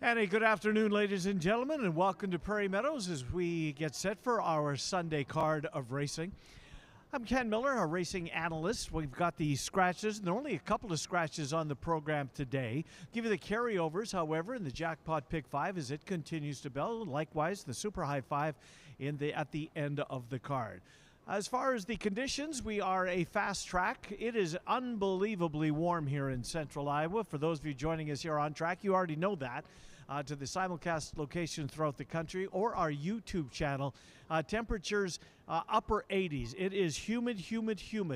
And a good afternoon, ladies and gentlemen, and welcome to Prairie Meadows as we get set for our Sunday card of racing. I'm Ken Miller, our racing analyst. We've got the scratches, and there are only a couple of scratches on the program today. Give you the carryovers, however, in the Jackpot Pick 5 as it continues to build. Likewise, the Super High 5 at the end of the card. As far as the conditions, we are a fast track. It is unbelievably warm here in central Iowa. For those of you joining us here on track, you already know that. To the simulcast location throughout the country or our YouTube channel. Temperatures upper 80s. It is humid.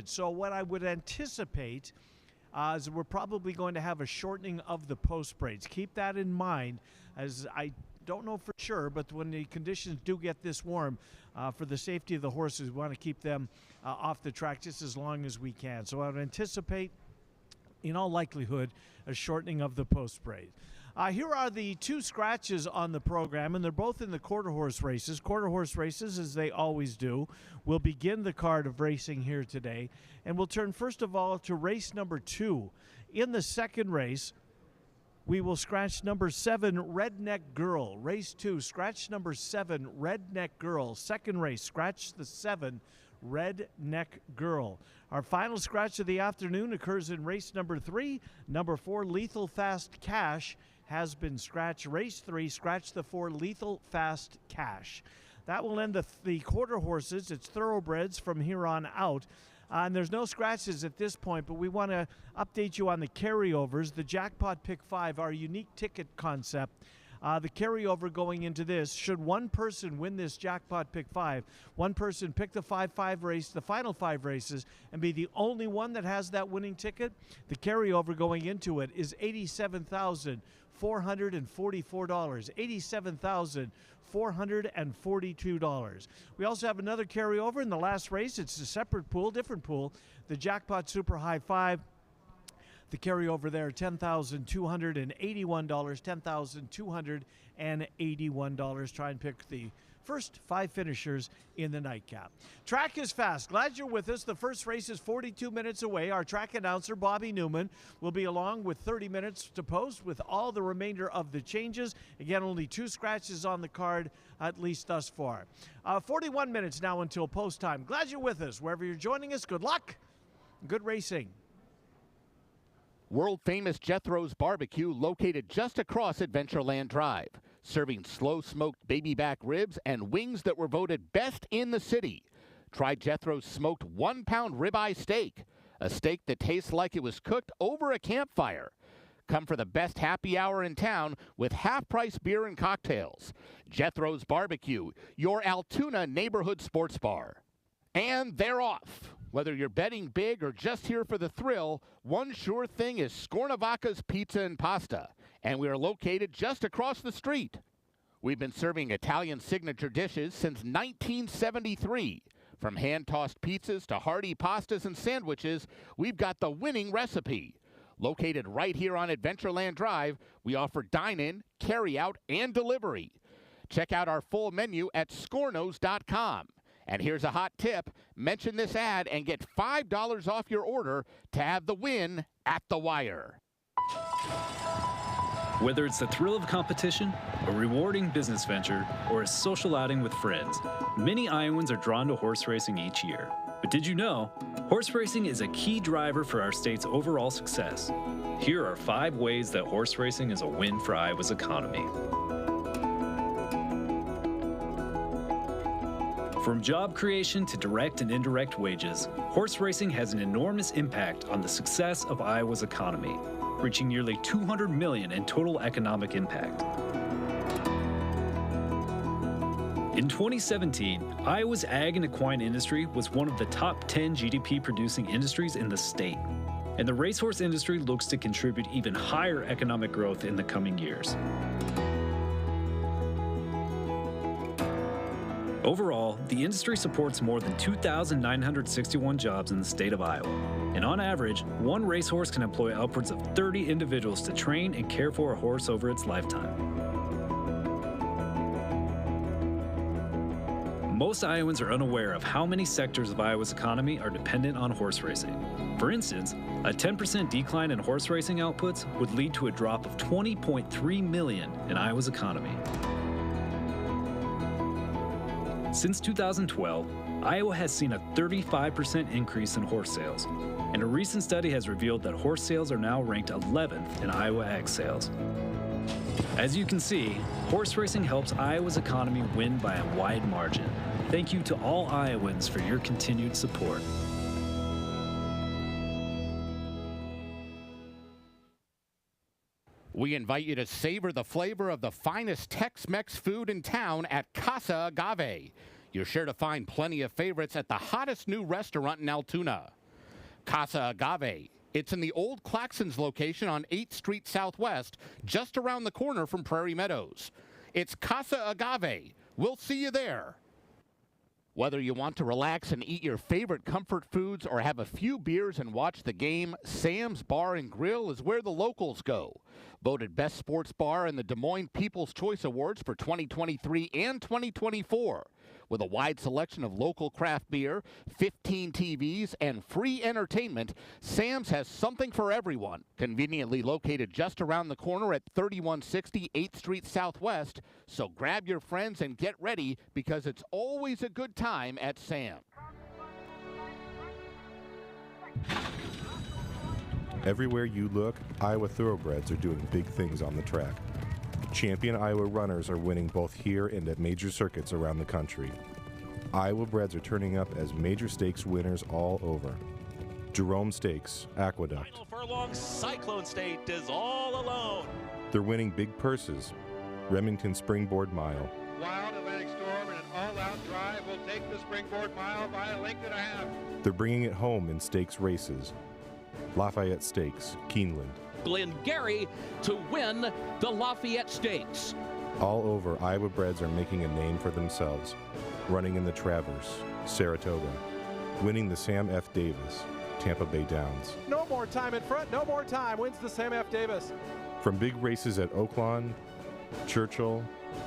So what I would anticipate is we're probably going to have a shortening of the post breaks. Keep that in mind, as I don't know for sure, but when the conditions do get this warm, for the safety of the horses, we want to keep them off the track just as long as we can. So I would anticipate, in all likelihood, a shortening of the post break. Here are the two scratches on the program, and they're both in the quarter horse races. Quarter horse races, as they always do, will begin the card of racing here today. And we'll turn first of all to race number 2. In the second race, we will scratch number 7, Redneck Girl. Race 2, scratch number 7, Redneck Girl. Second race, scratch the 7, Redneck Girl. Our final scratch of the afternoon occurs in race number 3. Number 4, Lethal Fast Cash has been scratched. Race 3, scratch the 4, Lethal Fast Cash. That will end the quarter horses. It's thoroughbreds from here on out. And there's no scratches at this point, but we want to update you on the carryovers. The Jackpot Pick 5, our unique ticket concept. The carryover going into this, should one person win this Jackpot Pick 5, one person pick the 5-5 race, the final 5 races, and be the only one that has that winning ticket, the carryover going into it is $87,444. $87,442. We also have another carryover in the last race. It's a separate pool, different pool, the Jackpot Super High 5. The carryover there, $10,281, $10,281. Try and pick the first 5 finishers in the nightcap. Track is fast. Glad you're with us. The first race is 42 minutes away. Our track announcer, Bobby Newman, will be along with 30 minutes to post with all the remainder of the changes. Again, only 2 scratches on the card, at least thus far. 41 minutes now until post time. Glad you're with us. Wherever you're joining us, good luck. Good racing. World-famous Jethro's Barbecue, located just across Adventureland Drive, serving slow-smoked baby back ribs and wings that were voted best in the city. Try Jethro's smoked 1-pound ribeye steak, a steak that tastes like it was cooked over a campfire. Come for the best happy hour in town with half-price beer and cocktails. Jethro's Barbecue, your Altoona neighborhood sports bar. And they're off. Whether you're betting big or just here for the thrill, one sure thing is Scornavaca's Pizza and Pasta, and we are located just across the street. We've been serving Italian signature dishes since 1973. From hand-tossed pizzas to hearty pastas and sandwiches, we've got the winning recipe. Located right here on Adventureland Drive, we offer dine-in, carry-out, and delivery. Check out our full menu at scornos.com. And here's a hot tip. Mention this ad and get $5 off your order to have the win at the wire. Whether it's the thrill of competition, a rewarding business venture, or a social outing with friends, many Iowans are drawn to horse racing each year. But did you know, horse racing is a key driver for our state's overall success. Here are 5 ways that horse racing is a win for Iowa's economy. From job creation to direct and indirect wages, horse racing has an enormous impact on the success of Iowa's economy, reaching nearly $200 million in total economic impact. In 2017, Iowa's ag and equine industry was one of the top 10 GDP-producing industries in the state, and the racehorse industry looks to contribute even higher economic growth in the coming years. Overall, the industry supports more than 2,961 jobs in the state of Iowa. And on average, one racehorse can employ upwards of 30 individuals to train and care for a horse over its lifetime. most Iowans are unaware of how many sectors of Iowa's economy are dependent on horse racing. For instance, a 10% decline in horse racing outputs would lead to a drop of $20.3 million in Iowa's economy. Since 2012, Iowa has seen a 35% increase in horse sales, and a recent study has revealed that horse sales are now ranked 11th in Iowa ag sales. As you can see, horse racing helps Iowa's economy win by a wide margin. Thank you to all Iowans for your continued support. We invite you to savor the flavor of the finest Tex-Mex food in town at Casa Agave. You're sure to find plenty of favorites at the hottest new restaurant in Altoona. Casa Agave. It's in the old Claxons location on 8th Street Southwest, just around the corner from Prairie Meadows. It's Casa Agave. We'll see you there. Whether you want to relax and eat your favorite comfort foods or have a few beers and watch the game, Sam's Bar and Grill is where the locals go. Voted Best Sports Bar in the Des Moines People's Choice Awards for 2023 and 2024. With a wide selection of local craft beer, 15 TVs, and free entertainment, Sam's has something for everyone. Conveniently located just around the corner at 3160 8th Street Southwest. So grab your friends and get ready because it's always a good time at Sam's. Everywhere you look, Iowa thoroughbreds are doing big things on the track. Champion Iowa runners are winning both here and at major circuits around the country. Iowa breds are turning up as major stakes winners all over. Jerome Stakes, Aqueduct. Final furlong, Cyclone State is all alone. They're winning big purses. Remington Springboard Mile. Wild Atlantic Storm and an all-out drive will take the Springboard Mile by a length and a half. They're bringing it home in stakes races. Lafayette Stakes, Keeneland. Glengarry to win the Lafayette Stakes. All over, Iowa breds are making a name for themselves. Running in the Traverse, Saratoga. Winning the Sam F. Davis, Tampa Bay Downs. No more time in front, no more time. Wins the Sam F. Davis. From big races at Oaklawn, Churchill,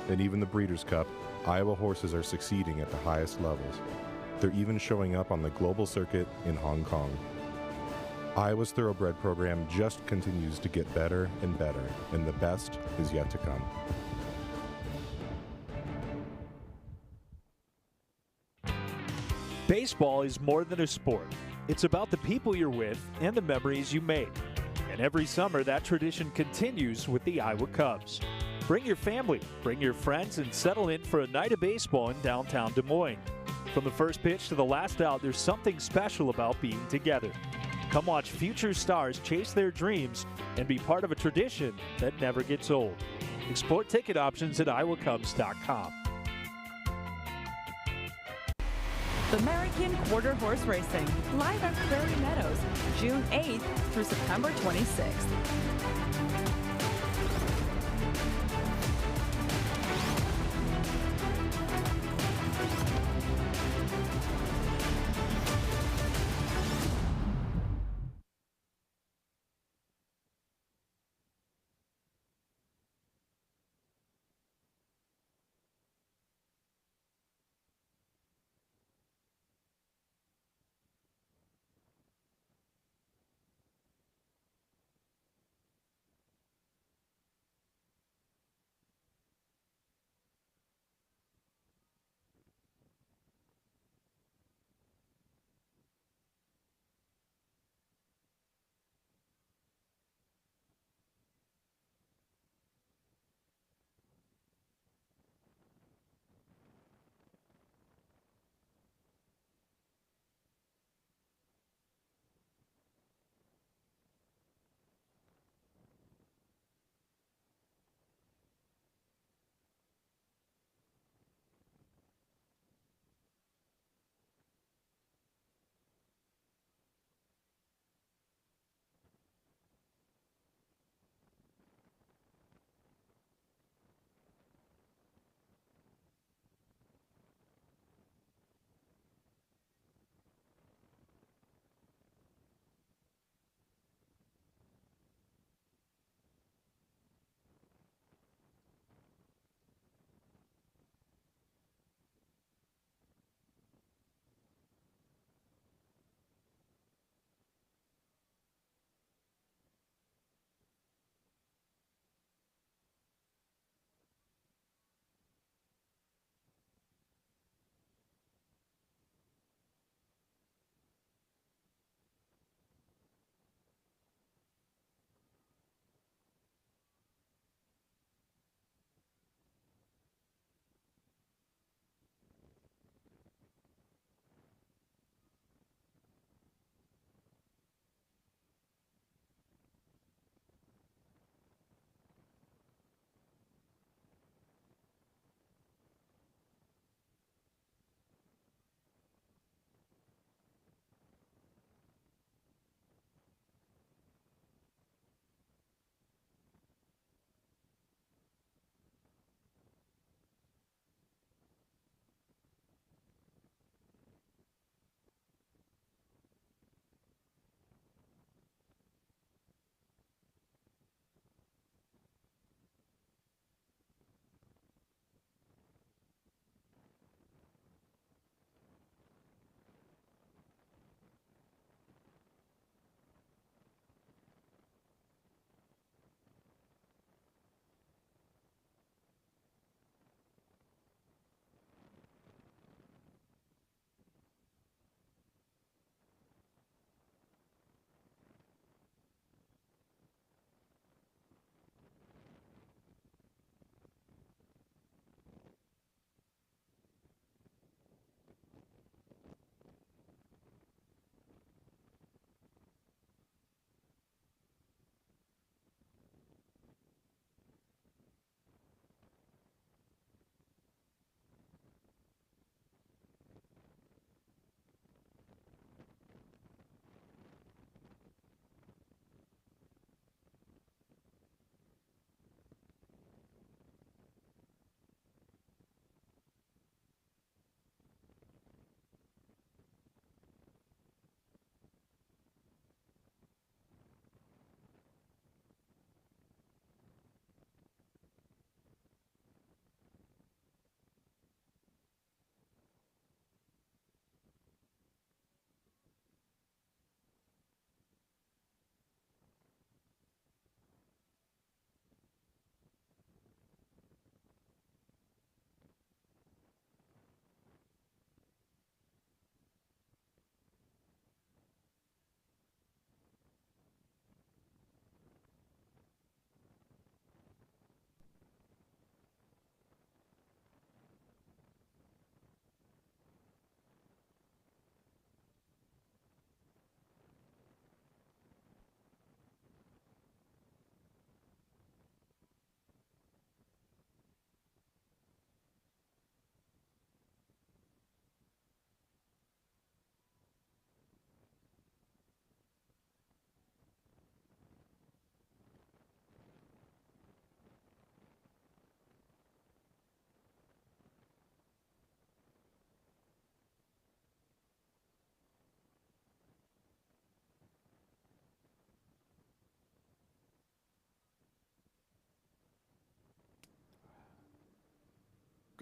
and even the Breeders' Cup, Iowa horses are succeeding at the highest levels. They're even showing up on the global circuit in Hong Kong. Iowa's thoroughbred program just continues to get better and better, and the best is yet to come. Baseball is more than a sport. It's about the people you're with and the memories you made. And every summer, that tradition continues with the Iowa Cubs. Bring your family, bring your friends, and settle in for a night of baseball in downtown Des Moines. From the first pitch to the last out, there's something special about being together. Come watch future stars chase their dreams and be part of a tradition that never gets old. Explore ticket options at iowacubs.com. The American Quarter Horse Racing, live at Prairie Meadows, June 8th through September 26th.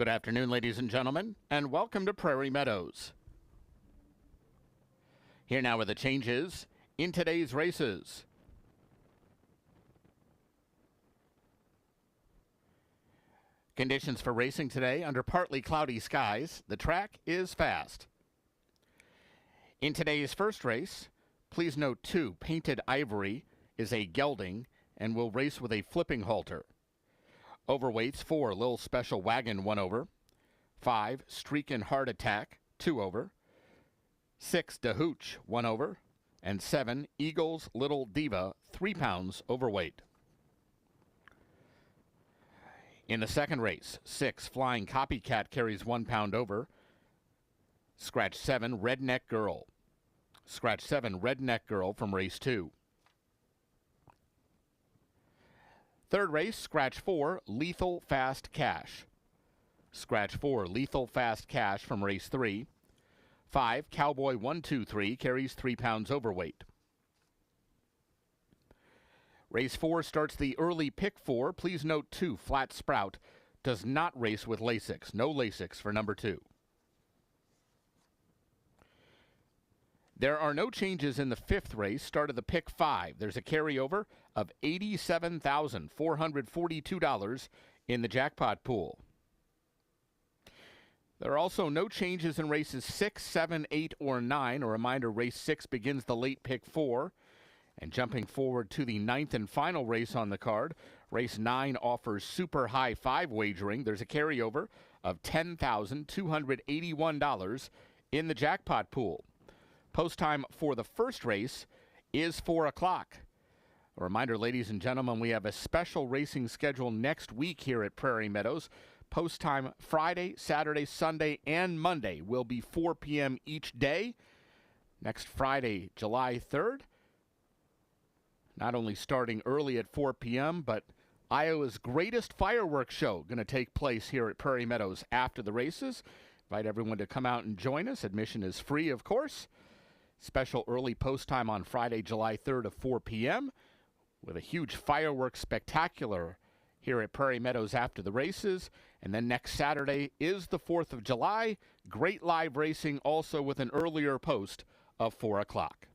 Good afternoon, ladies and gentlemen, and welcome to Prairie Meadows. Here now are the changes in today's races. Conditions for racing today under partly cloudy skies. The track is fast. In today's first race, please note 2, Painted Ivory is a gelding and will race with a flipping halter. Overweights 4, Lil Special Wagon 1 over. 5, Streakin' Heart Attack 2 over. 6, Dahooch 1 over. And 7, Eagles Little Diva 3 pounds overweight. In the second race, 6, Flying Copycat carries 1 pound over. Scratch 7, Redneck Girl. Scratch 7, Redneck Girl from race 2. Third race, scratch 4, Lethal Fast Cash. Scratch 4, Lethal Fast Cash from race 3. 5, Cowboy 123 carries 3 pounds overweight. Race 4 starts the early pick 4. Please note 2, Flat Sprout does not race with Lasix. No Lasix for number 2. There are no changes in the fifth race. Start of the pick 5. There's a carryover of $87,442 in the jackpot pool. There are also no changes in races 6, 7, 8, or 9. A reminder, race 6 begins the late pick 4. And jumping forward to the 9th and final race on the card, race 9 offers super high 5 wagering. There's a carryover of $10,281 in the jackpot pool. Post time for the first race is 4 o'clock. A reminder, ladies and gentlemen, we have a special racing schedule next week here at Prairie Meadows. Post time Friday, Saturday, Sunday, and Monday will be 4 p.m. each day. Next Friday, July 3rd. Not only starting early at 4 p.m., but Iowa's greatest fireworks show going to take place here at Prairie Meadows after the races. Invite everyone to come out and join us. Admission is free, of course. Special early post time on Friday, July 3rd of 4 p.m. with a huge fireworks spectacular here at Prairie Meadows after the races. And then next Saturday is the 4th of July. Great live racing also with an earlier post of 4 o'clock.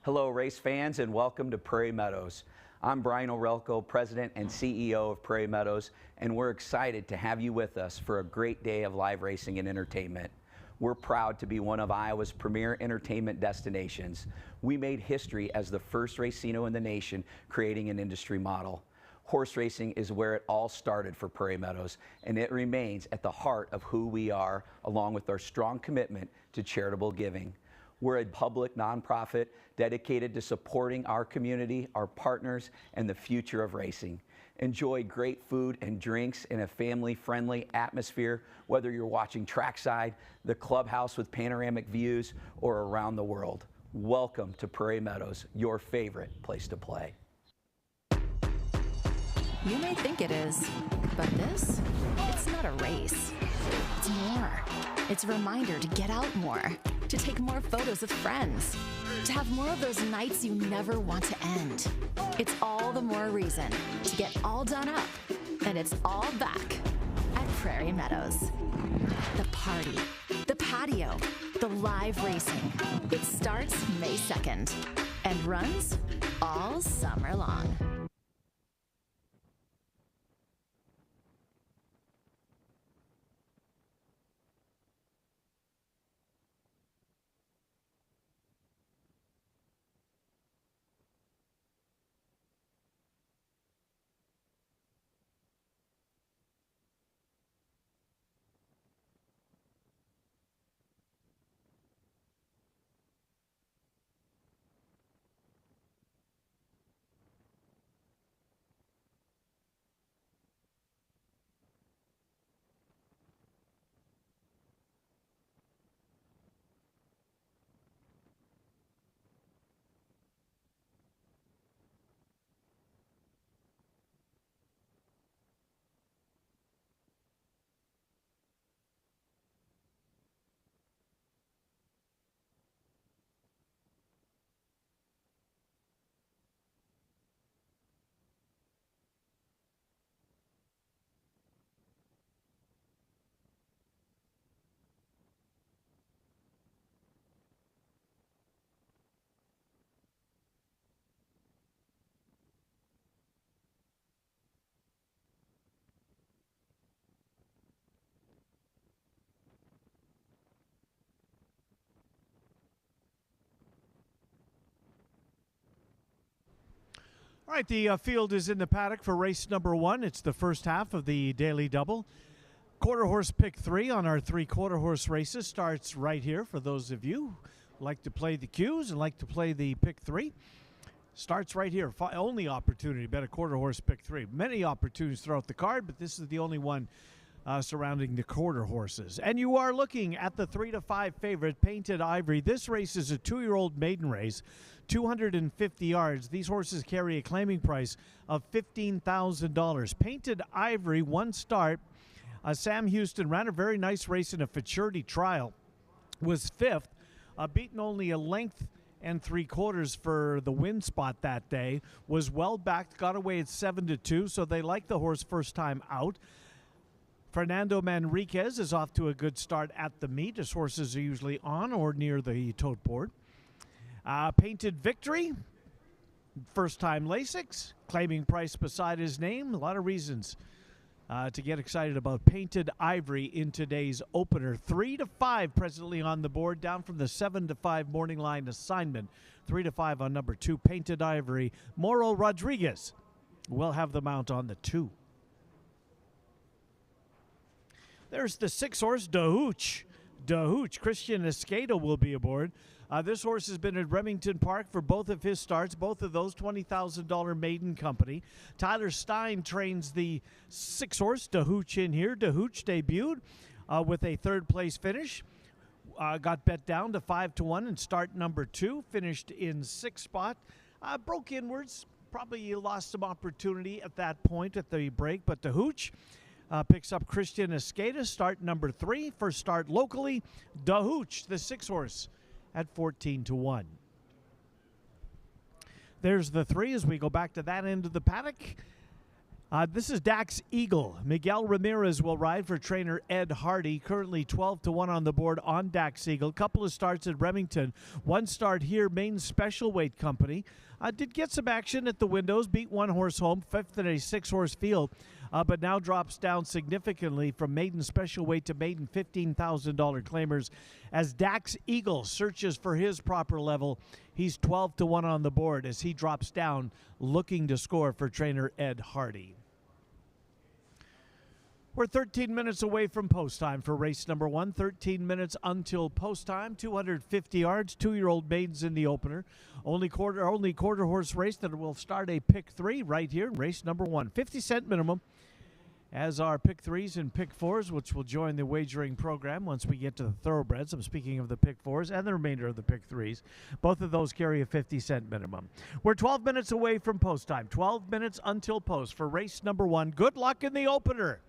Hello, race fans, and welcome to Prairie Meadows. I'm Brian Orelko, President and CEO of Prairie Meadows, and we're excited to have you with us for a great day of live racing and entertainment. We're proud to be one of Iowa's premier entertainment destinations. We made history as the first racino in the nation, creating an industry model. Horse racing is where it all started for Prairie Meadows, and it remains at the heart of who we are, along with our strong commitment to charitable giving. We're a public nonprofit dedicated to supporting our community, our partners, and the future of racing. Enjoy great food and drinks in a family-friendly atmosphere, whether you're watching trackside, the clubhouse with panoramic views, or around the world. Welcome to Prairie Meadows, your favorite place to play. You may think it is, but this, it's not a race. It's more. It's a reminder to get out more, to take more photos with friends, to have more of those nights you never want to end. It's all the more reason to get all done up, and it's all back at Prairie Meadows. The party, the patio, the live racing. It starts May 2nd and runs all summer long. All right, the field is in the paddock for race number 1. It's the first half of the daily double. Quarter horse pick 3 on our 3 quarter horse races starts right here for those of you who like to play the cues and like to play the pick 3. Starts right here. Only opportunity to bet a quarter horse pick 3. Many opportunities throughout the card, but this is the only one surrounding the quarter horses. And you are looking at the 3-5 favorite, Painted Ivory. This race is a 2-year-old maiden race, 250 yards. These horses carry a claiming price of $15,000. Painted Ivory, one start. Sam Houston ran a very nice race in a futurity trial, was 5th, beaten only a length and 3/4 for the win spot that day, was well backed, got away at 7-2, so they like the horse first time out. Fernando Manriquez is off to a good start at the meet. His horses are usually on or near the tote board. Painted Victory, first time Lasix, claiming price beside his name. A lot of reasons to get excited about Painted Ivory in today's opener. 3-5 presently on the board, down from the 7-5 morning line assignment. 3-5 on number 2, Painted Ivory. Moro Rodriguez will have the mount on the 2. There's the 6 horse, Dahooch. Christian Escada will be aboard. This horse has been at Remington Park for both of his starts, both of those $20,000 maiden company. Tyler Stein trains the 6 horse, Dahooch, in here. Dahooch debuted with a 3rd place finish. Got bet down to 5-1 in start number 2. Finished in 6th spot. Broke inwards. Probably lost some opportunity at that point at the break, but Dahooch picks up Christian Escada, start number 3. First start locally, Dahooch, the 6 horse, at 14-1. There's the 3 as we go back to that end of the paddock. This is Dax Eagle. Miguel Ramirez will ride for trainer Ed Hardy. Currently 12-1 on the board on Dax Eagle. Couple of starts at Remington. One start here, Maine Special Weight Company. Did get some action at the windows. Beat one horse home, fifth in a 6-horse field. But now drops down significantly from maiden special weight to maiden $15,000 claimers as Dax Eagle searches for his proper level. He's 12-1 on the board as he drops down, looking to score for trainer Ed Hardy. We're 13 minutes away from post time for race number 1. 13 minutes until post time. 250 yards. 2-year-old maidens in the opener. Only quarter horse race that will start a pick 3 right here. Race number 1. 50-cent minimum. As our pick 3s and pick 4s, which will join the wagering program once we get to the thoroughbreds. I'm speaking of the pick 4s and the remainder of the pick 3s. Both of those carry a 50-cent minimum. We're 12 minutes away from post time. 12 minutes until post for race number 1. Good luck in the opener.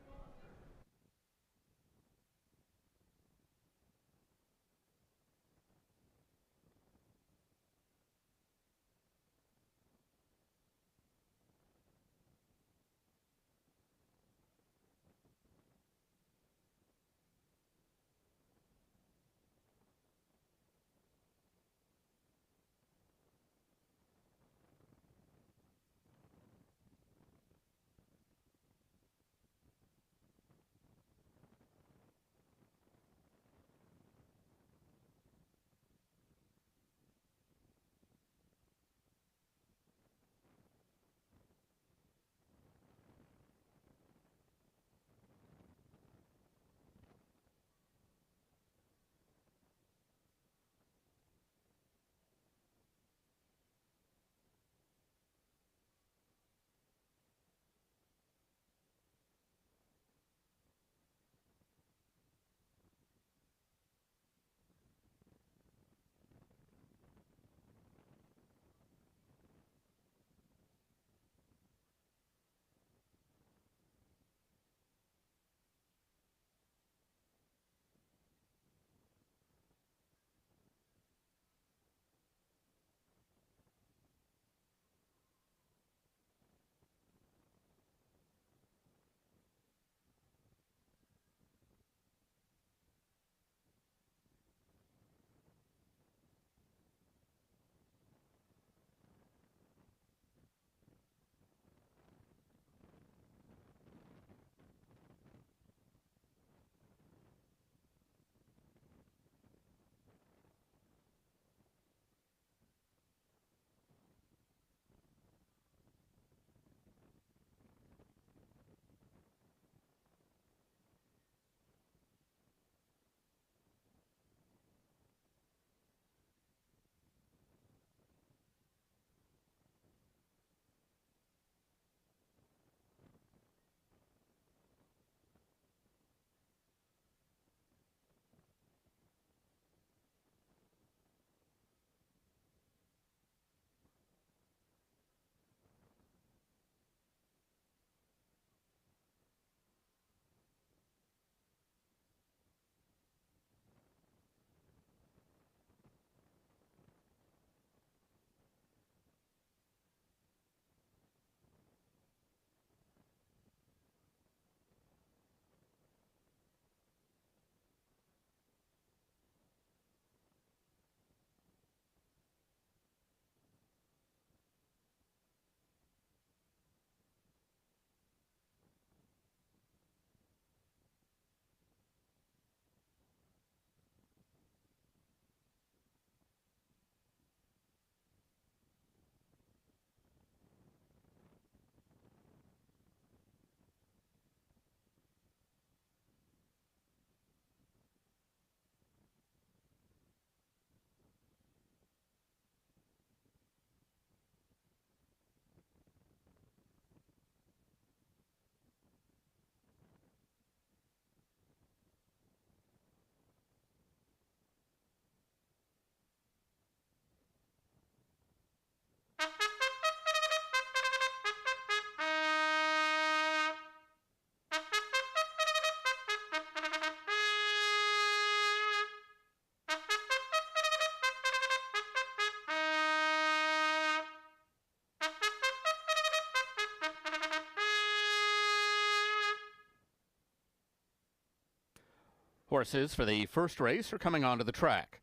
Horses for the first race are coming onto the track.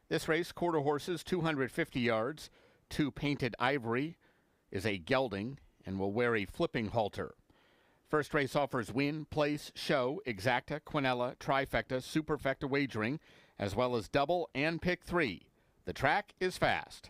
This race, quarter horses, 250 yards. 2 Painted Ivory is a gelding and will wear a flipping halter. First race offers win, place, show, exacta, quinella, trifecta, superfecta wagering, as well as double and pick 3. The track is fast.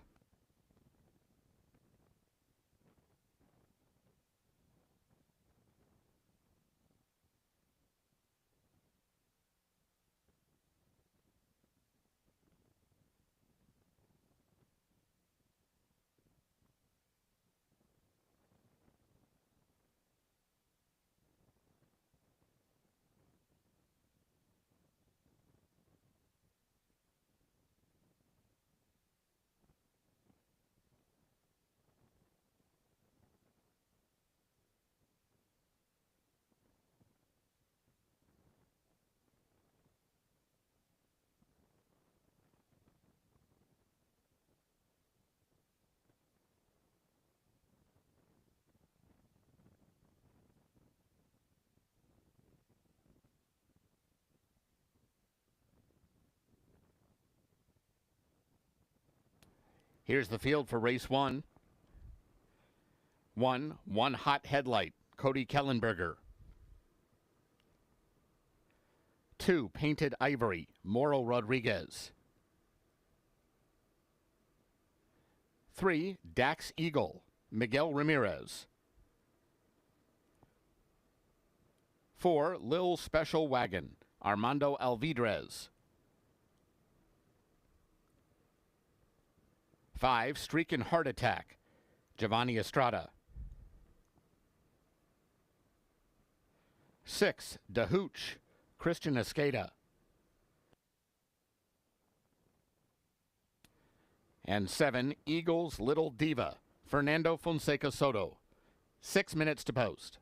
Here's the field for race 1. 1, One Hot Headlight, Cody Kellenberger. 2, Painted Ivory, Moro Rodriguez. 3, Dax Eagle, Miguel Ramirez. 4, Lil Special Wagon, Armando Alvidrez. 5, Streakin' Heart Attack, Giovanni Estrada. 6, Da Hooch, Christian Escada. And 7, Eagles Little Diva, Fernando Fonseca Soto. 6 minutes to post.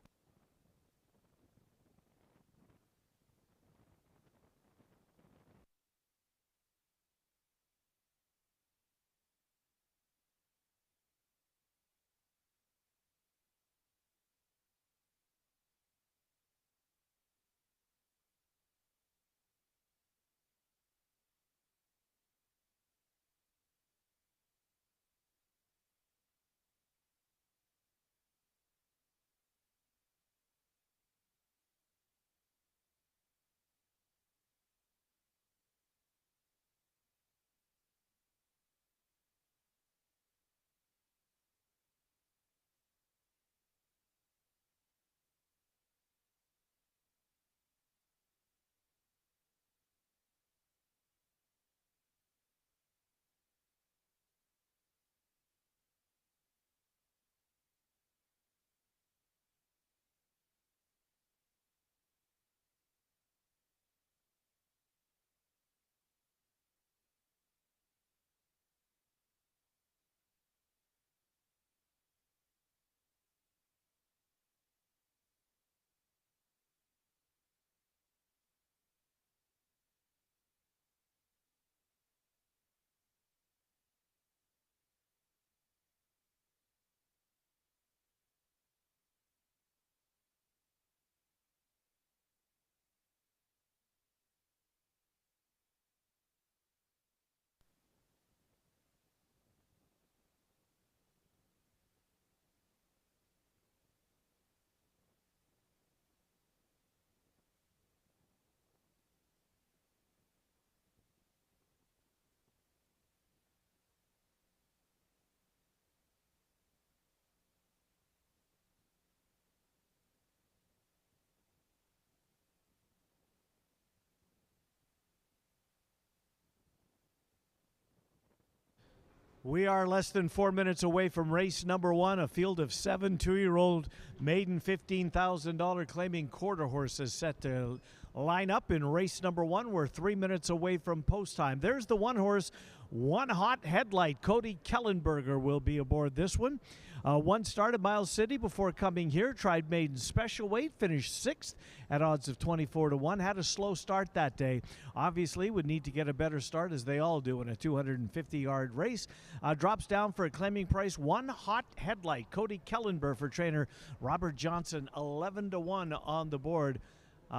We are less than 4 minutes away from race number 1, a field of 7 2-year-old maiden $15,000 claiming quarter horses set to line up in race number 1. We're 3 minutes away from post time. There's the one horse, One Hot Headlight. Cody Kellenberger will be aboard this one. One start at Miles City before coming here. Tried maiden special weight, finished 6th at odds of 24-1. Had a slow start that day. Obviously would need to get a better start, as they all do in a 250-yard race. Drops down for a claiming price, One Hot Headlight. Cody Kellenberger for trainer Robert Johnson, 11-1 on the board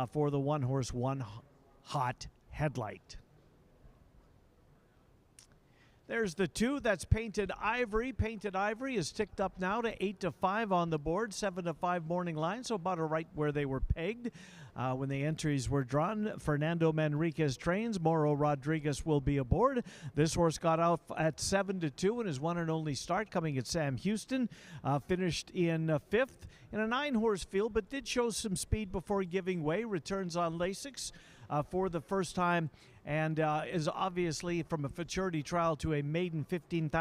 for the one horse, One hot headlight. There's the 2. That's Painted Ivory. Painted Ivory is ticked up now to 8-5 on the board, 7-5 morning line, so about right where they were pegged when the entries were drawn. Fernando Manriquez trains. Moro Rodriguez will be aboard. This horse got out at 7-2 in his one and only start, coming at Sam Houston. Finished in 5th in a 9-horse field, but did show some speed before giving way. Returns on Lasix for the first time, and is obviously from a futurity trial to a maiden $15,000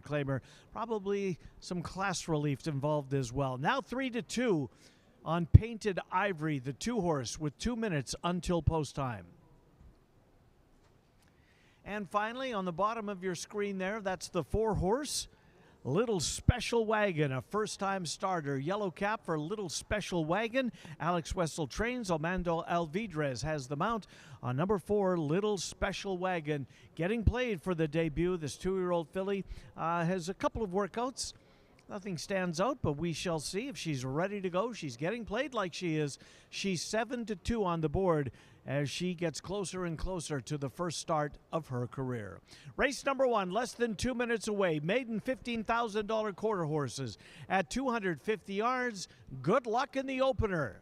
claimer. Probably some class relief involved as well. Now 3-2 on Painted Ivory, the 2-horse, with 2 minutes until post time. And finally, on the bottom of your screen there, that's the 4-horse. Little Special Wagon, a first-time starter. Yellow cap for Little Special Wagon. Alex Wessel trains. Armando Alvidrez has the mount on number 4, Little Special Wagon. Getting played for the debut. This 2-year-old filly has a couple of workouts. Nothing stands out, but we shall see if she's ready to go. She's getting played like she is. She's 7-2 on the board as she gets closer and closer to the first start of her career. Race number 1, less than 2 minutes away. Maiden $15,000 quarter horses at 250 yards. Good luck in the opener.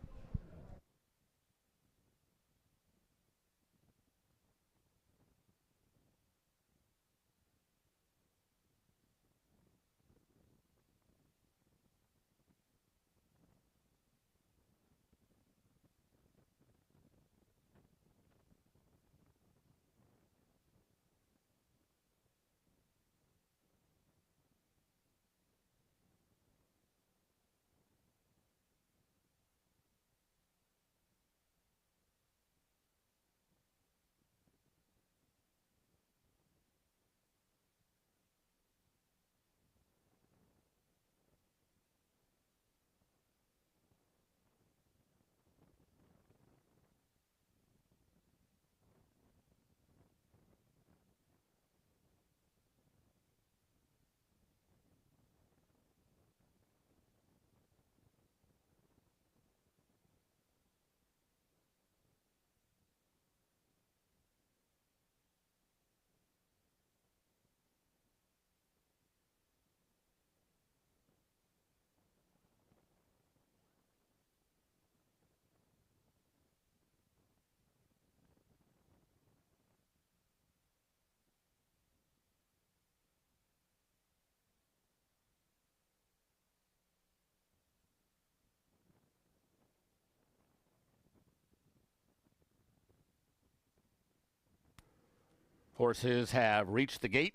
Horses have reached the gate.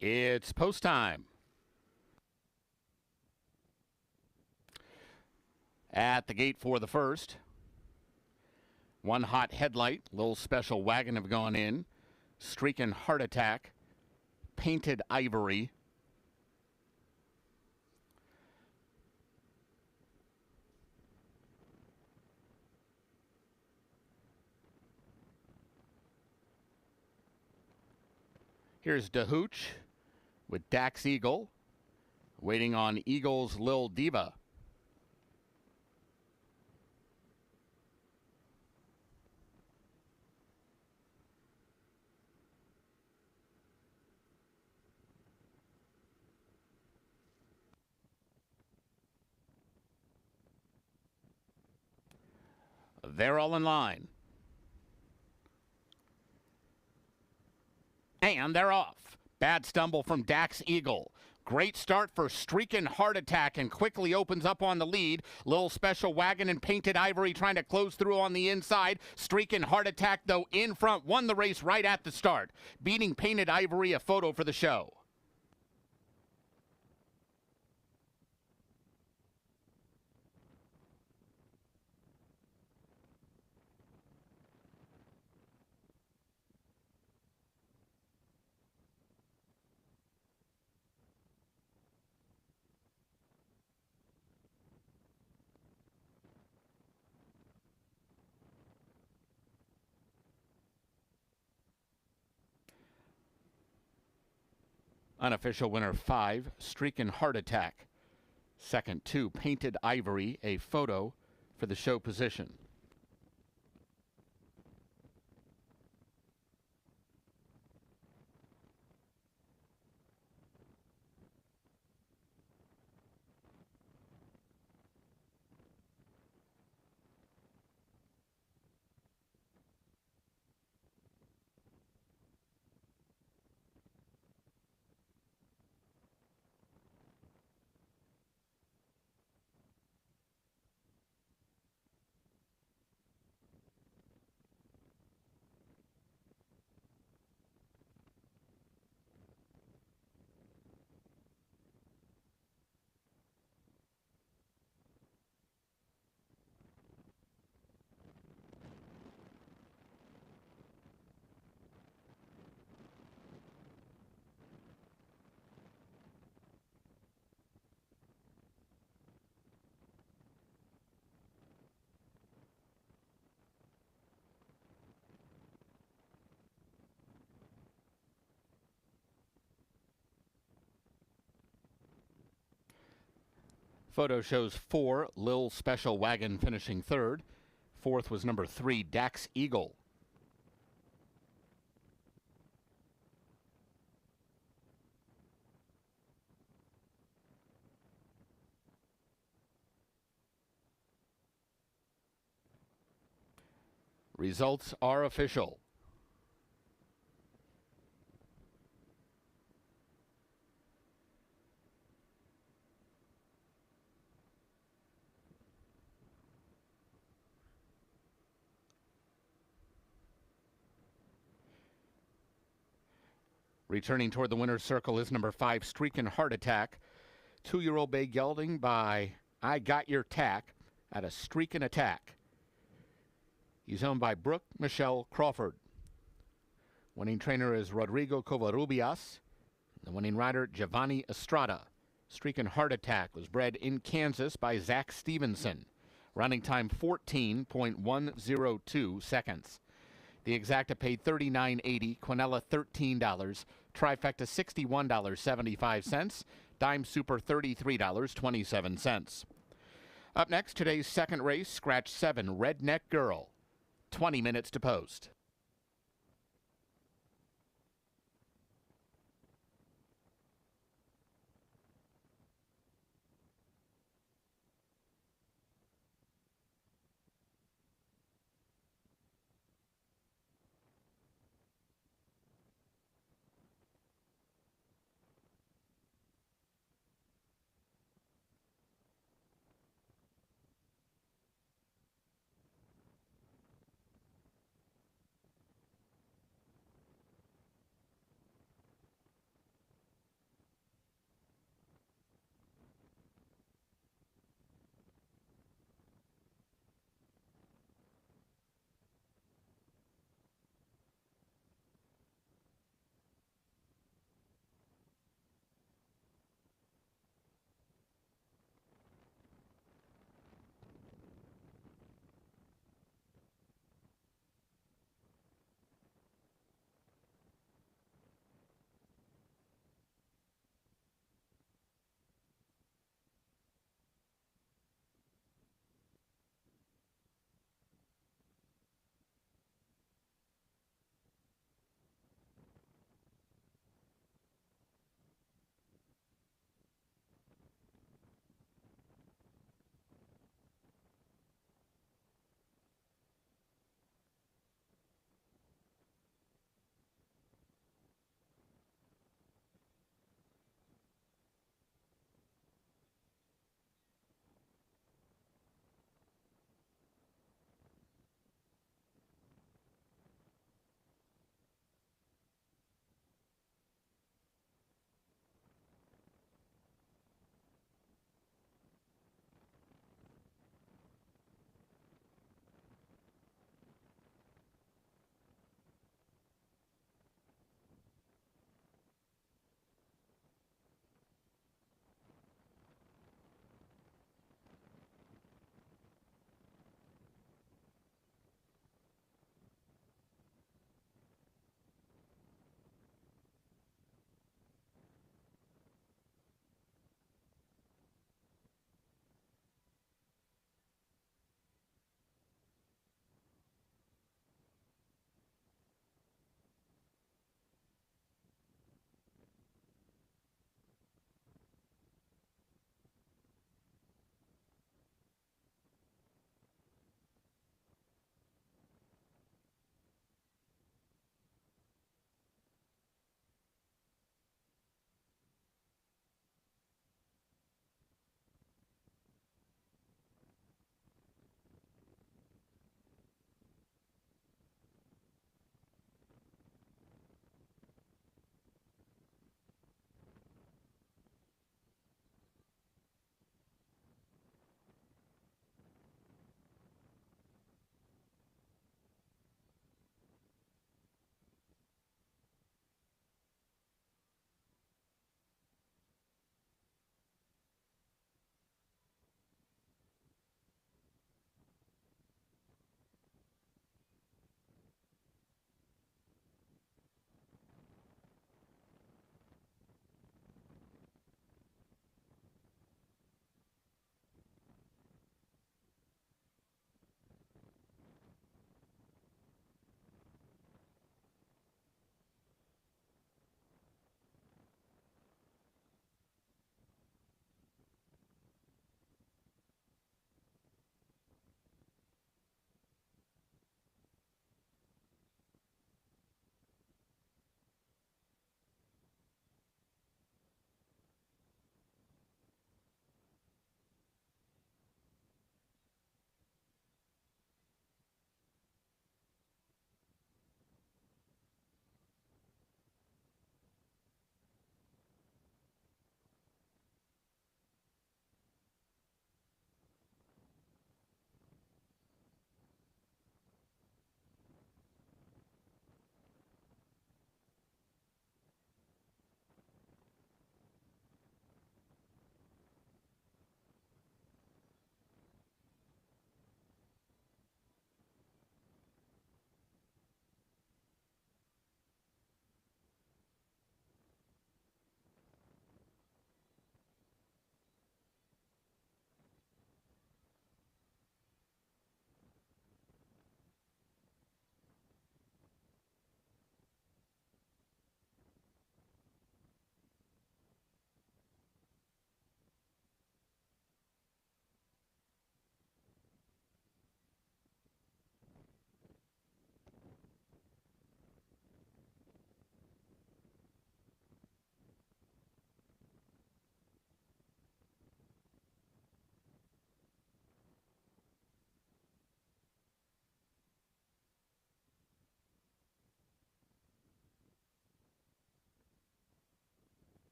It's post time. At the gate for the first, 1 hot headlight, Little Special Wagon have gone in. Streakin' Heart Attack, Painted Ivory. Here's DeHooch with Dax Eagle, waiting on Eagle's Lil Diva. They're all in line. And they're off. Bad stumble from Dax Eagle. Great start for Streakin' Heart Attack and quickly opens up on the lead. Little Special Wagon and Painted Ivory trying to close through on the inside. Streakin' Heart Attack, though, in front, won the race right at the start. Beating Painted Ivory, a photo for the show. Unofficial winner 5, Streakin' Heart Attack. Second 2, Painted Ivory, a photo for the show position. Photo shows 4, Lil Special Wagon finishing third. Fourth was number 3, Dax Eagle. Results are official. Returning toward the winner's circle is number 5, Streakin' Heart Attack. 2-year-old bay gelding by I Got Your Tack at a Streakin' Attack. He's owned by Brooke Michelle Crawford. Winning trainer is Rodrigo Covarrubias. The winning rider, Giovanni Estrada. Streakin' Heart Attack was bred in Kansas by Zach Stevenson. Running time 14.102 seconds. The Exacta paid $39.80, Quinella $13, Trifecta $61.75, Dime Super $33.27. Up next, today's second race, Scratch 7, Redneck Girl. 20 minutes to post.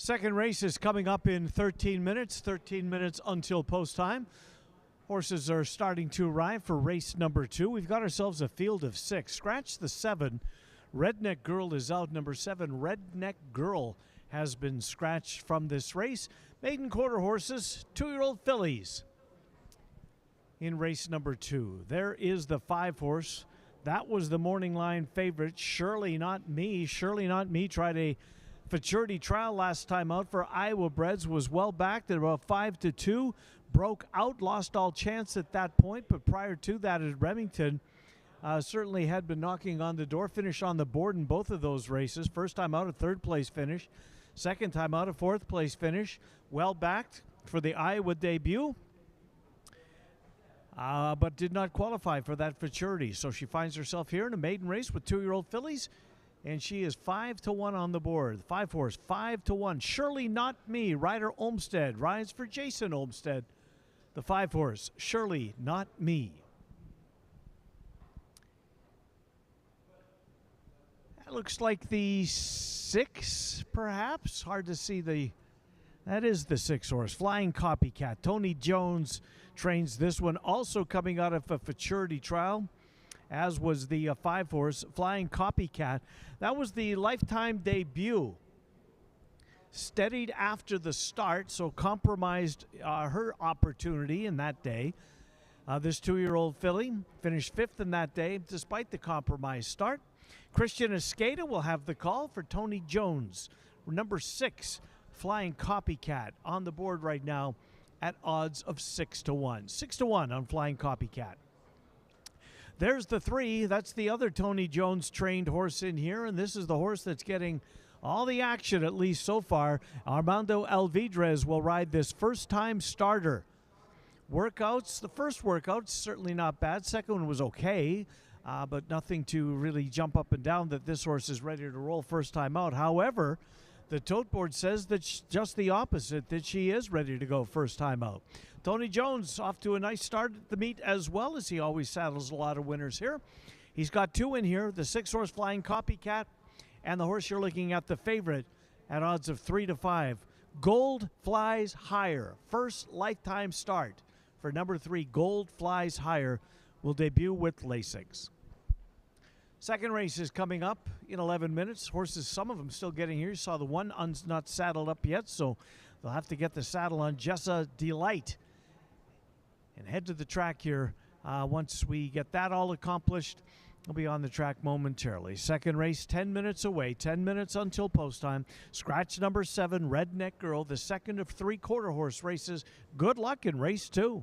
Second race is coming up in 13 minutes until post time. Horses are starting to arrive for race number 2. We've got ourselves a field of 6. Scratch the 7. Redneck Girl is out. Number 7, Redneck Girl, has been scratched from this race. Maiden quarter horses, 2-year-old fillies. In race number 2, there is the 5 horse. That was the morning line favorite, Surely Not Me. Surely Not Me tried a futurity trial last time out for Iowa Breds, was well backed at about 5-2. Broke out, lost all chance at that point, but prior to that at Remington, certainly had been knocking on the door. Finished on the board in both of those races. First time out, a third place finish. Second time out, a fourth place finish. Well backed for the Iowa debut, but did not qualify for that futurity. So she finds herself here in a maiden race with 2-year-old fillies, and she is 5-1 on the board. 5 horse, 5-1. Surely Not Me. Ryder Olmstead rides for Jason Olmstead. The 5 horse, Surely Not Me. That looks like the 6, perhaps. Hard to see the. That is the 6 horse, Flying Copycat. Tony Jones trains this one, also coming out of a futurity trial, as was the 5 horse, Flying Copycat. That was the lifetime debut. Steadied after the start, so compromised her opportunity in that day. This 2-year-old filly finished 5th in that day, despite the compromised start. Christian Escada will have the call for Tony Jones. Number 6, Flying Copycat, on the board right now at odds of 6-1. 6-1 on Flying Copycat. There's the 3. That's the other Tony Jones trained horse in here, and this is the horse that's getting all the action, at least so far. Armando Alvidrez will ride this first-time starter. Workouts, the first workout, certainly not bad. Second one was okay, but nothing to really jump up and down that this horse is ready to roll first time out. However, the tote board says that just the opposite, that she is ready to go first time out. Tony Jones off to a nice start at the meet as well, as he always saddles a lot of winners here. He's got 2 in here, the 6 horse Flying Copycat, and the horse you're looking at, the favorite, at odds of 3-5. Gold Flies Higher. First lifetime start for number 3, Gold Flies Higher, will debut with Lasix. Second race is coming up in 11 minutes. Horses, some of them still getting here. You saw the one not saddled up yet, so they'll have to get the saddle on. Jessa Delight and head to the track here. Once we get that all accomplished, we'll be on the track momentarily. Second race, 10 minutes away, 10 minutes until post time. Scratch number 7, Redneck Girl, the second of 3 quarter horse races. Good luck in race 2.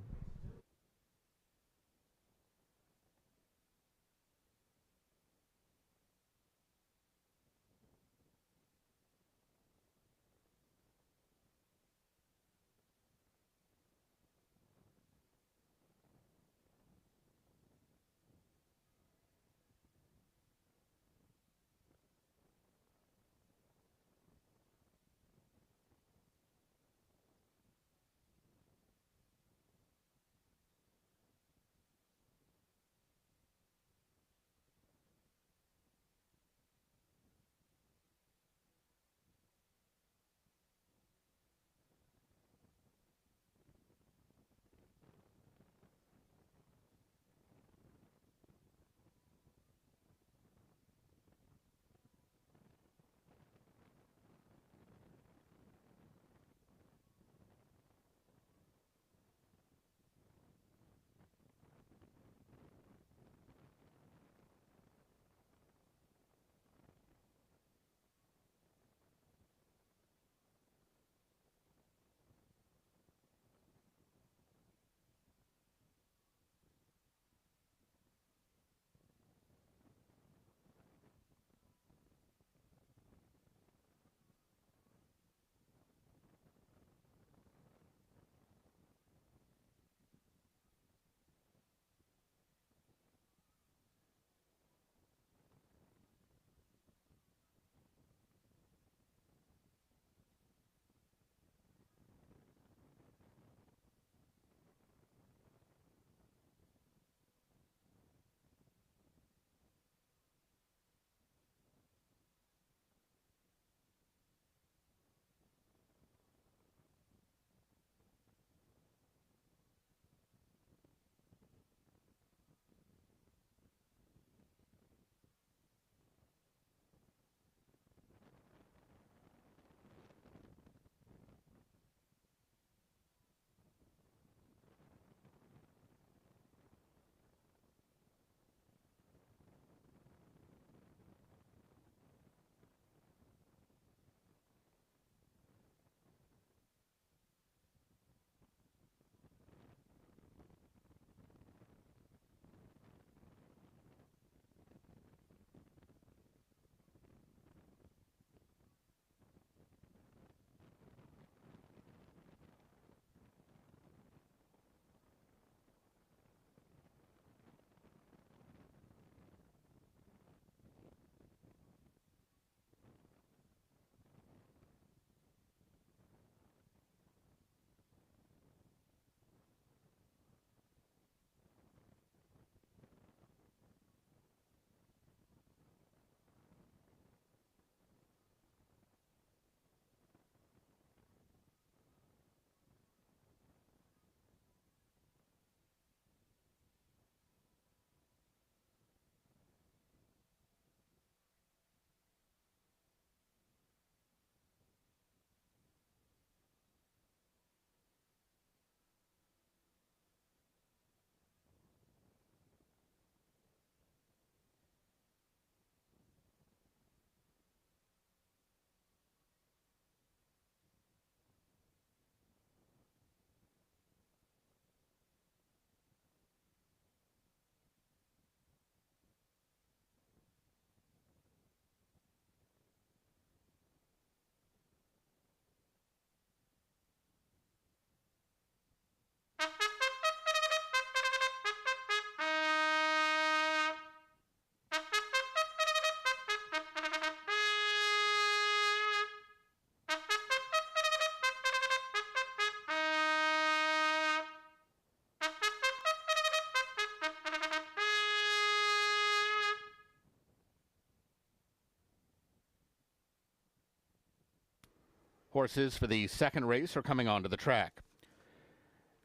Horses for the second race are coming onto the track.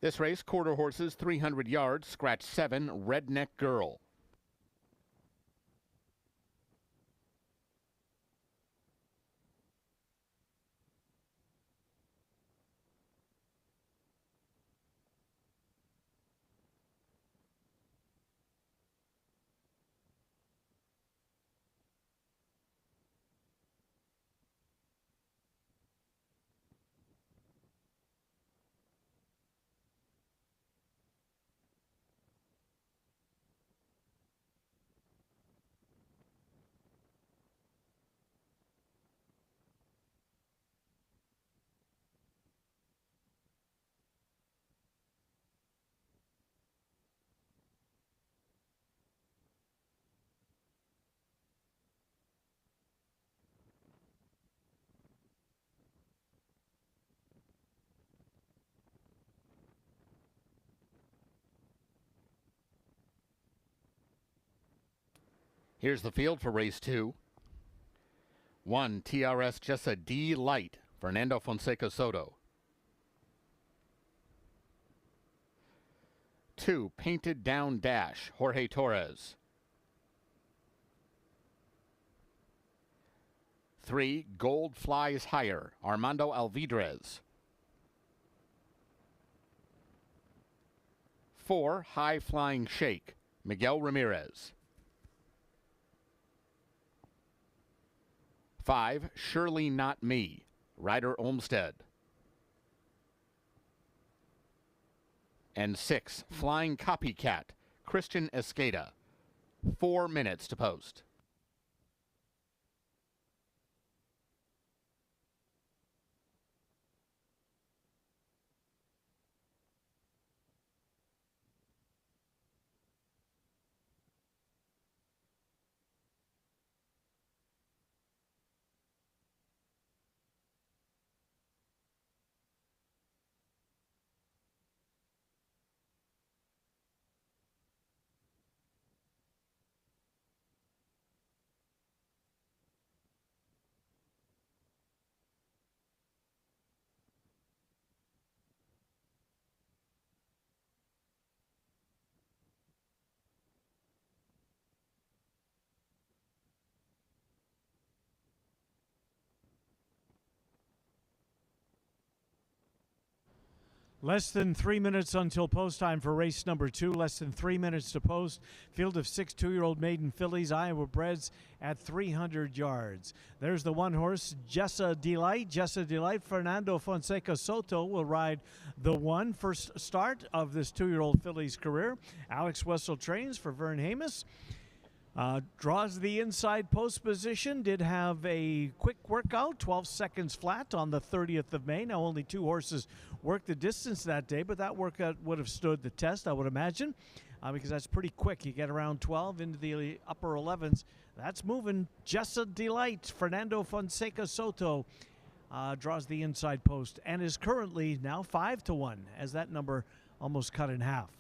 This race, quarter horses, 300 yards, scratch 7, Redneck Girl. Here's the field for race 2. 1, TRS Jessa D Light, Fernando Fonseca Soto. 2, Painted Down Dash, Jorge Torres. 3, Gold Flies Higher, Armando Alvidrez. 4, High Flying Shake, Miguel Ramirez. 5, Surely Not Me, Ryder Olmsted. And 6, Flying Copycat, Christian Escada. 4 minutes to post. Less than 3 minutes until post time for race number 2. Less than 3 minutes to post. Field of 6 two-year-old maiden fillies, Iowa breds at 300 yards. There's the one horse, Jessa Delight. Jessa Delight, Fernando Fonseca Soto will ride the one. First start of this two-year-old filly's career. Alex Wessel trains for Vern Hamus. Draws the inside post position, did have a quick workout, 12 seconds flat on the 30th of May. Now only 2 horses worked the distance that day, but that workout would have stood the test, I would imagine, because that's pretty quick. You get around 12 into the upper 11s. That's moving. Jessa Delight, Fernando Fonseca Soto draws the inside post and is currently now 5-1 as that number almost cut in half.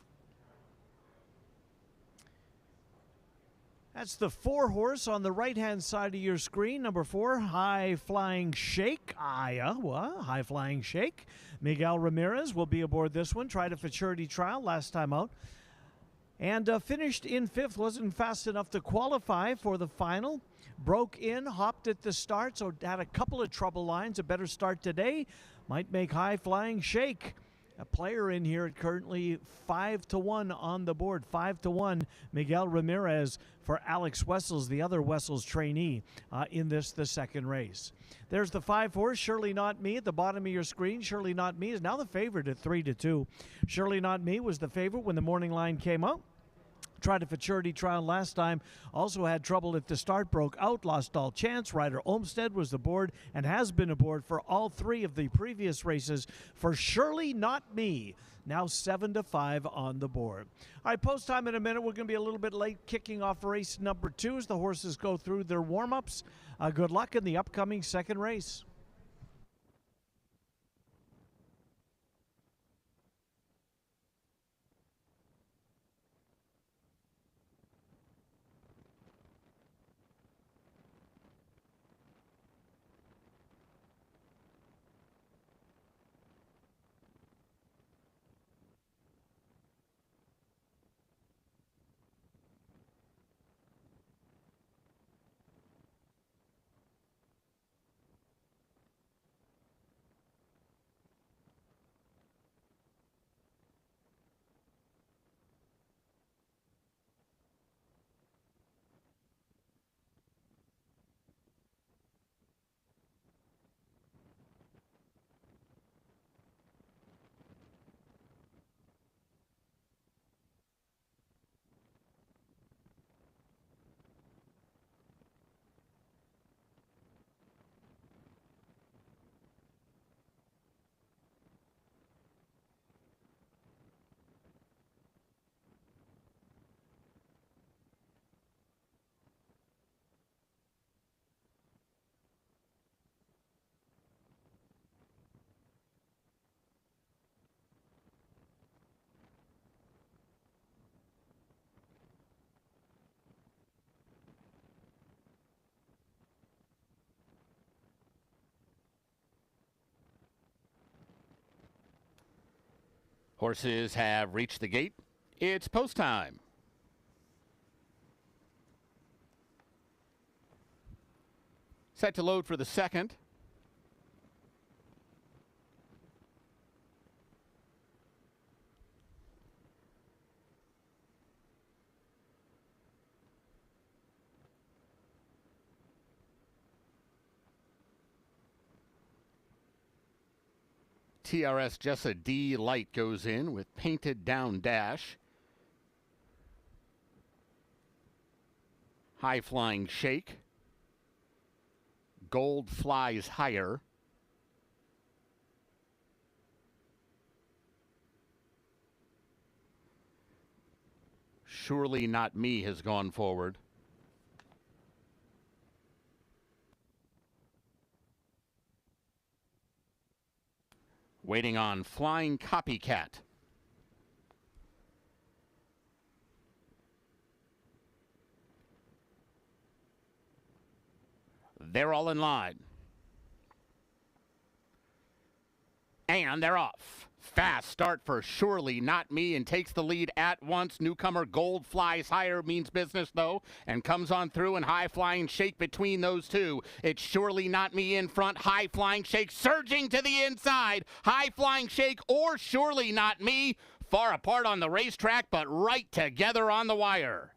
That's the 4 horse on the right-hand side of your screen. Number 4, High Flying Shake. Iowa, High Flying Shake. Miguel Ramirez will be aboard this one. Tried a futurity trial last time out. And finished in 5th. Wasn't fast enough to qualify for the final. Broke in, hopped at the start, so had a couple of trouble lines. A better start today might make High Flying Shake a player in here at currently 5-1 on the board. 5-1, Miguel Ramirez for Alex Wessels, the other Wessels trainee in this, the second race. There's the 5 horse, Surely Not Me, at the bottom of your screen. Surely Not Me is now the favorite at 3-2. Surely Not Me was the favorite when the morning line came out. Tried a futurity trial last time, also had trouble at the start, broke out, lost all chance. Ryder Olmsted was aboard and has been aboard for all 3 of the previous races for Surely Not Me. Now 7-5 on the board. All right, post time in a minute. We're going to be a little bit late kicking off race number 2 as the horses go through their warm-ups. Good luck in the upcoming second race. Horses have reached the gate. It's post time. Set to load for the second. TRS Jessa D Light goes in with painted down dash. High flying shake. Gold flies higher. Surely Not Me has gone forward. Waiting on Flying Copycat. They're all in line. And they're off. Fast start for Surely Not Me and takes the lead at once. Newcomer Gold flies higher, means business though, and comes on through, and High Flying Shake between those two. It's Surely Not Me in front. High Flying Shake surging to the inside. High Flying Shake or Surely Not Me, far apart on the racetrack, but right together on the wire.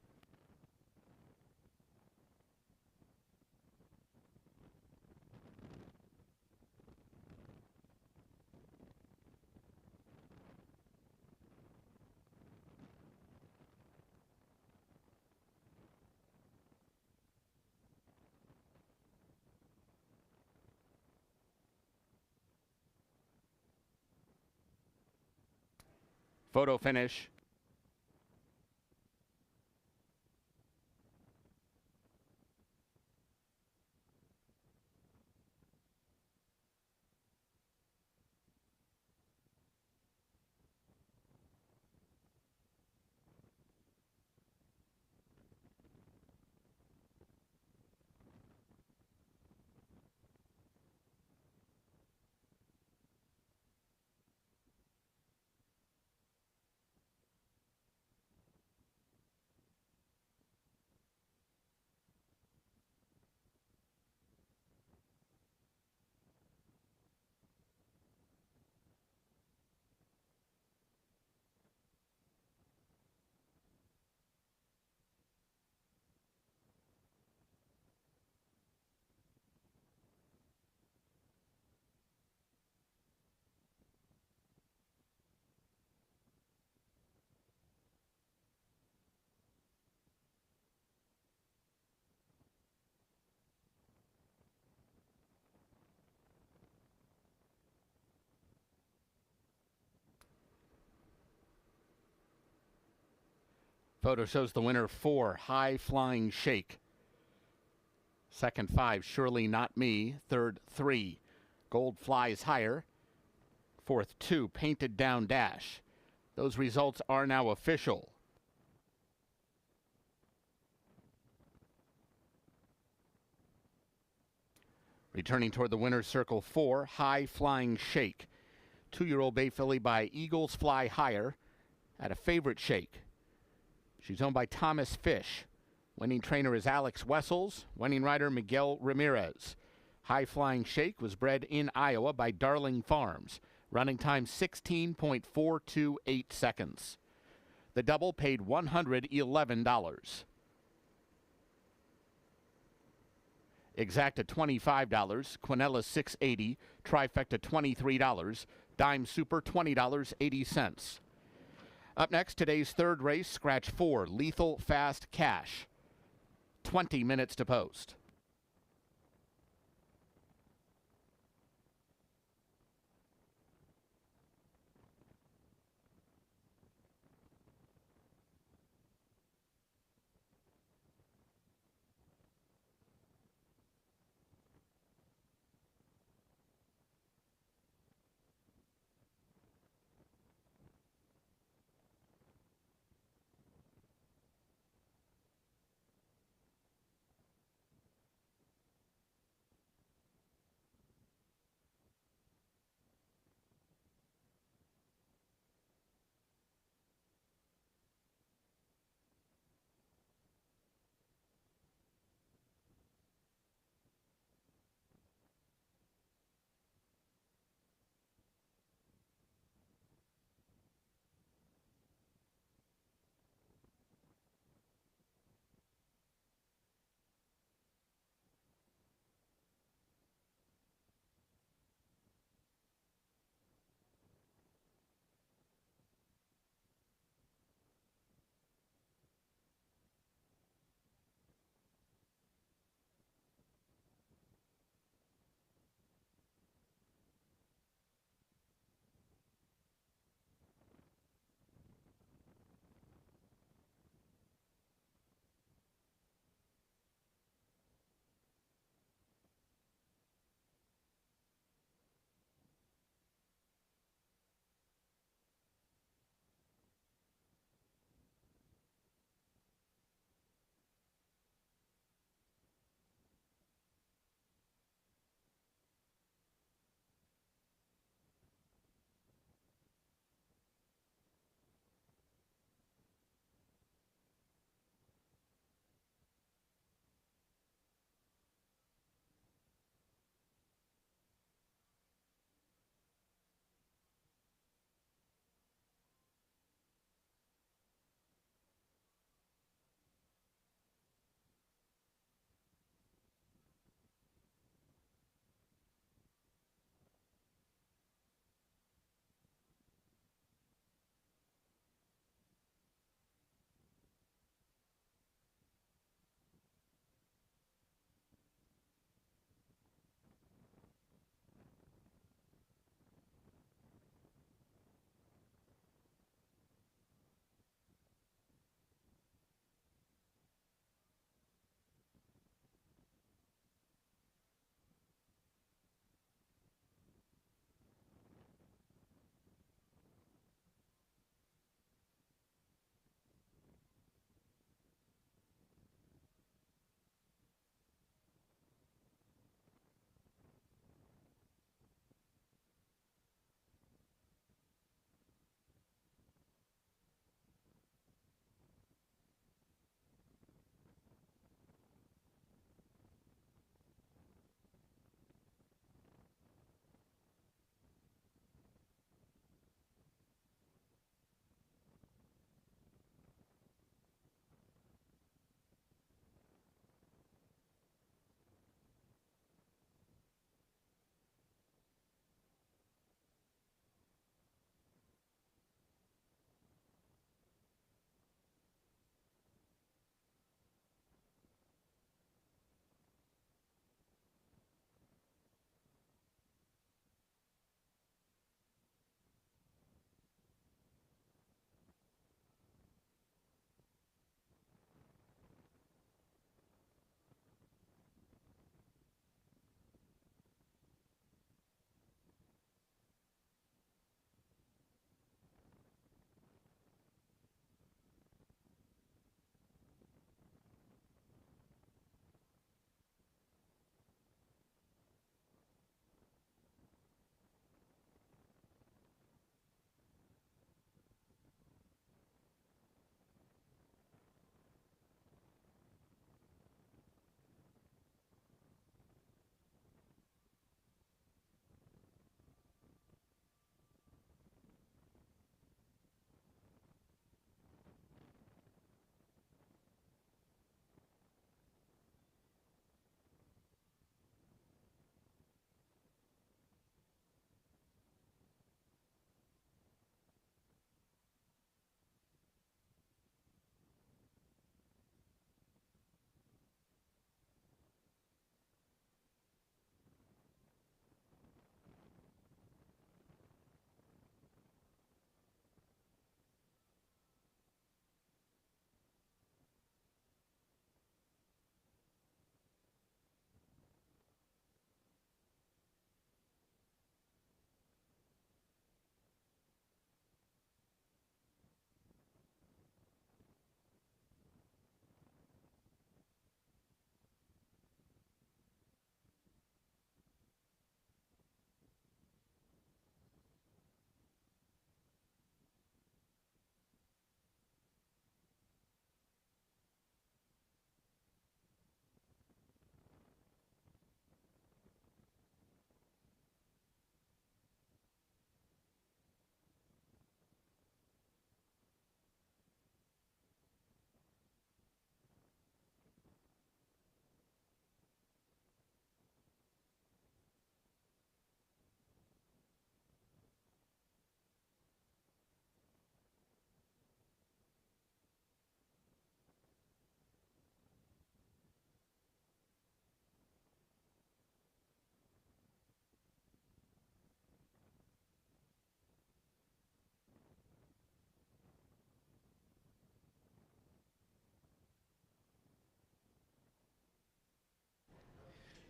Photo finish. Photo shows the winner 4, High Flying Shake. Second 5, Surely Not Me. Third 3, Gold Flies Higher. Fourth 2, Painted Down Dash. Those results are now official. Returning toward the winner's circle 4, High Flying Shake. 2-year-old bay filly by Eagles Fly Higher at a favorite shake. She's owned by Thomas Fish. Winning trainer is Alex Wessels. Winning rider Miguel Ramirez. High Flying Shake was bred in Iowa by Darling Farms. Running time 16.428 seconds. The double paid $111. Exacta $25. Quinella $6.80. Trifecta $23. Dime Super $20.80. Up next, today's third race, scratch 4, Lethal Fast Cash. 20 minutes to post.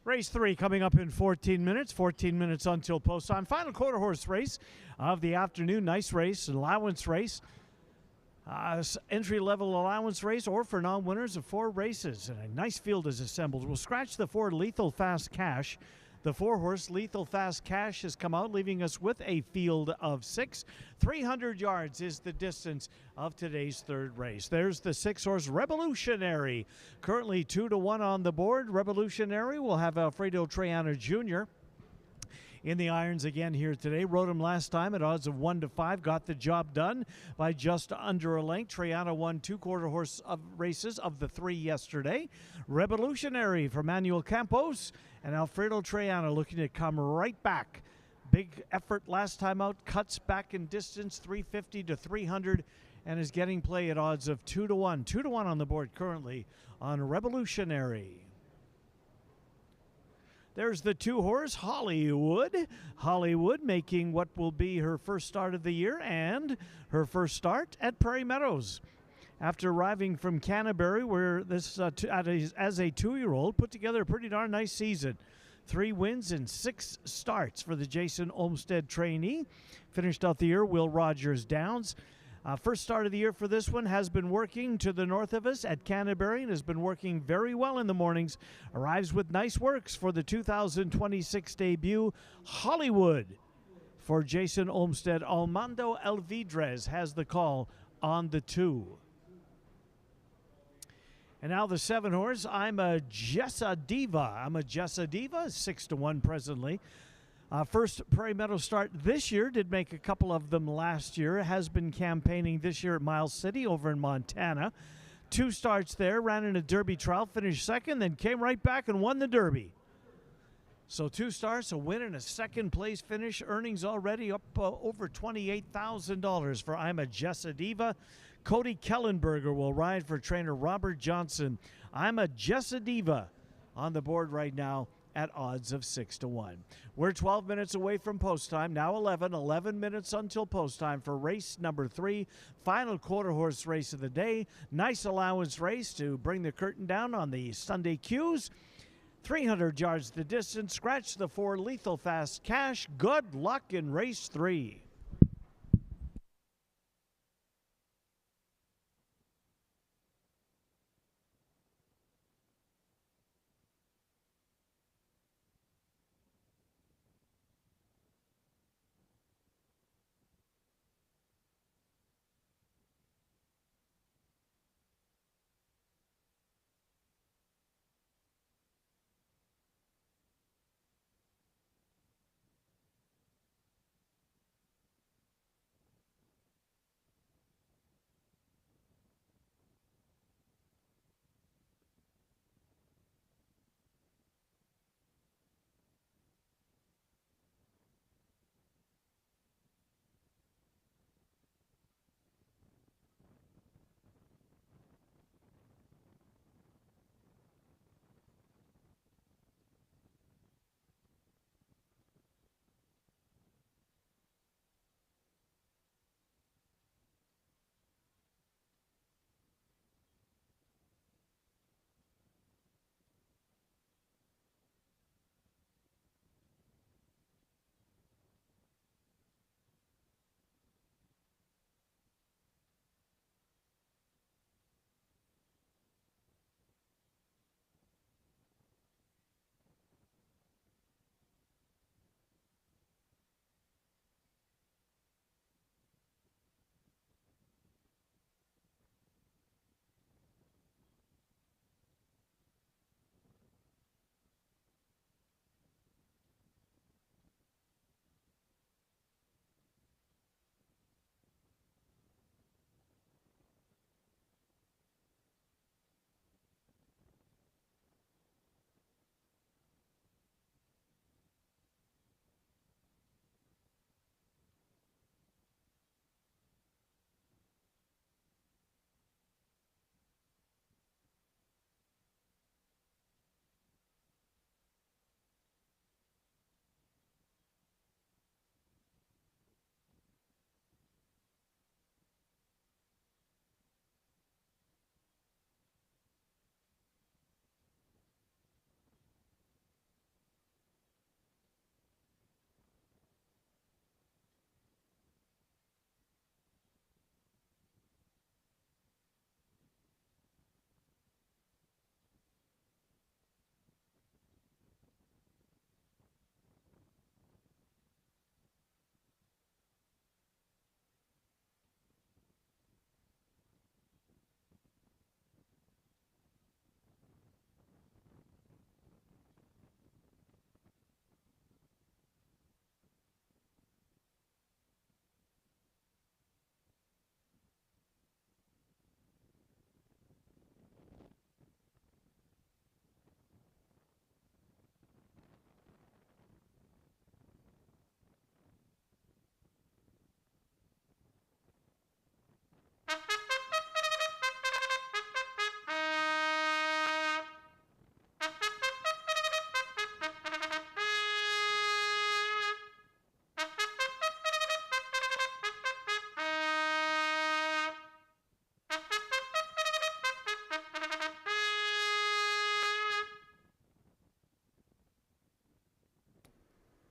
Race 3 coming up in 14 minutes. 14 minutes until post time. Final quarter horse race of the afternoon. Nice race, an allowance race. Entry-level allowance race or for non-winners of 4 races. And a nice field is assembled. We'll scratch the 4 Lethal Fast Cash. The 4-horse Lethal Fast Cash has come out, leaving us with a field of 6. 300 yards is the distance of today's third race. There's the 6-horse Revolutionary. Currently 2-1 on the board. Revolutionary will have Alfredo Triana Jr. in the irons again here today. Rode him last time at odds of 1-5. Got the job done by just under a length. Triana won 2 quarter horse races of the 3 yesterday. Revolutionary for Manuel Campos and Alfredo Triana looking to come right back. Big effort last time out. Cuts back in distance, 350 to 300, and is getting play at odds of 2-1. 2-1 on the board currently on Revolutionary. There's the 2-horse Hollywood. Hollywood making what will be her first start of the year and her first start at Prairie Meadows. After arriving from Canterbury, where this as a 2-year-old put together a pretty darn nice season. 3 wins and 6 starts for the Jason Olmsted trainee. Finished out the year Will Rogers Downs. First start of the year for this one has been working to the north of us at Canterbury and has been working very well in the mornings. Arrives with nice works for the 2026 debut. Hollywood for Jason Olmsted. Almando Elvidres has the call on the 2. And now the 7-horse, I'm a Jessa Diva. 6-1 presently. First Prairie Meadows start this year. Did make a couple of them last year. Has been campaigning this year at Miles City over in Montana. 2 starts there. Ran in a Derby trial. Finished second. Then came right back and won the Derby. So 2 starts, a win, and a second place finish. Earnings already up over $28,000 for I'm a Jessa Diva. Cody Kellenberger will ride for trainer Robert Johnson. I'm a Jessa Diva on the board right now at odds of 6-1. We're 12 minutes away from post time. Now 11 minutes until post time for race number 3, final quarter horse race of the day. Nice allowance race to bring the curtain down on the Sunday cues. 300 yards the distance. Scratch the 4 Lethal Fast Cash. Good luck in race 3.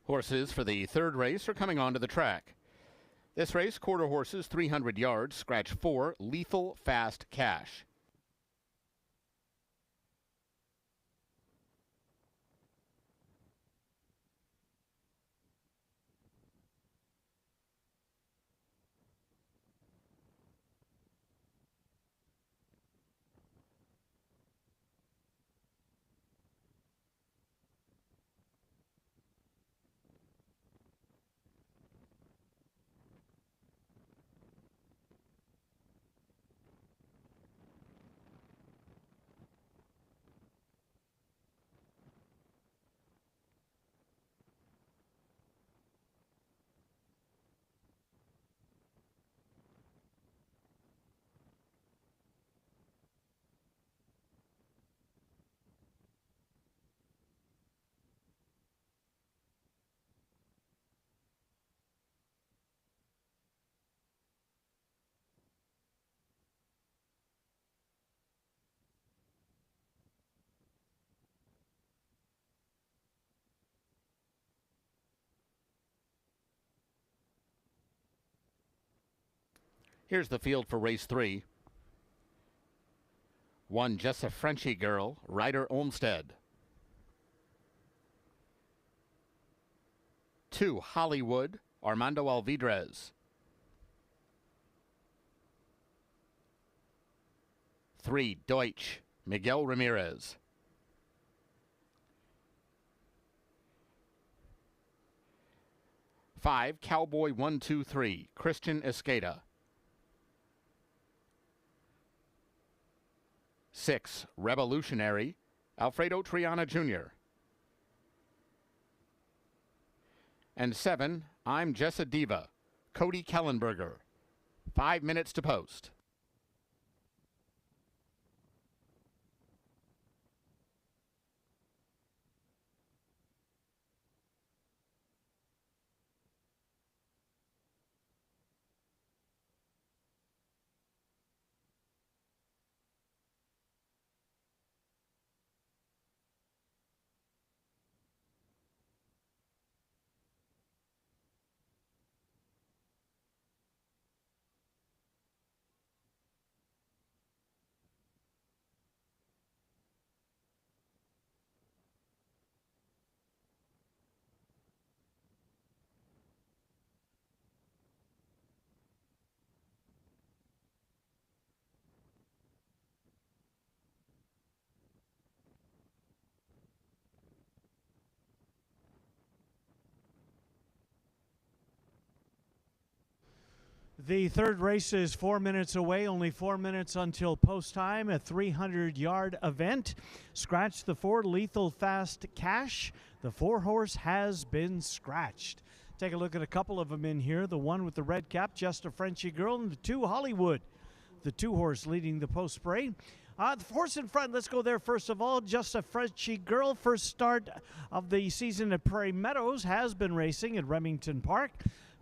Horses for the third race are coming onto the track. This race, quarter horses, 300 yards, scratch 4, Lethal Fast Cash. Here's the field for race 3. 1, Just a Frenchy Girl, Ryder Olmsted. 2, Hollywood, Armando Alvidrez. 3, Deutsch, Miguel Ramirez. 5, Cowboy 123, Christian Escada. 6, Revolutionary, Alfredo Triana Jr. And 7, I'm Just a Diva, Cody Kellenberger. 5 minutes to post. The third race is 4 minutes away, only 4 minutes until post time, a 300-yard event. Scratch the 4, Lethal Fast Cash. The 4-horse has been scratched. Take a look at a couple of them in here. The one with the red cap, Just a Frenchy Girl, and the 2, Hollywood. The 2-horse leading the post spray. The horse in front, let's go there first of all. Just a Frenchy Girl, first start of the season at Prairie Meadows, has been racing at Remington Park.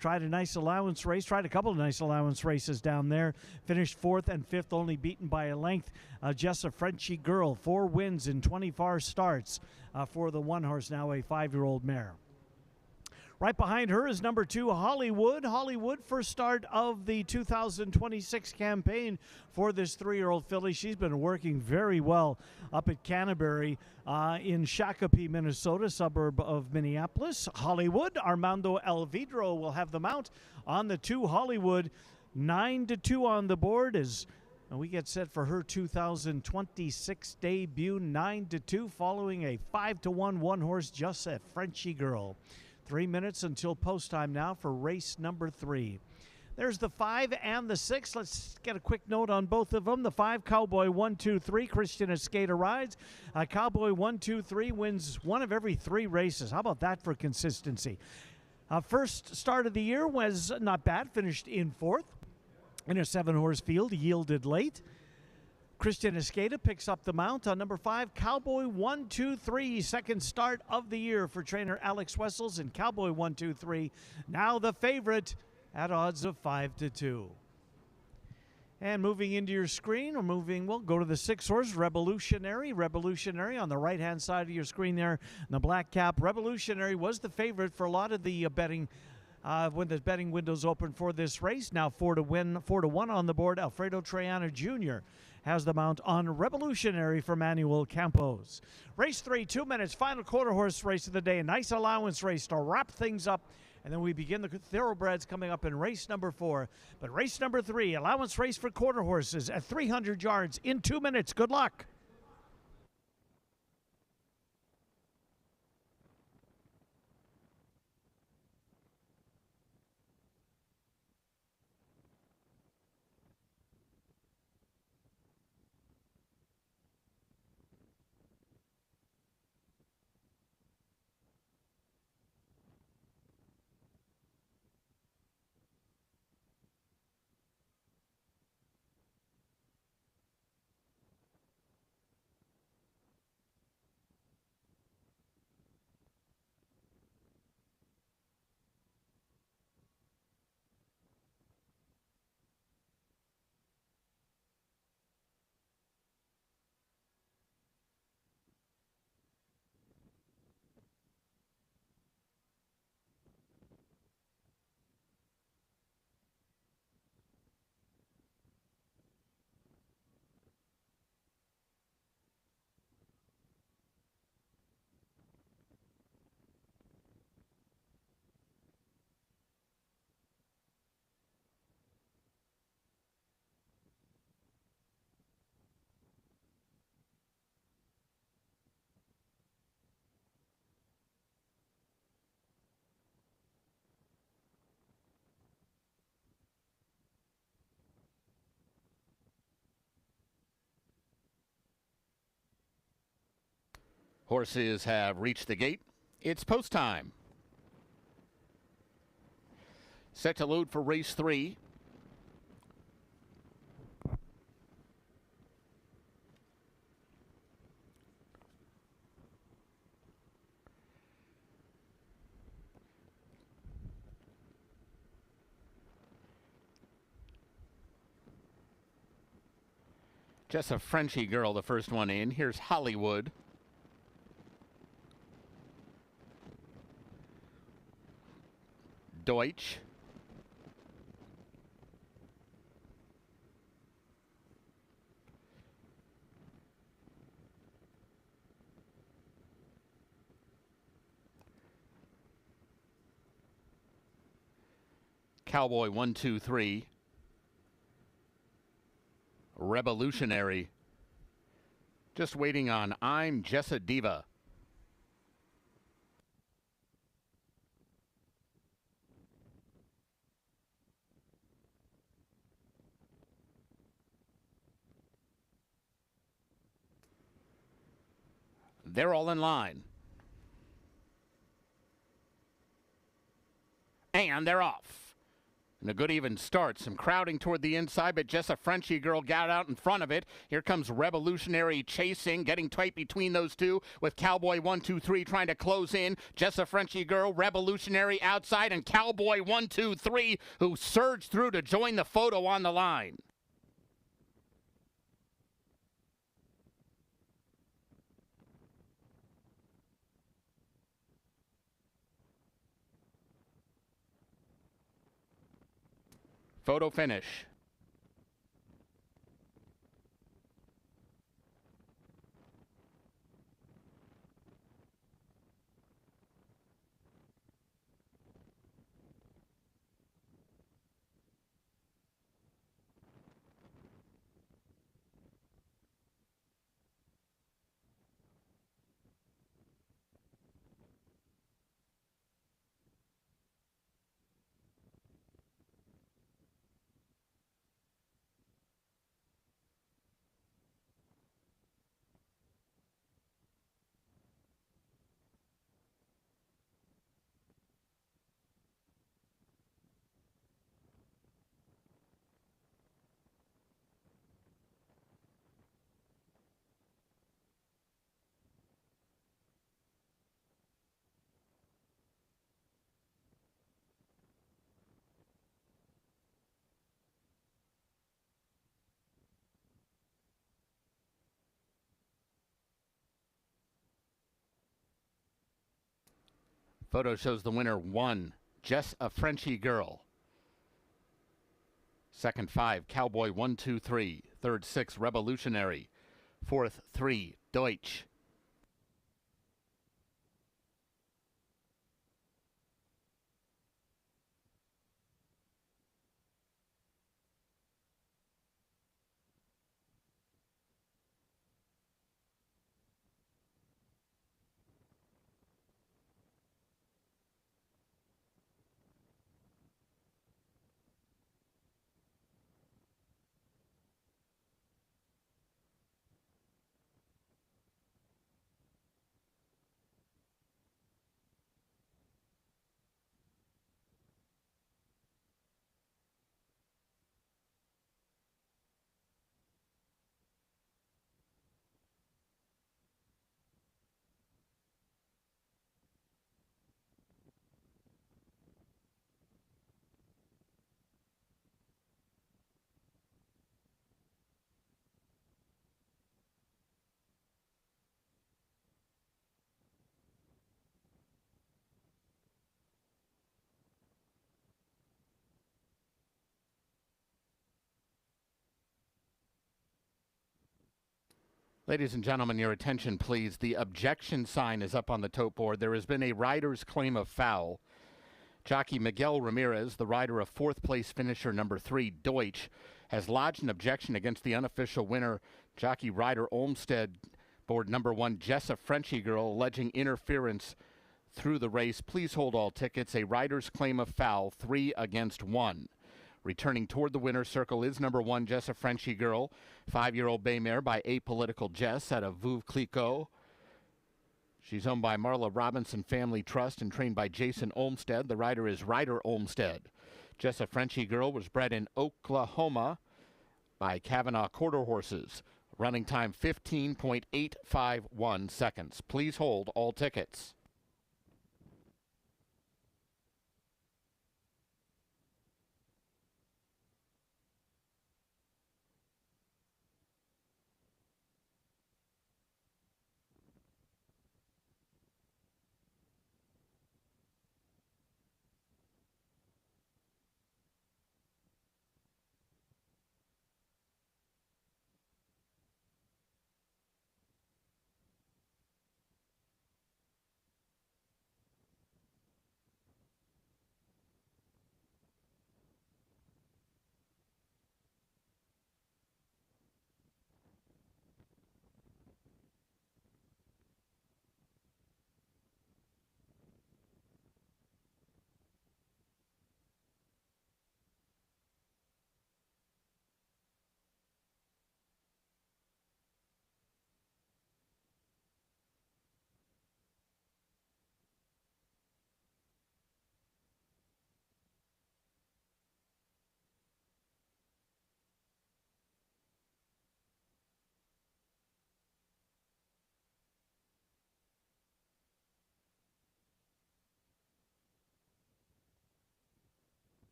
Tried a nice allowance race, tried a couple of nice allowance races down there. Finished 4th and 5th, only beaten by a length. Just a Frenchy Girl, 4 wins in 24 starts for the 1-horse, now a 5-year-old mare. Right behind her is number 2, Hollywood. Hollywood, first start of the 2026 campaign for this 3-year-old filly. She's been working very well up at Canterbury in Shakopee, Minnesota, suburb of Minneapolis. Hollywood, Armando Alvidro will have the mount on the 2, Hollywood. 9-2 on the board as we get set for her 2026 debut. 9-2 following a 5-1 1-horse, Just a Frenchy Girl. 3 minutes until post time now for race number 3. There's the 5 and the 6. Let's get a quick note on both of them. The 5, Cowboy 123, Christian Escada rides. Cowboy 123 wins one of every 3 races. How about that for consistency? First start of the year was not bad, finished in 4th in a 7-horse field, yielded late. Christian Escada picks up the mount on number 5, Cowboy 123, second start of the year for trainer Alex Wessels, and Cowboy 123 now the favorite at odds of 5-2. And moving into your screen, we'll go to the 6-horse, Revolutionary. Revolutionary on the right-hand side of your screen there, in the black cap. Revolutionary was the favorite for a lot of the betting when the betting windows open for this race. Now 4-1 on the board. Alfredo Triana Jr. has the mount on Revolutionary for Manuel Campos. Race 3, 2 minutes, final quarter horse race of the day. A nice allowance race to wrap things up. And then we begin the thoroughbreds coming up in race number 4. But race number 3, allowance race for quarter horses at 300 yards in 2 minutes. Good luck. Horses have reached the gate. It's post time. Set to load for race 3. Just a Frenchy girl, the first one in. Here's Hollywood. Deutsch. Cowboy 1, 2, 3. Revolutionary. Just waiting on I'm Just a Diva. They're all in line. And they're off. And a good even start. Some crowding toward the inside, but just a Frenchy girl got out in front of it. Here comes Revolutionary chasing, getting tight between those two with Cowboy 1, 2, 3 trying to close in. Just a Frenchy girl, Revolutionary outside, and Cowboy 1, 2, 3 who surged through to join the photo on the line. Photo finish. Photo shows the winner 1, Jess a Frenchy Girl. Second 5, Cowboy 1, 2, 3. Third 6, Revolutionary. Fourth 3, Deutsch. Ladies and gentlemen, your attention, please. The objection sign is up on the tote board. There has been a rider's claim of foul. Jockey Miguel Ramirez, the rider of fourth place finisher number 3, Deutsch, has lodged an objection against the unofficial winner, jockey Ryder Olmsted, board number 1, Jessa Frenchy Girl, alleging interference through the race. Please hold all tickets. A rider's claim of foul, 3 against 1. Returning toward the winner's circle is number 1, Jessa Frenchy Girl, 5-year-old bay mare by Apolitical Jess out of Veuve Clicquot. She's owned by Marla Robinson Family Trust and trained by Jason Olmsted. The rider is Ryder Olmsted. Jessa Frenchy Girl was bred in Oklahoma by Kavanaugh Quarter Horses. Running time 15.851 seconds. Please hold all tickets.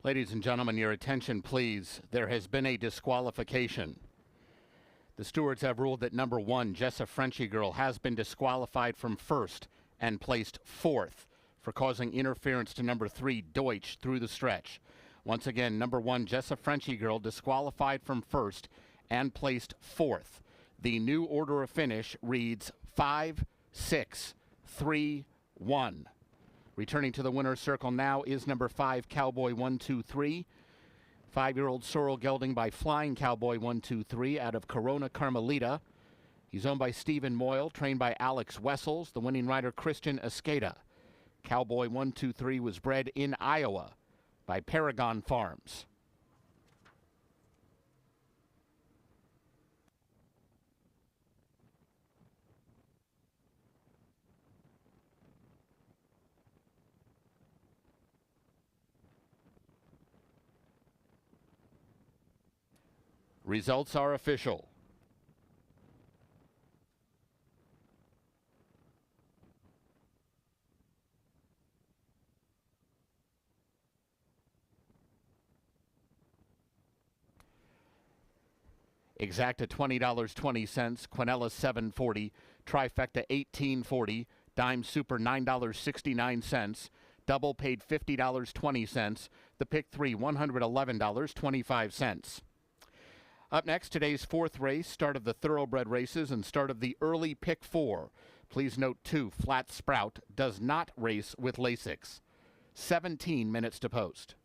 Ladies and gentlemen, your attention, please. There has been a disqualification. The stewards have ruled that number 1, Jessa Frenchy Girl, has been disqualified from first and placed fourth for causing interference to number 3, Deutsch, through the stretch. Once again, number 1, Jessa Frenchy Girl, disqualified from first and placed fourth. The new order of finish reads 5, 6, 3, 1. Returning to the winner's circle now is number 5, Cowboy 123. 5-year-old Sorrel gelding by Flying Cowboy 123 out of Corona Carmelita. He's owned by Stephen Moyle, trained by Alex Wessels, the winning rider Christian Escada. Cowboy 123 was bred in Iowa by Paragon Farms. Results are official. Exacta $20.20, Quinella $7.40, Trifecta $18.40, Dime Super $9.69, Double paid $50.20, the Pick 3 $111.25. Up next, today's fourth race, start of the thoroughbred races and start of the early Pick 4. Please note, 2, Flat Sprout does not race with Lasix. 17 minutes to post.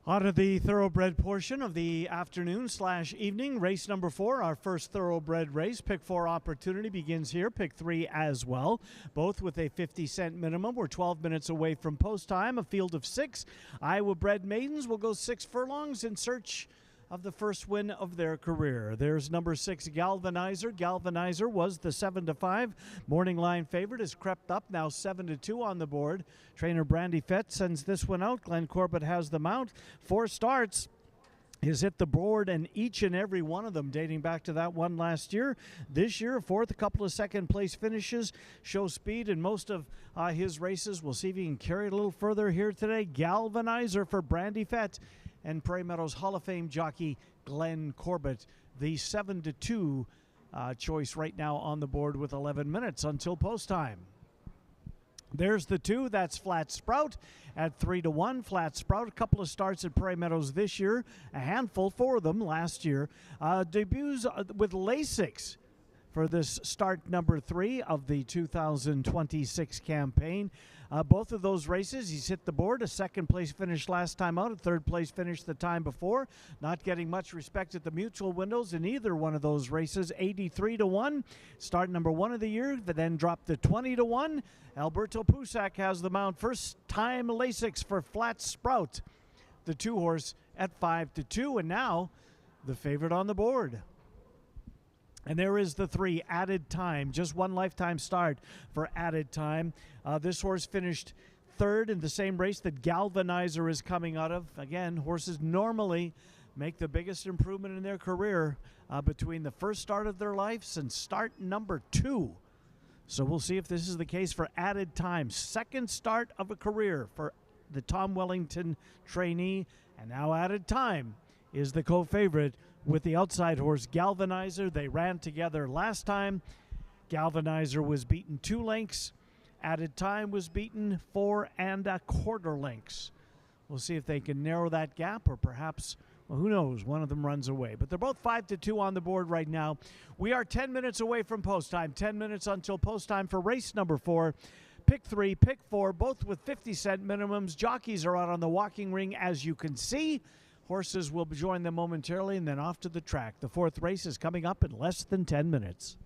On to the thoroughbred portion of the afternoon / evening. Race number 4, our first thoroughbred race. Pick 4 opportunity begins here. Pick 3 as well, both with a 50-cent minimum. We're 12 minutes away from post time. A field of 6 Iowa bred maidens will go 6 furlongs in search of the first win of their career. There's number 6, Galvanizer. Galvanizer was the 7-5 morning line favorite, has crept up, now 7-2 on the board. Trainer Brandy Fett sends this one out. Glenn Corbett has the mount. 4 starts. He's hit the board, and each and every one of them dating back to that one last year. This year, 4th, a couple of second-place finishes, show speed in most of his races. We'll see if he can carry it a little further here today. Galvanizer for Brandy Fett and Prairie Meadows Hall of Fame jockey Glenn Corbett, the 7-2 choice right now on the board with 11 minutes until post time. There's the 2. That's Flat Sprout at 3-1. Flat Sprout, a couple of starts at Prairie Meadows this year, a handful, 4 of them last year. Debuts with Lasix for this start number 3 of the 2026 campaign. Both of those races, he's hit the board. A second-place finish last time out, a third-place finish the time before. Not getting much respect at the mutual windows in either one of those races. 83-1, start number 1 of the year, but then dropped to 20-1. Alberto Pusack has the mount. First time Lasix for Flat Sprout, the 2-horse at 5-2, and now the favorite on the board. And there is the 3, Added Time. Just one lifetime start for Added Time. This horse finished 3rd in the same race that Galvanizer is coming out of. Again, horses normally make the biggest improvement in their career between the first start of their lives and start number 2. So we'll see if this is the case for Added Time. Second start of a career for the Tom Wellington trainee. And now Added Time is the co-favorite with the outside horse Galvanizer. They ran together last time. Galvanizer was beaten 2 lengths. Added Time was beaten 4 1/4 lengths. We'll see if they can narrow that gap, or perhaps, well, who knows, one of them runs away. But they're both 5-2 on the board right now. We are 10 minutes away from post time. 10 minutes until post time for race number 4. Pick 3, pick 4, both with 50-cent minimums. Jockeys are out on the walking ring, as you can see. Horses will join them momentarily, and then off to the track. The 4th race is coming up in less than 10 minutes.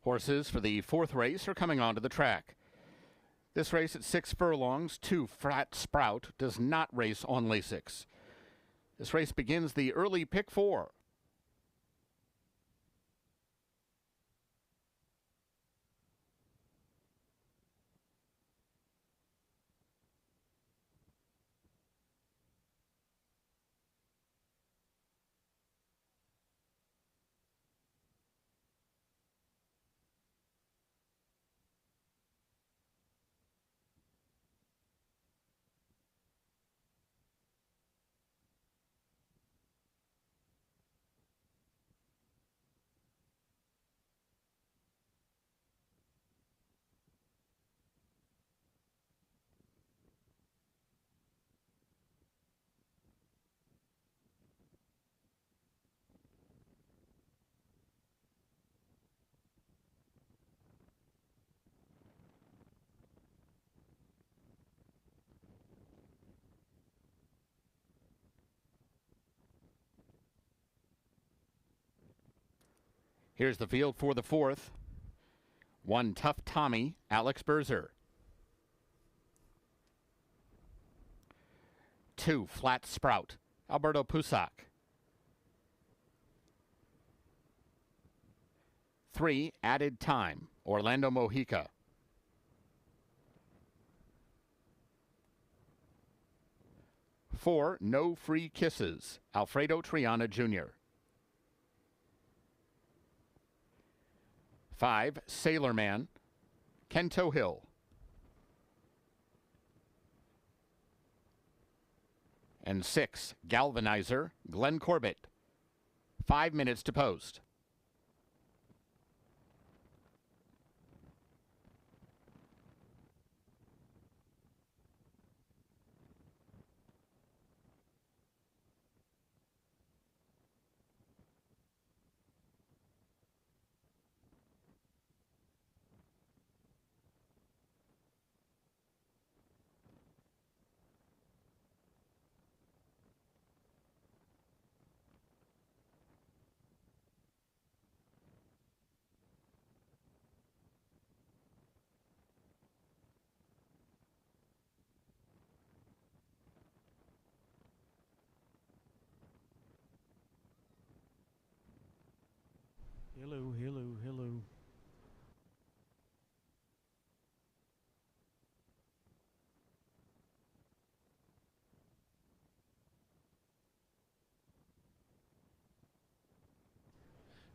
Horses for the fourth race are coming onto the track. This race at 6 furlongs, 2 Flat Sprout, does not race on Lasix. This race begins the early pick 4. Here's the field for the fourth. 1 Tough Tommy, Alex Berzer. 2 Flat Sprout, Alberto Pusac. 3 Added Time, Orlando Mojica. 4 No Free Kisses, Alfredo Triana Jr. 5 Sailor Man, Kento Hill. And 6 Galvanizer, Glenn Corbett. 5 minutes to post. Hello, hello, hello.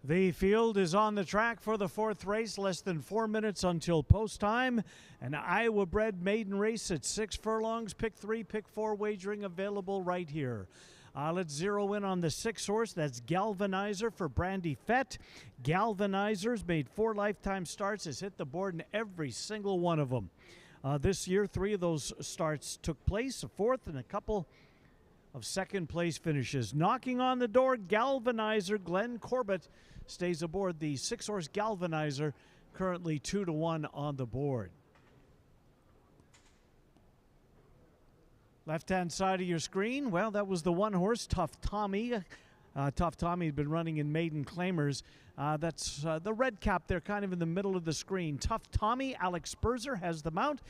The field is on the track for the fourth race, less than 4 minutes until post time. An Iowa bred maiden race at 6 furlongs, pick 3, pick 4 wagering available right here. Let's zero in on the 6 horse. That's Galvanizer for Brandy Fett. Galvanizer's made 4 lifetime starts, has hit the board in every single one of them. This year, 3 of those starts took place, a 4th and a couple of second place finishes. Knocking on the door, Galvanizer. Glenn Corbett stays aboard the 6 horse Galvanizer, currently 2-1 on the board. Left-hand side of your screen, well, that was the 1 horse, Tough Tommy. Tough Tommy had been running in maiden claimers. That's the red cap there, kind of in the middle of the screen. Tough Tommy, Alex Berzer has the mount.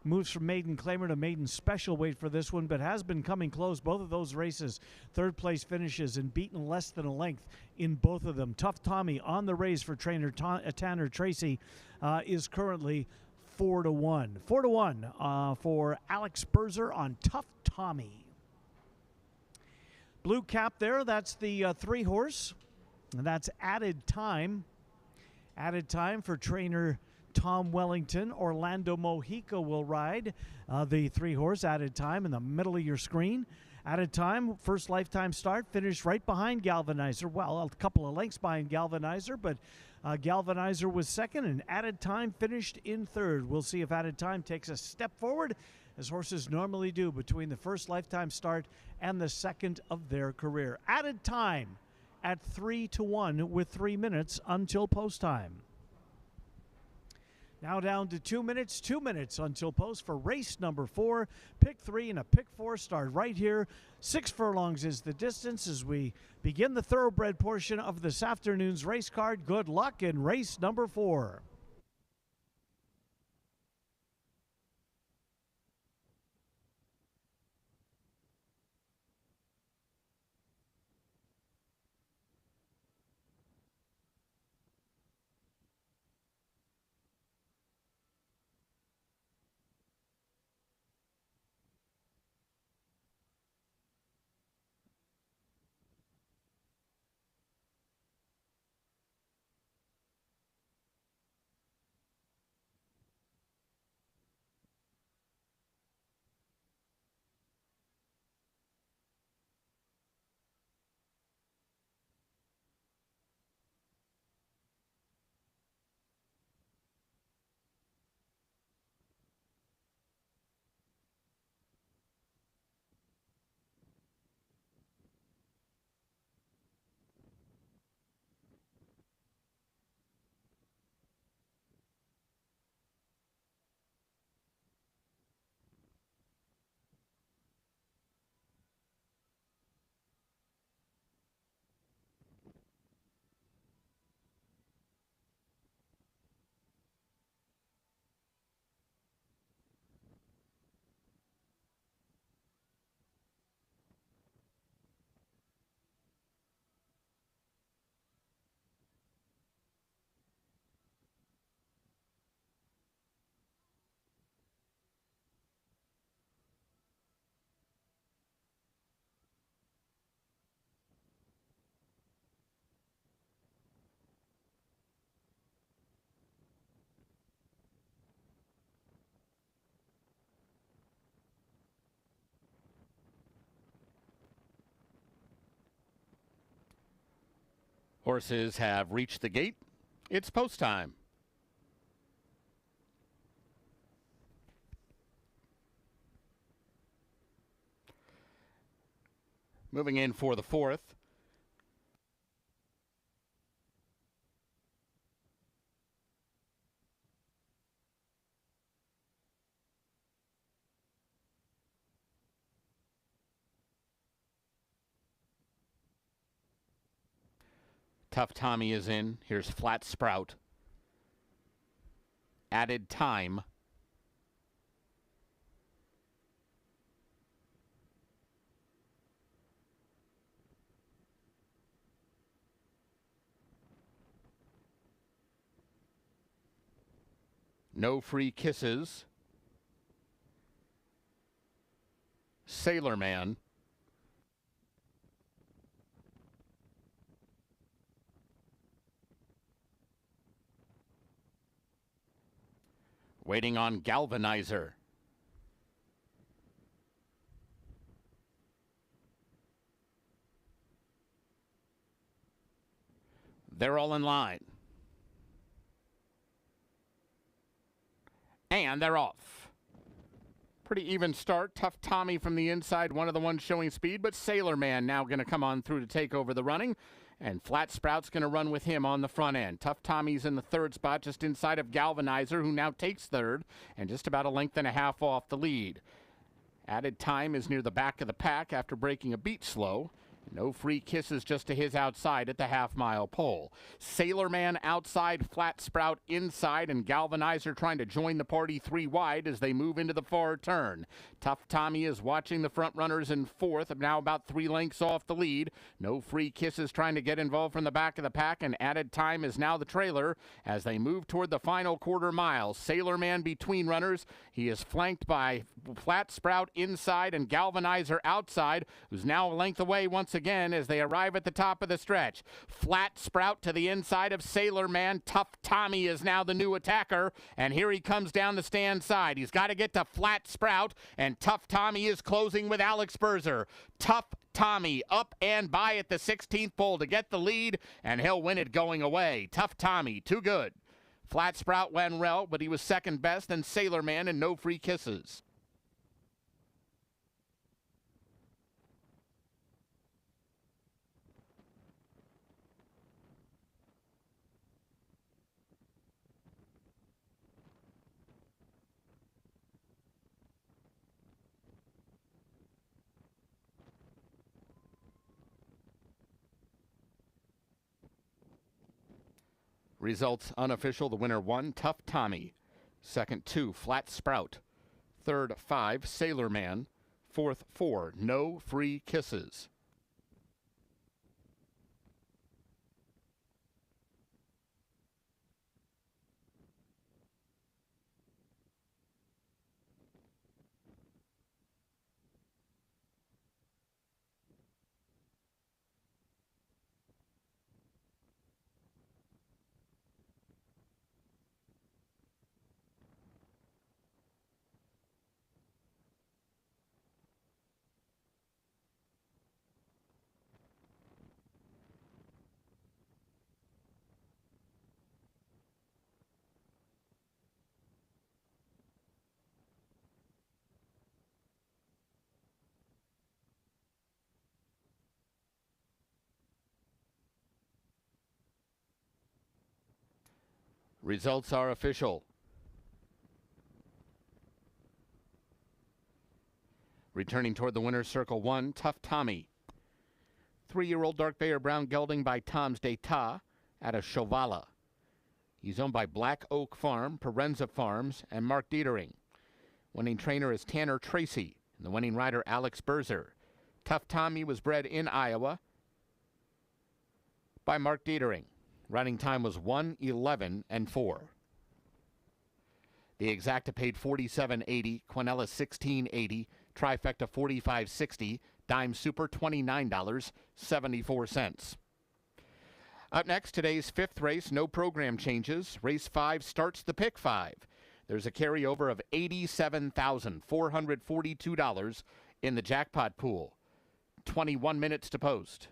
Moves from maiden claimer to maiden special weight for this one, but has been coming close. Both of those races, 3rd place finishes and beaten less than a length in both of them. Tough Tommy on the race for trainer Tanner Tracy is currently 4-1. 4-1 for Alex Berzer on Tough Tommy. Blue cap there, that's the 3 horse. And that's Added Time. Added Time for trainer Tom Wellington. Orlando Mojica will ride the 3 horse Added Time in the middle of your screen. Added Time, first lifetime start, finished right behind Galvanizer. Well, a couple of lengths behind Galvanizer, but Galvanizer was second, and Added Time finished in 3rd. We'll see if Added Time takes a step forward, as horses normally do between the first lifetime start and the second of their career. Added Time at 3-1 with 3 minutes until post time. Now down to 2 minutes until post for race number 4. Pick 3 and a pick 4 start right here. 6 furlongs is the distance as we begin the thoroughbred portion of this afternoon's race card. Good luck in race number 4. Horses have reached the gate. It's post time. Moving in for the 4th. Tough Tommy is in. Here's Flat Sprout. Added Time. No Free Kisses. Sailor Man. Waiting on Galvanizer. They're all in line. And they're off. Pretty even start. Tough Tommy from the inside, one of the ones showing speed, but Sailor Man now going to come on through to take over the running. And Flat Sprout's going to run with him on the front end. Tough Tommy's in the 3rd spot, just inside of Galvanizer, who now takes 3rd, and just about a length and a half off the lead. Added Time is near the back of the pack after breaking a beat slow. No Free Kisses just to his outside at the half-mile pole. Sailor Man outside, Flat Sprout inside, and Galvanizer trying to join the party 3 wide as they move into the far turn. Tough Tommy is watching the front runners in 4th, now about 3 lengths off the lead. No Free Kisses trying to get involved from the back of the pack, and Added Time is now the trailer as they move toward the final quarter mile. Sailor Man between runners. He is flanked by Flat Sprout inside and Galvanizer outside, who's now a length away once again as they arrive at the top of the stretch. Flat Sprout to the inside of Sailor Man. Tough Tommy is now the new attacker, and here he comes down the stand side. He's got to get to Flat Sprout, and Tough Tommy is closing with Alex Berzer. Tough Tommy up and by at the 16th pole to get the lead, and he'll win it going away. Tough Tommy, too good. Flat Sprout went well, but he was second best, and Sailor Man and No Free Kisses. Results unofficial. The winner 1, Tough Tommy. Second 2, Flat Sprout. Third 5, Sailor Man. Fourth 4, No Free Kisses. Results are official. Returning toward the winner's circle 1, Tough Tommy. 3-year-old dark bay or brown gelding by Tom's d'Etat out of Chovala. He's owned by Black Oak Farm, Parenza Farms, and Mark Dietering. Winning trainer is Tanner Tracy, and the winning rider Alex Berzer. Tough Tommy was bred in Iowa by Mark Dietering. Running time was 1:11.4. The Exacta paid $47.80, Quinella $16.80, Trifecta $45.60, Dime Super $29.74. Up next, today's 5th race, no program changes. Race 5 starts the pick 5. There's a carryover of $87,442 in the jackpot pool. 21 minutes to post.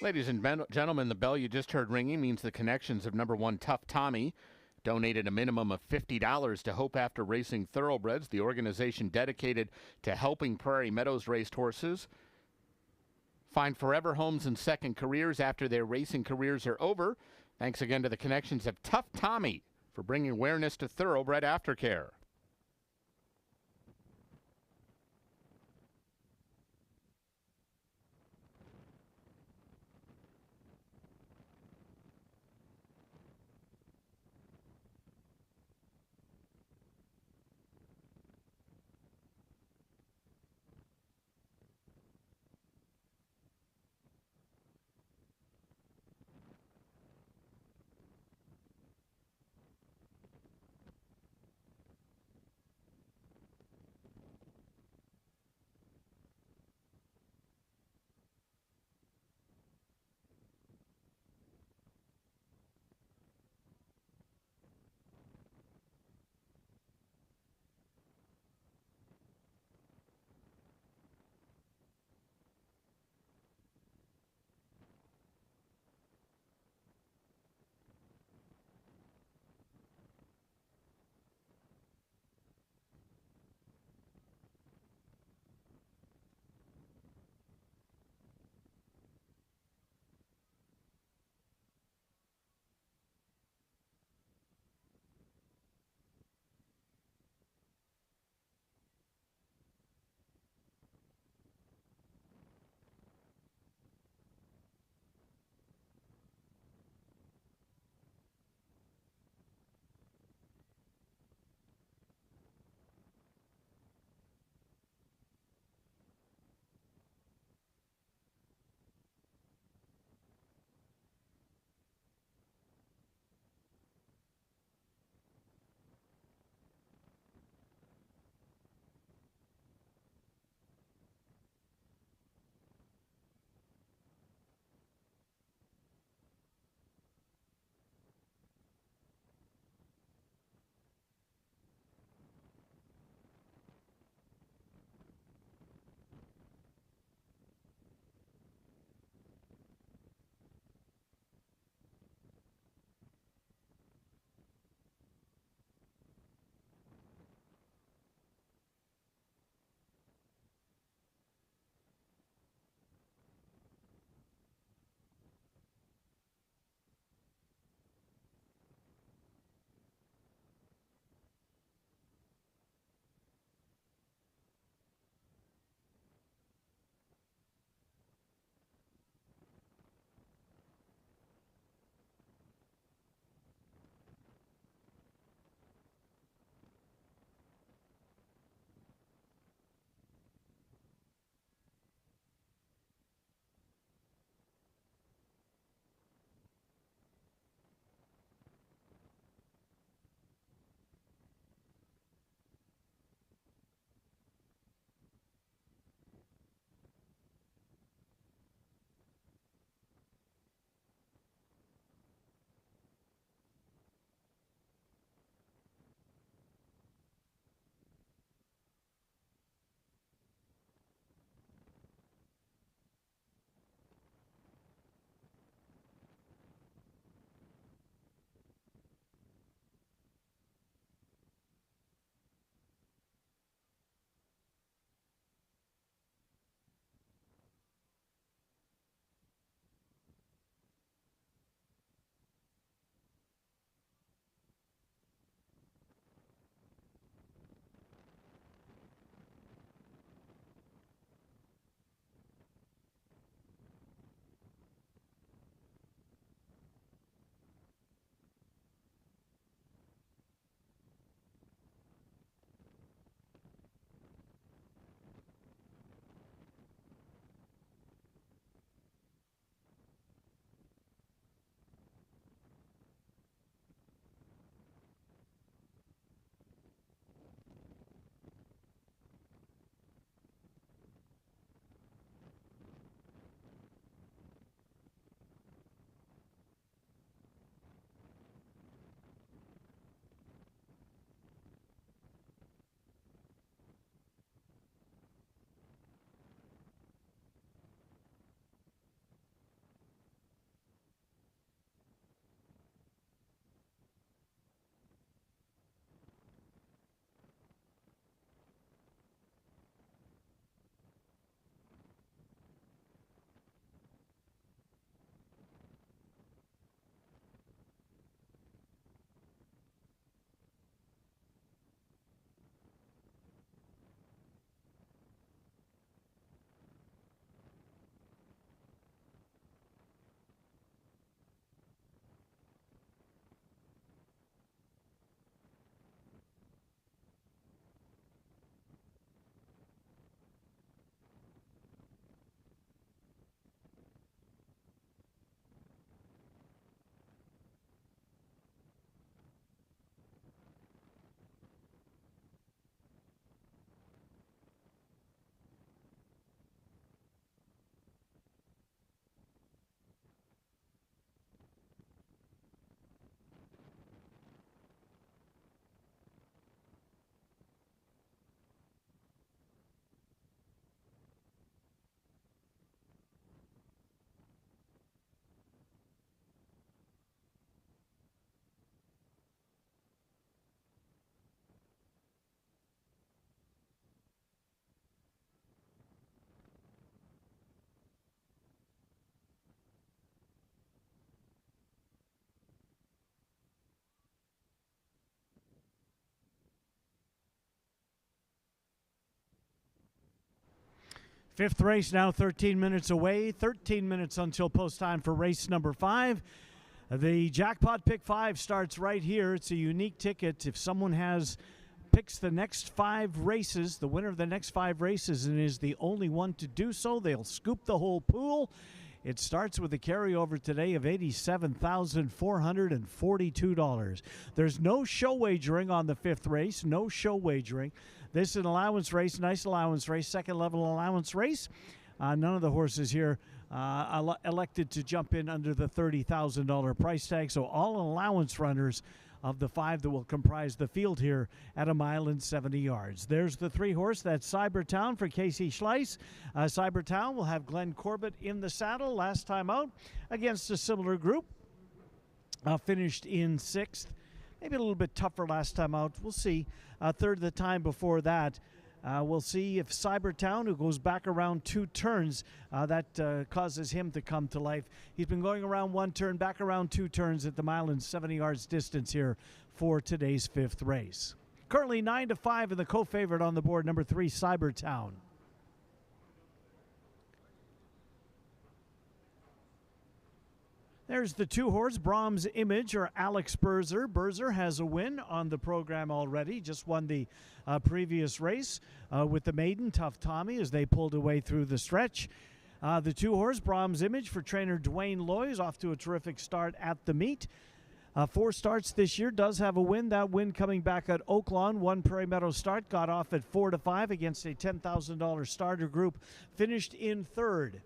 Ladies and gentlemen, the bell you just heard ringing means the connections of number 1 Tough Tommy donated a minimum of $50 to Hope After Racing Thoroughbreds, the organization dedicated to helping Prairie Meadows raced horses find forever homes and second careers after their racing careers are over. Thanks again to the connections of Tough Tommy for bringing awareness to thoroughbred aftercare. Fifth race now 13 minutes away, 13 minutes until post time for race number 5. The Jackpot Pick 5 starts right here. It's a unique ticket. If someone picks the next 5 races, the winner of the next 5 races, and is the only one to do so, they'll scoop the whole pool. It starts with a carryover today of $87,442. There's no show wagering on the 5th race, no show wagering. This is an allowance race, nice allowance race, second level allowance race. None of the horses here elected to jump in under the $30,000 price tag, so all allowance runners of the 5 that will comprise the field here at 1 mile and 70 yards. There's the 3 horse. That's Cybertown for Casey Schleiss. Cybertown will have Glenn Corbett in the saddle last time out against a similar group. Finished in 6th. Maybe a little bit tougher last time out. We'll see. Third the time before that. We'll see if Cybertown, who goes back around 2 turns, that causes him to come to life. He's been going around 1 turn, back around 2 turns at the 1 mile and 70 yards distance here for today's 5th race. Currently 9-5 in the co-favorite on the board, number 3, Cybertown. There's the 2 horse, Brahms Image, or Alex Berzer. Berzer has a win on the program already. Just won the previous race with the maiden, Tough Tommy, as they pulled away through the stretch. The 2 horse, Brahms Image, for trainer Dwayne Loy, is off to a terrific start at the meet. 4 starts this year, does have a win. That win coming back at Oaklawn. 1 Prairie Meadows start, got off at 4-5 against a $10,000 starter group. Finished in 3rd.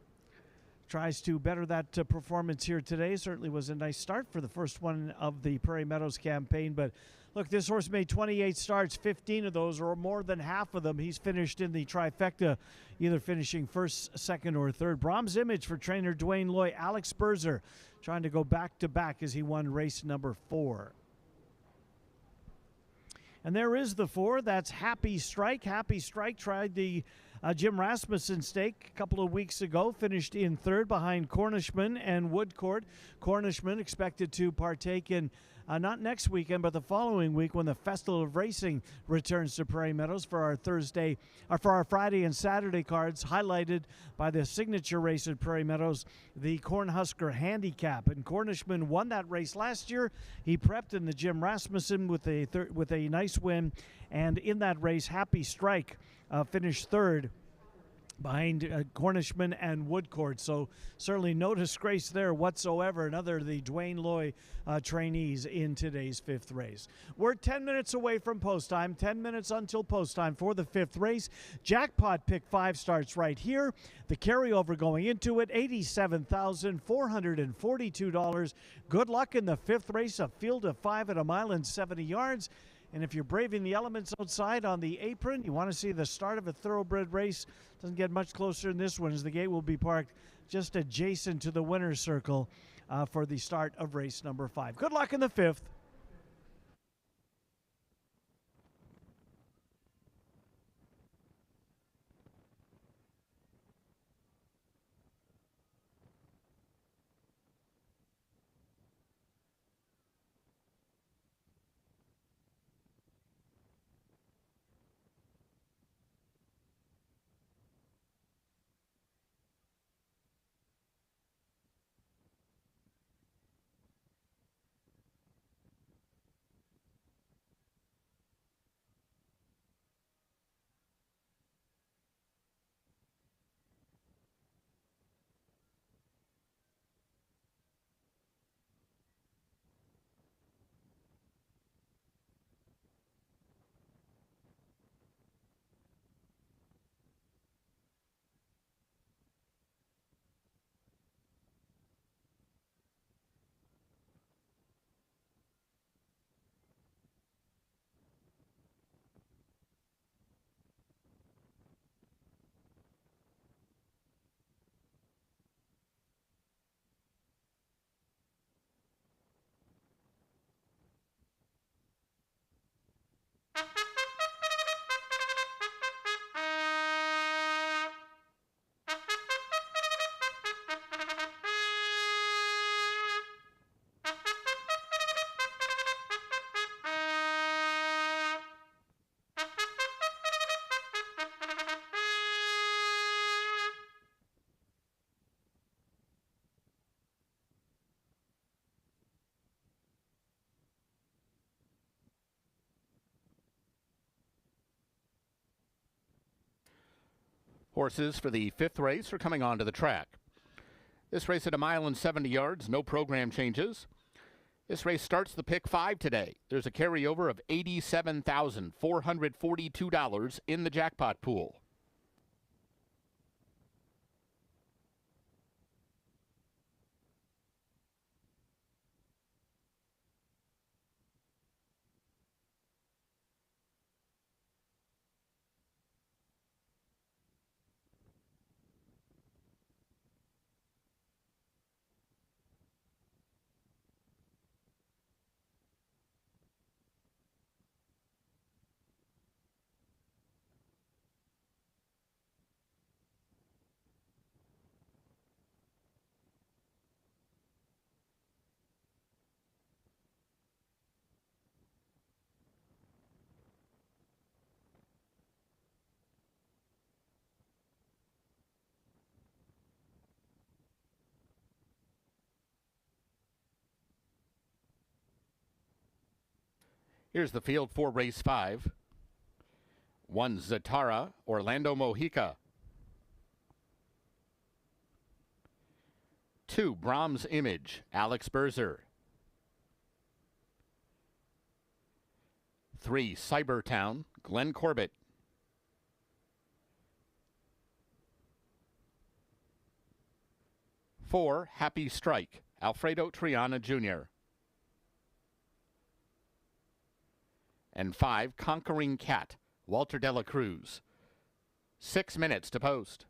Tries to better that performance here today. Certainly was a nice start for the first one of the Prairie Meadows campaign. But look, this horse made 28 starts, 15 of those, or more than half of them, he's finished in the trifecta, either finishing 1st, 2nd, or 3rd. Brahms Image for trainer Dwayne Loy. Alex Berzer trying to go back-to-back as he won race number 4. And there is the 4. That's Happy Strike. Happy Strike tried the Jim Rasmussen stake a couple of weeks ago, finished in 3rd behind Cornishman and Woodcourt. Cornishman expected to partake in not next weekend, but the following week when the Festival of Racing returns to Prairie Meadows for our Friday and Saturday cards, highlighted by the signature race at Prairie Meadows, the Cornhusker Handicap. And Cornishman won that race last year. He prepped in the Jim Rasmussen with a nice win, and in that race, Happy Strike finished 3rd behind Cornishman and Woodcourt. So certainly no disgrace there whatsoever. Another of the Dwayne Loy trainees in today's 5th race. We're 10 minutes away from post time, 10 minutes until post time for the 5th race. Jackpot Pick 5 starts right here. The carryover going into it, $87,442. Good luck in the 5th race, a field of 5 at 1 mile and 70 yards. And if you're braving the elements outside on the apron, you want to see the start of a thoroughbred race, doesn't get much closer than this one, as the gate will be parked just adjacent to the winner's circle for the start of race number 5. Good luck in the 5th. Horses for the 5th race are coming onto the track. This race at 1 mile and 70 yards, no program changes. This race starts the pick 5 today. There's a carryover of $87,442 in the jackpot pool. Here's the field for race 5. 1 Zatara, Orlando Mojica. 2 Brahms Image, Alex Berzer. 3 Cybertown, Glenn Corbett. 4 Happy Strike, Alfredo Triana Jr. And 5 Conquering Cat, Walter Dela Cruz. 6 minutes to post.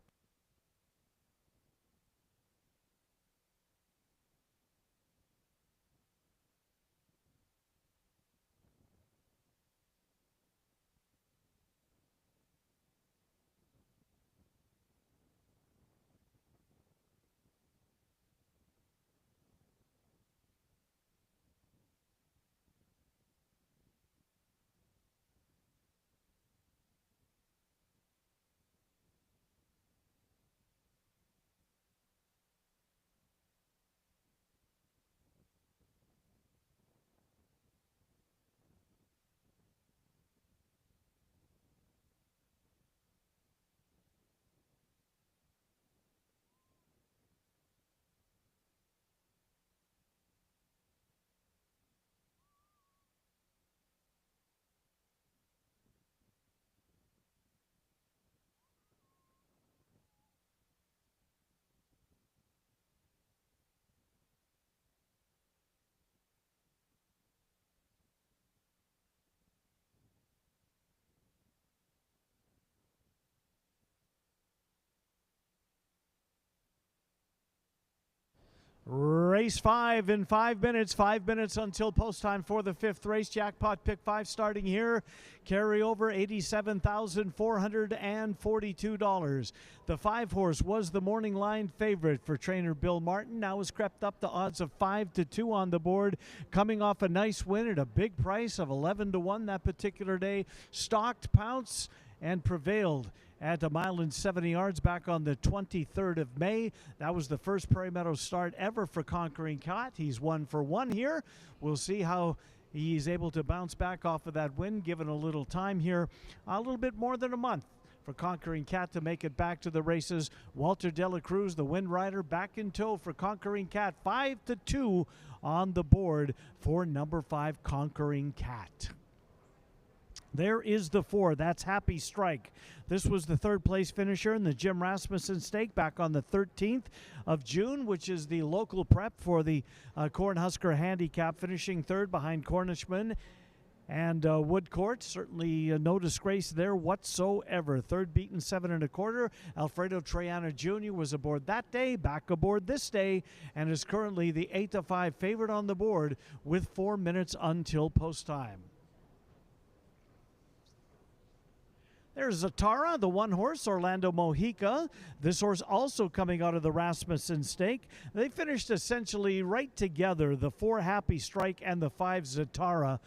Race 5 in 5 minutes. 5 minutes until post time for the 5th race. Jackpot pick 5 starting here. Carry over $87,442. The 5-horse was the morning line favorite for trainer Bill Martin. Now has crept up to odds of 5-2 on the board. Coming off a nice win at a big price of 11-1 that particular day. Stalked, pounced, and prevailed at 1 mile and 70 yards back on the 23rd of May. That was the first Prairie Meadows start ever for Conquering Cat. He's 1 for 1 here. We'll see how he's able to bounce back off of that win, given a little time here, a little bit more than a month for Conquering Cat to make it back to the races. Walter Dela Cruz, the wind rider, back in tow for Conquering Cat. 5-2 on the board for number 5, Conquering Cat. There is the 4. That's Happy Strike. This was the 3rd place finisher in the Jim Rasmussen Stake back on the 13th of June, which is the local prep for the Cornhusker Handicap, finishing 3rd behind Cornishman and Woodcourt. Certainly no disgrace there whatsoever. 3rd beaten 7 1/4. Alfredo Triana Jr. was aboard that day, back aboard this day, and is currently the 8-5 favorite on the board with 4 minutes until post time. There's Zatara, the 1-horse, Orlando Mojica. This horse also coming out of the Rasmussen Stake. They finished essentially right together, the 4 Happy Strike and the 5 Zatara.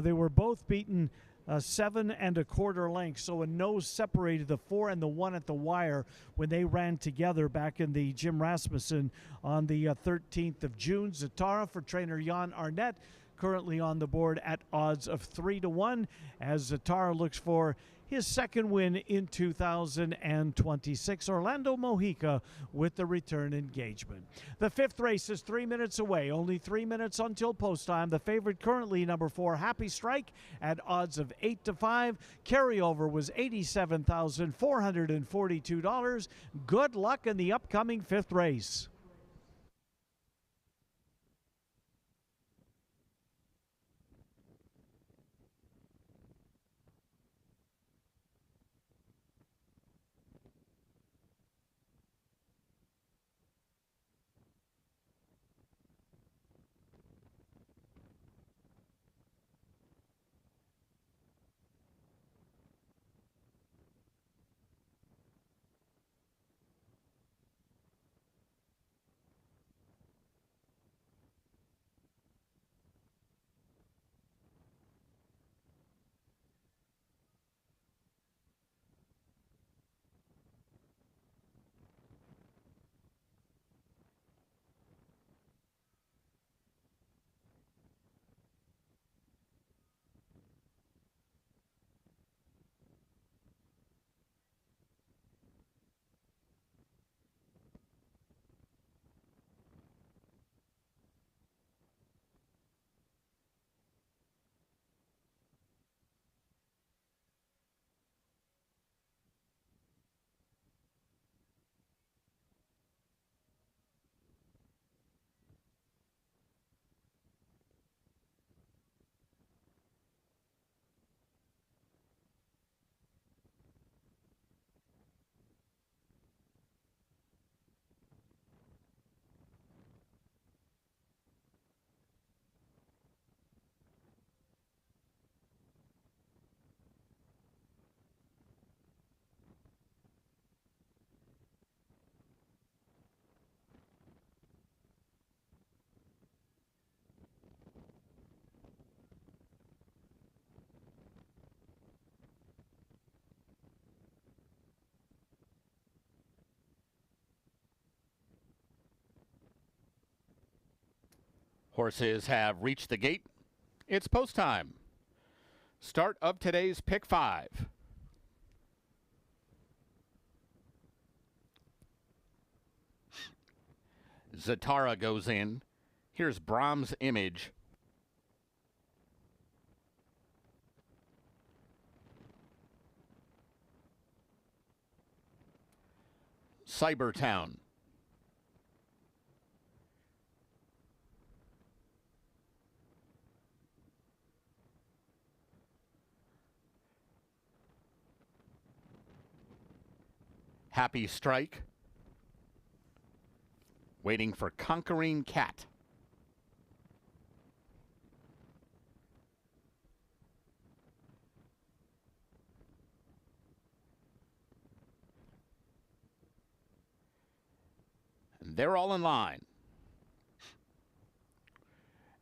They were both beaten 7 1/4 lengths, so a nose separated the 4 and the 1 at the wire when they ran together back in the Jim Rasmussen on the 13th of June. Zatara for trainer Jan Arnett, currently on the board at odds of 3-1, as Zatara looks for his second win in 2026. Orlando Mojica with the return engagement. The fifth race is 3 minutes away, only 3 minutes until post time. The favorite currently, number 4, Happy Strike, at odds of 8-5. Carryover was $87,442. Good luck in the upcoming fifth race. Horses have reached the gate. It's post time. Start of today's Pick 5. Zatara goes in. Here's Brahms Image. Cybertown. Happy Strike. Waiting for Conquering Cat. And they're all in line.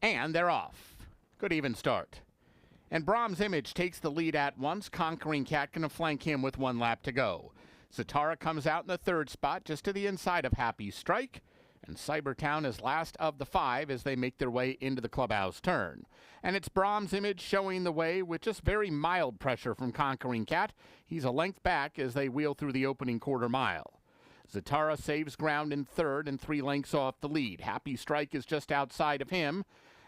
And they're off. Good even start. And Brahms Image takes the lead at once. Conquering Cat going to flank him with 1 lap to go. Zatara comes out in the 3rd spot, just to the inside of Happy Strike. And Cybertown is last of the 5 as they make their way into the clubhouse turn. And it's Brahms Image showing the way with just very mild pressure from Conquering Cat. He's a length back as they wheel through the opening quarter mile. Zatara saves ground in 3rd and 3 lengths off the lead. Happy Strike is just outside of him.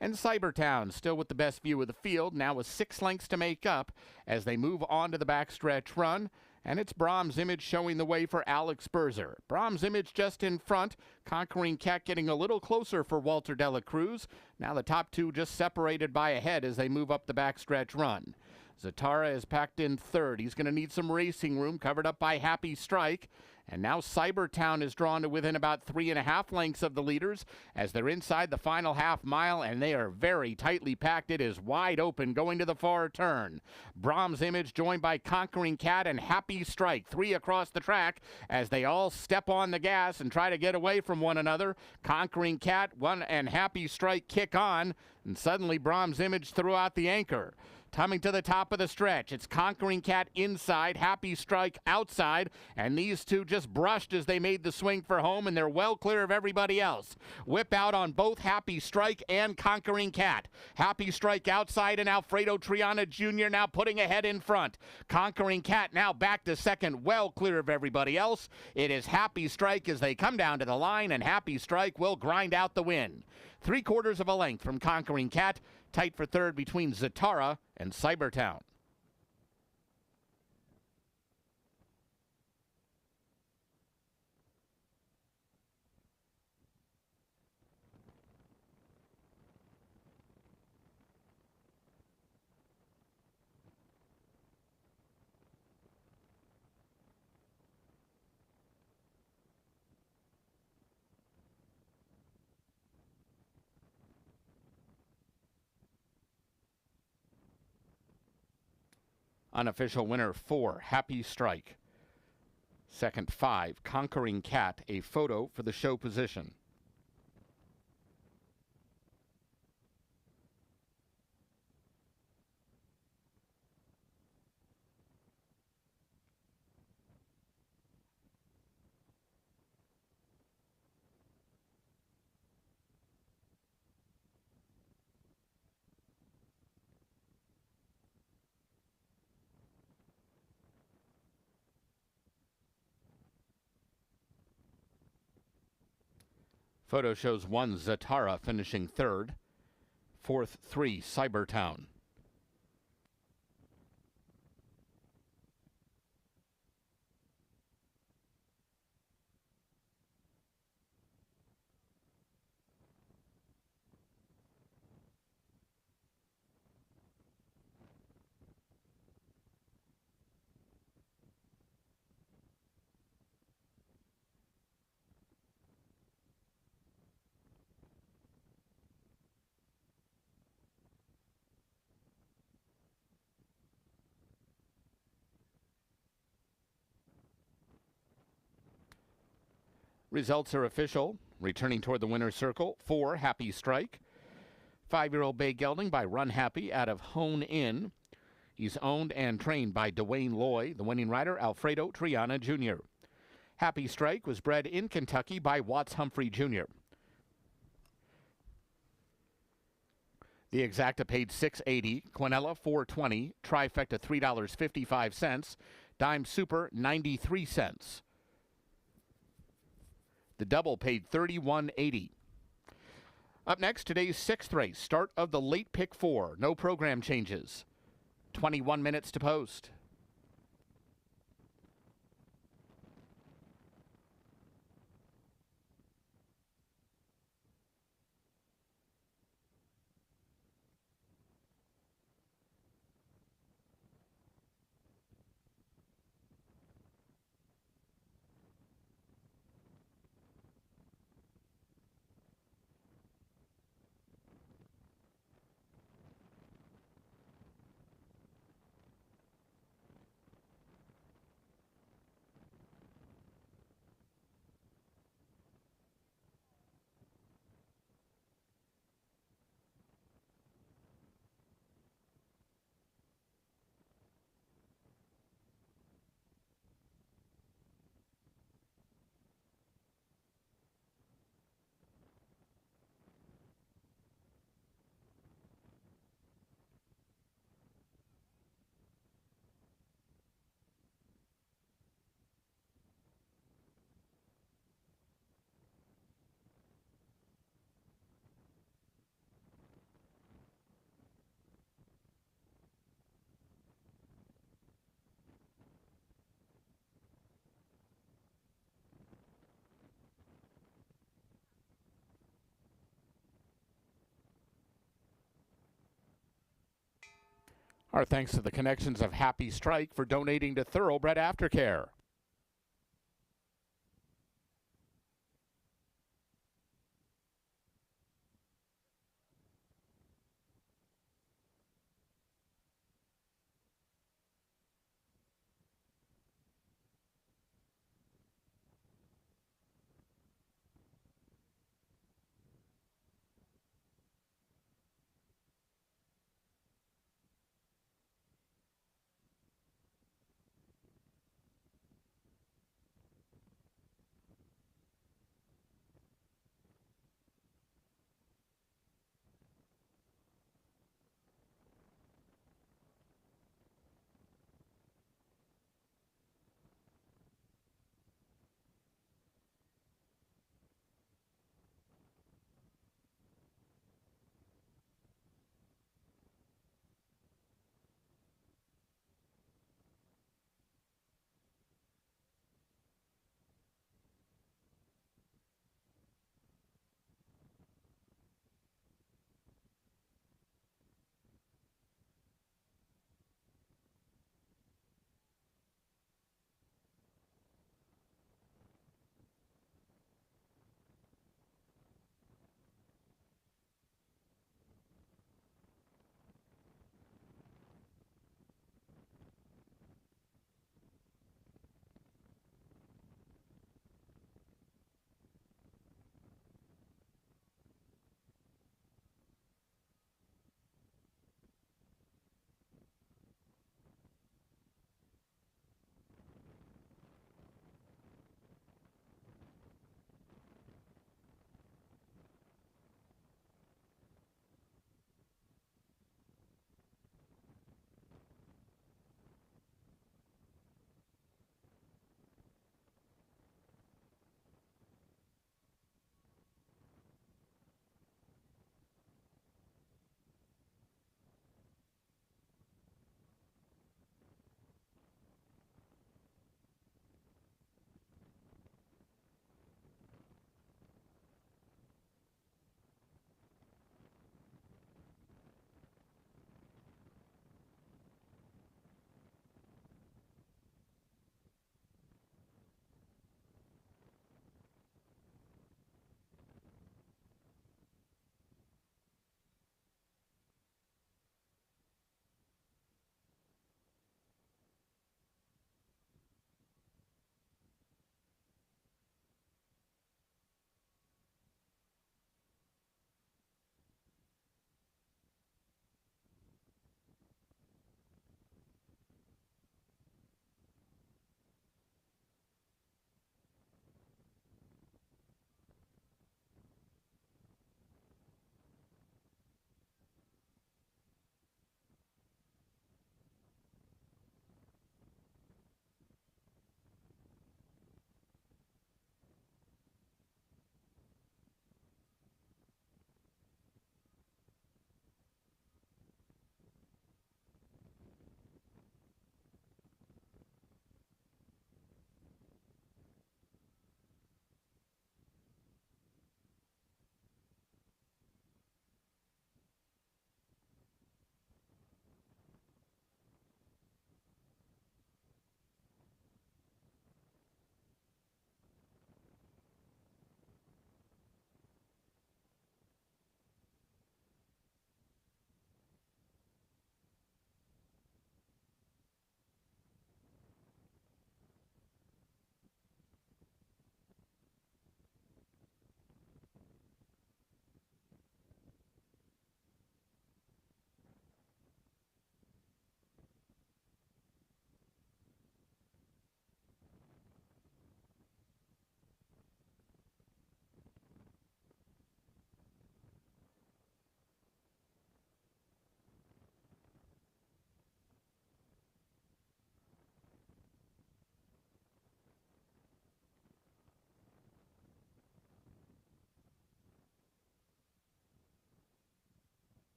And Cybertown still with the best view of the field, now with 6 lengths to make up as they move on to the backstretch run. And it's Brahms Image showing the way for Alex Berzer. Brahms Image just in front. Conquering Cat getting a little closer for Walter Dela Cruz. Now the top 2 just separated by a head as they move up the backstretch run. Zatara is packed in 3rd. He's going to need some racing room, covered up by Happy Strike. And now Cybertown is drawn to within about 3.5 lengths of the leaders as they're inside the final half mile, and they are very tightly packed. It is wide open going to the far turn. Brahms Image joined by Conquering Cat and Happy Strike, 3 across the track as they all step on the gas and try to get away from one another. Conquering Cat, and Happy Strike kick on, and suddenly Brahms Image threw out the anchor. Coming to the top of the stretch, it's Conquering Cat inside, Happy Strike outside, and these two just just brushed as they made the swing for home, and they're well clear of everybody else. Whip out on both Happy Strike and Conquering Cat. Happy Strike outside, and Alfredo Triana Jr. now putting ahead in front. Conquering Cat now back to second, well clear of everybody else. It is Happy Strike as they come down to the line, and Happy Strike will grind out the win. 3/4 of a length from Conquering Cat, tight for third between Zatara and Cybertown. Unofficial winner 4, Happy Strike. Second 5, Conquering Cat, a photo for the show position. Photo shows 1, Zatara finishing third. Fourth, 3, Cybertown. Results are official. Returning toward the winner's circle, 4, Happy Strike. 5-year-old bay gelding by Run Happy out of Hone Inn. He's owned and trained by Dwayne Loy. The winning rider, Alfredo Triana Jr. Happy Strike was bred in Kentucky by Watts Humphrey Jr. The Exacta paid $6.80, Quinella $4.20, Trifecta $3.55, Dime Super 93 cents. The double paid $31.80. Up next, today's 6th race, start of the late pick 4. No program changes. 21 minutes to post. Our thanks to the connections of Happy Strike for donating to Thoroughbred Aftercare.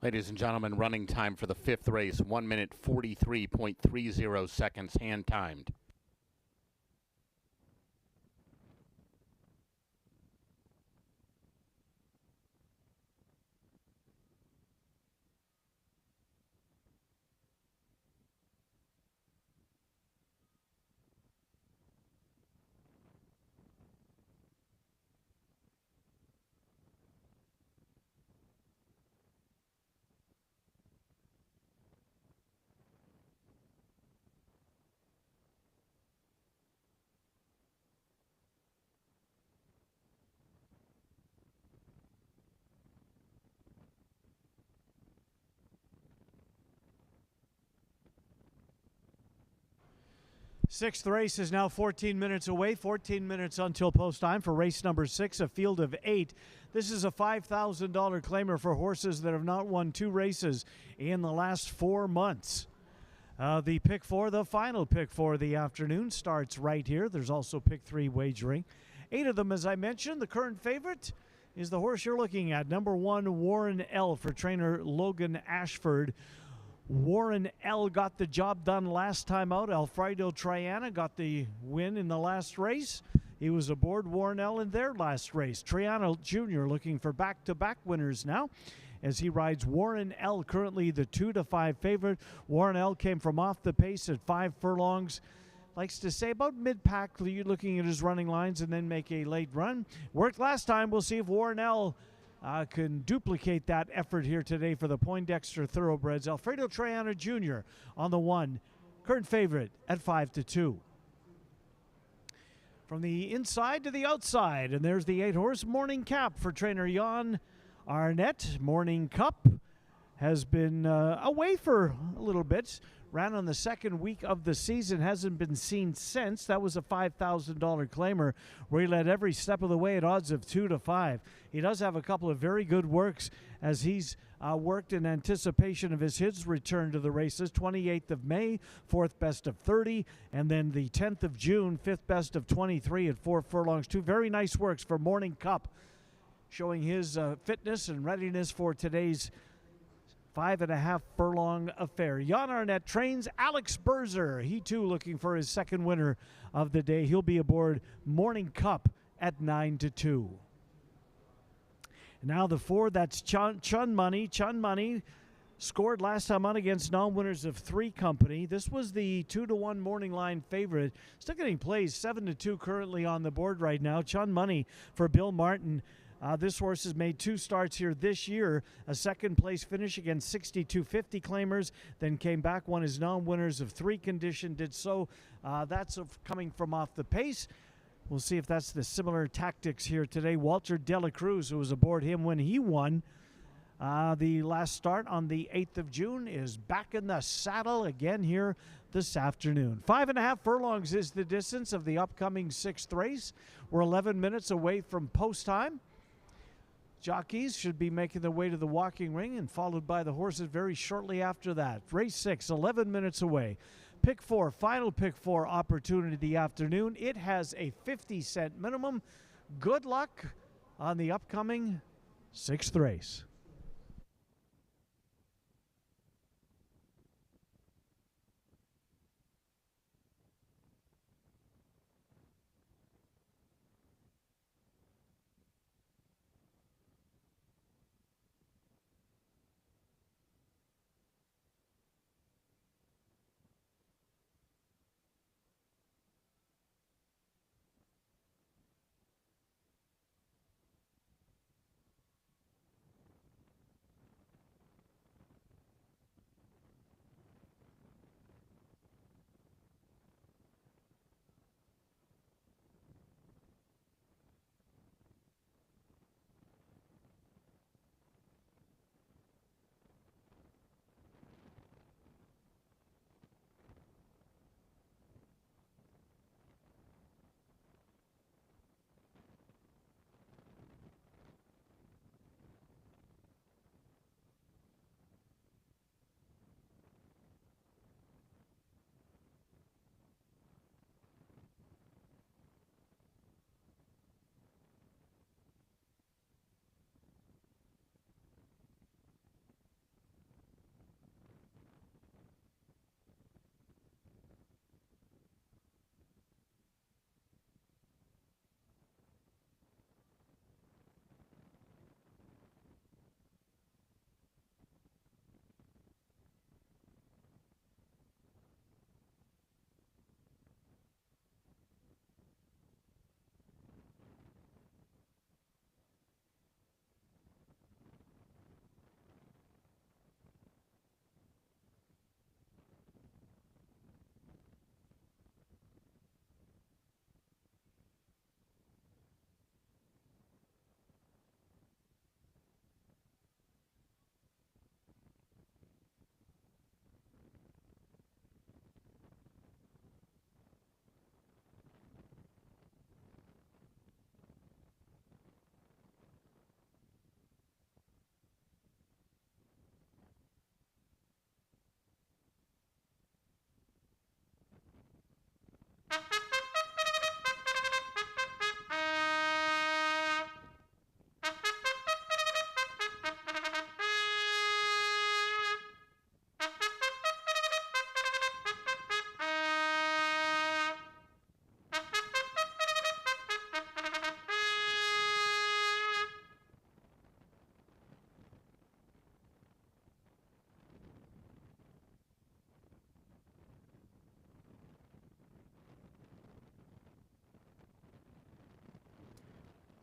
Ladies and gentlemen, running time for the fifth race, 1 minute 43.30 seconds, hand timed. Sixth race is now 14 minutes away, 14 minutes until post time for race number 6, a field of 8. This is a $5,000 claimer for horses that have not won 2 races in the last 4 months. The pick 4, the final pick for the afternoon, starts right here. There's also pick 3 wagering. 8 of them, as I mentioned. The current favorite is the horse you're looking at, number 1, Warren L, for trainer Logan Ashford. Warren L got the job done last time out. Alfredo Triana got the win in the last race. He was aboard Warren L in their last race. Triana Jr. looking for back-to-back winners now as he rides Warren L, currently the 2-5 favorite. Warren L came from off the pace at 5 furlongs. Likes to say about mid-pack, looking at his running lines, and then make a late run. Worked last time. We'll see if Warren L can duplicate that effort here today for the Poindexter Thoroughbreds. Alfredo Triana Jr. on the 1, current favorite at 5-2. From the inside to the outside, and there's the 8-horse Morning Cap for trainer Jan Arnett. Morning Cup has been away for a little bit. Ran on the second week of the season, hasn't been seen since. That was a $5,000 claimer where he led every step of the way at odds of 2-5. He does have a couple of very good works as he's worked in anticipation of his return to the races. 28th of May, 4th best of 30, and then the 10th of June, 5th best of 23 at 4 furlongs. 2 very nice works for Morning Cup, showing his fitness and readiness for today's 5.5 furlong affair. Jan Arnett trains Alex Berzer. He too looking for his second winner of the day. He'll be aboard Morning Cup at 9-2. Now the 4, that's Chun Money. Chun Money scored last time out against non-winners of 3 Company. This was the 2-1 morning line favorite. Still getting plays, 7-2 currently on the board right now. Chun Money for Bill Martin. This horse has made 2 starts here this year, a second place finish against 6250 claimers, then came back, won his non-winners of 3 condition, did so. That's coming from off the pace. We'll see if that's the similar tactics here today. Walter Dela Cruz, who was aboard him when he won the last start on the 8th of June, is back in the saddle again here this afternoon. 5.5 furlongs is the distance of the upcoming 6th race. We're 11 minutes away from post time. Jockeys should be making their way to the walking ring and followed by the horses very shortly after that. Race 6, 11 minutes away. Pick 4, final pick 4 opportunity of the afternoon. It has a 50-cent minimum. Good luck on the upcoming 6th race.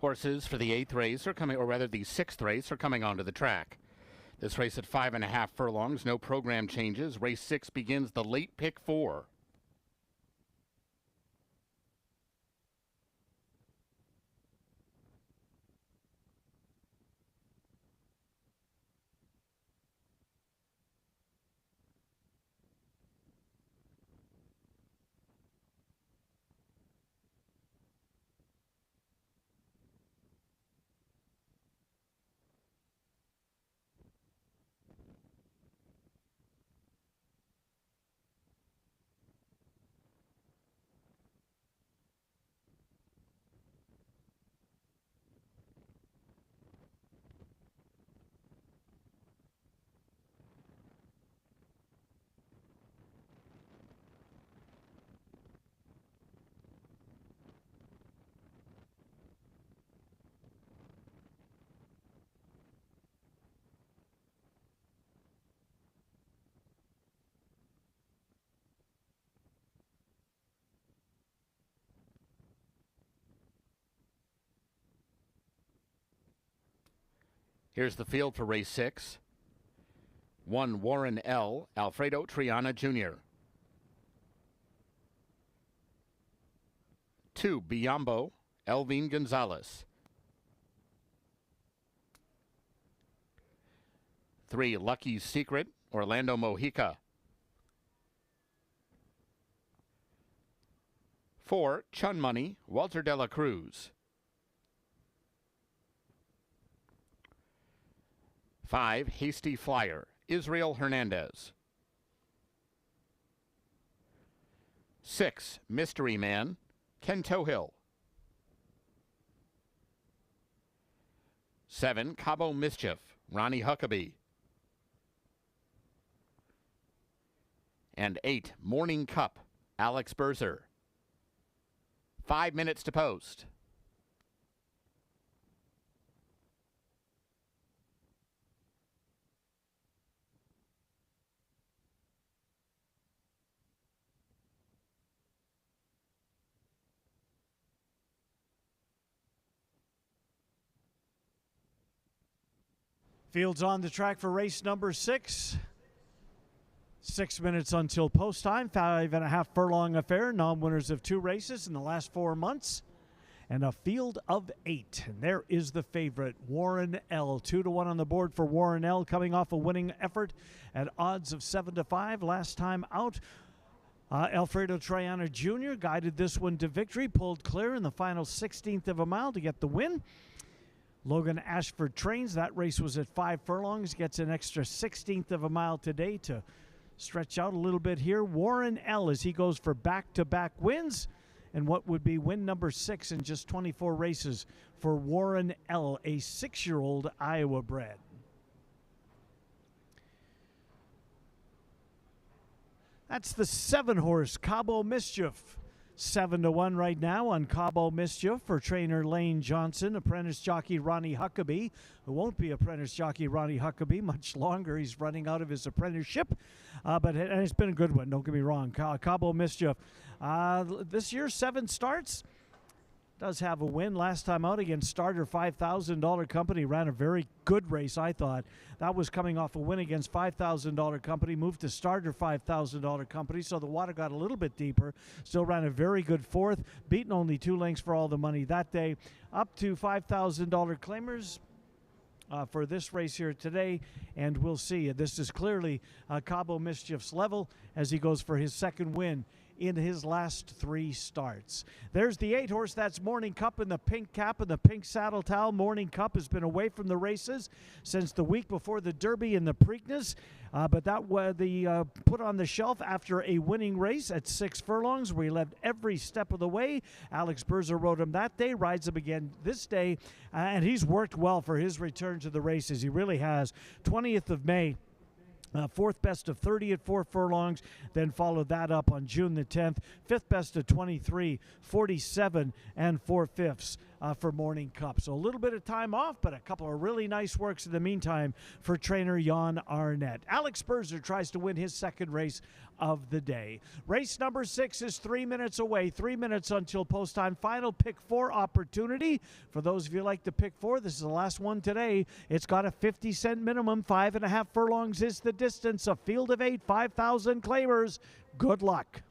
Horses for the 8th race are coming, or rather the 6th race, are coming onto the track. This race at 5.5 furlongs, no program changes. Race 6 begins the late pick 4. Here's the field for race 6. 1, Warren L., Alfredo Triana Jr. 2, Biombo, Elvin Gonzalez. 3, Lucky Secret, Orlando Mojica. 4, Chun Money, Walter de la Cruz. 5, Hasty Flyer, Israel Hernandez. 6, Mystery Man, Ken Tohill. 7, Cabo Mischief, Ronnie Huckabee. And 8, Morning Cup, Alex Berzer. 5 minutes to post. Fields on the track for race number 6. 6 minutes until post time. 5.5 furlong affair. Non-winners of 2 races in the last 4 months. And a field of 8. And there is the favorite, Warren L. 2-1 on the board for Warren L. Coming off a winning effort at odds of 7-5 last time out. Alfredo Triana Jr. guided this one to victory. Pulled clear in the final 16th of a mile to get the win. Logan Ashford trains. That race was at 5 furlongs. Gets an extra 16th of a mile today to stretch out a little bit here. Warren L. as he goes for back-to-back wins. And what would be win number 6 in just 24 races for Warren L., a 6-year-old Iowa bred. That's the 7-horse Cabo Mischief. 7-1 right now on Cabo Mischief for trainer Lane Johnson. Apprentice jockey Ronnie Huckabee, who won't be apprentice jockey Ronnie Huckabee much longer. He's running out of his apprenticeship, and it's been a good one, don't get me wrong. Cabo Mischief. This year, 7 starts. Does have a win last time out against Starter $5,000 Company. Ran a very good race, I thought. That was coming off a win against $5,000 Company. Moved to Starter $5,000 Company, so the water got a little bit deeper. Still ran a very good 4th. Beaten only 2 lengths for all the money that day. Up to $5,000 claimers for this race here today, and we'll see. This is clearly Cabo Mischief's level as he goes for his 2nd win in his last 3 starts. There's the 8-horse. That's Morning Cup in the pink cap and the pink saddle towel. Morning Cup has been away from the races since the week before the Derby and the Preakness, but that was put on the shelf after a winning race at 6 furlongs where he led every step of the way. Alex Berzer rode him that day, rides him again this day, and he's worked well for his return to the races. He really has. 20th of May. 4th best of 30 at 4 furlongs, then followed that up on June the 10th. 5th best of 23, 47 and 4/5 for Morning Cup. So a little bit of time off, but a couple of really nice works in the meantime for trainer Jan Arnett. Alex Sperzer tries to win his second race of the day. Race number 6 is 3 minutes away. 3 minutes until post time. Final pick 4 opportunity. For those of you who like to pick 4, this is the last one today. It's got a 50-cent minimum. 5.5 furlongs is the distance. A field of 8, 5,000 claimers. Good luck.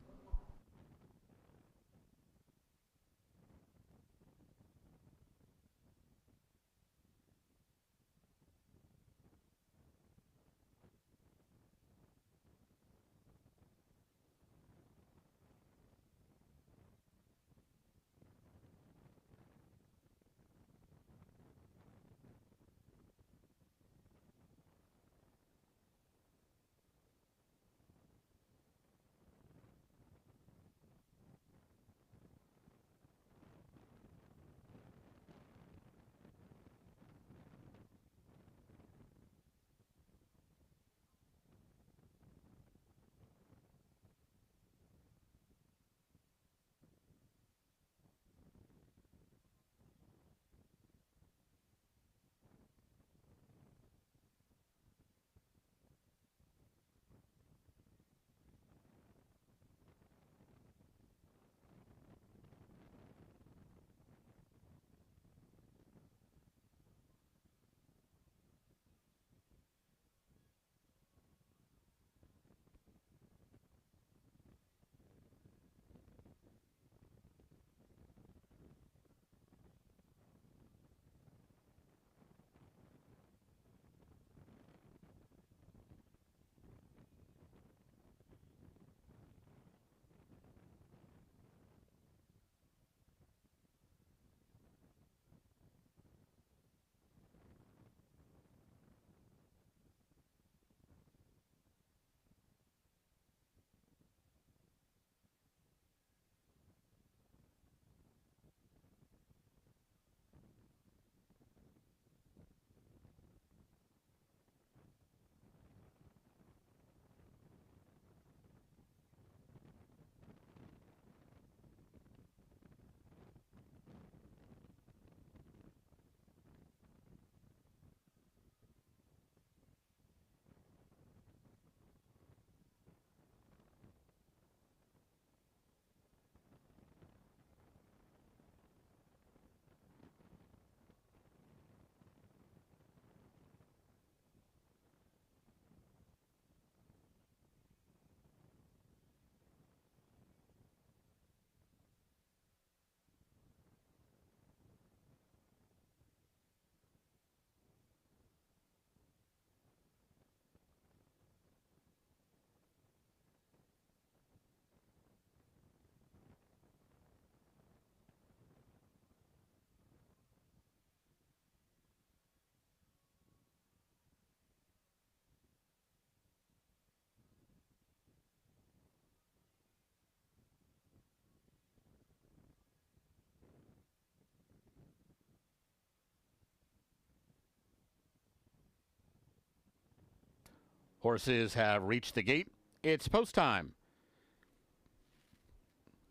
Horses have reached the gate. It's post time.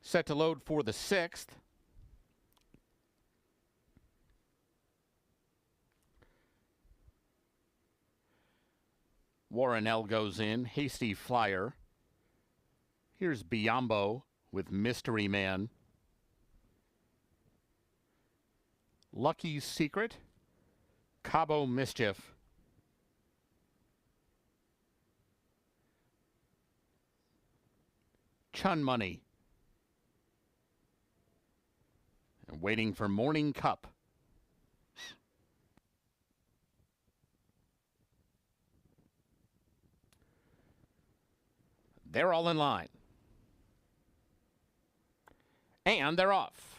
Set to load for the 6th. Warren L goes in. Hasty Flyer. Here's Biombo with Mystery Man. Lucky Secret. Cabo Mischief. Chun Money. And waiting for Morning Cup. They're all in line. And they're off.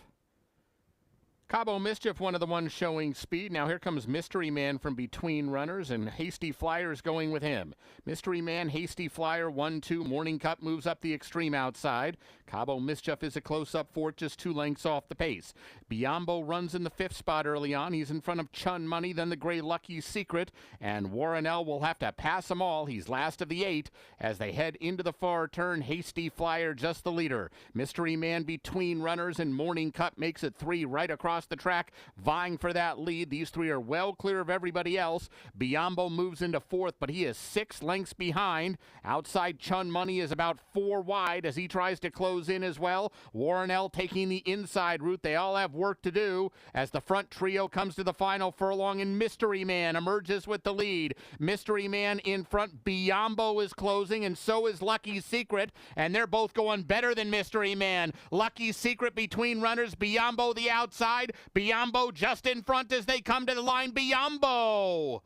Cabo Mischief, one of the ones showing speed. Now here comes Mystery Man from between runners, and Hasty Flyer's going with him. Mystery Man, Hasty Flyer, 1-2. Morning Cup moves up the extreme outside. Cabo Mischief is a close-up fourth, just 2 lengths off the pace. Biombo runs in the 5th spot early on. He's in front of Chun Money, then the gray Lucky Secret, and Warren L will have to pass them all. He's last of the 8 as they head into the far turn. Hasty Flyer just the leader. Mystery Man between runners, and Morning Cup makes it 3 right across across the track, vying for that lead. These three are well clear of everybody else. Biombo moves into fourth, but he is 6 lengths behind. Outside Chun Money is about 4 wide as he tries to close in as well. Warren L taking the inside route. They all have work to do as the front trio comes to the final furlong, and Mystery Man emerges with the lead. Mystery Man in front. Biombo is closing, and so is Lucky Secret, and they're both going better than Mystery Man. Lucky Secret between runners. Biombo the outside. Biombo just in front as they come to the line. Biombo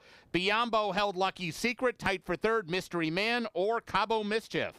held Lucky Secret tight for third. Mystery Man or Cabo Mischief.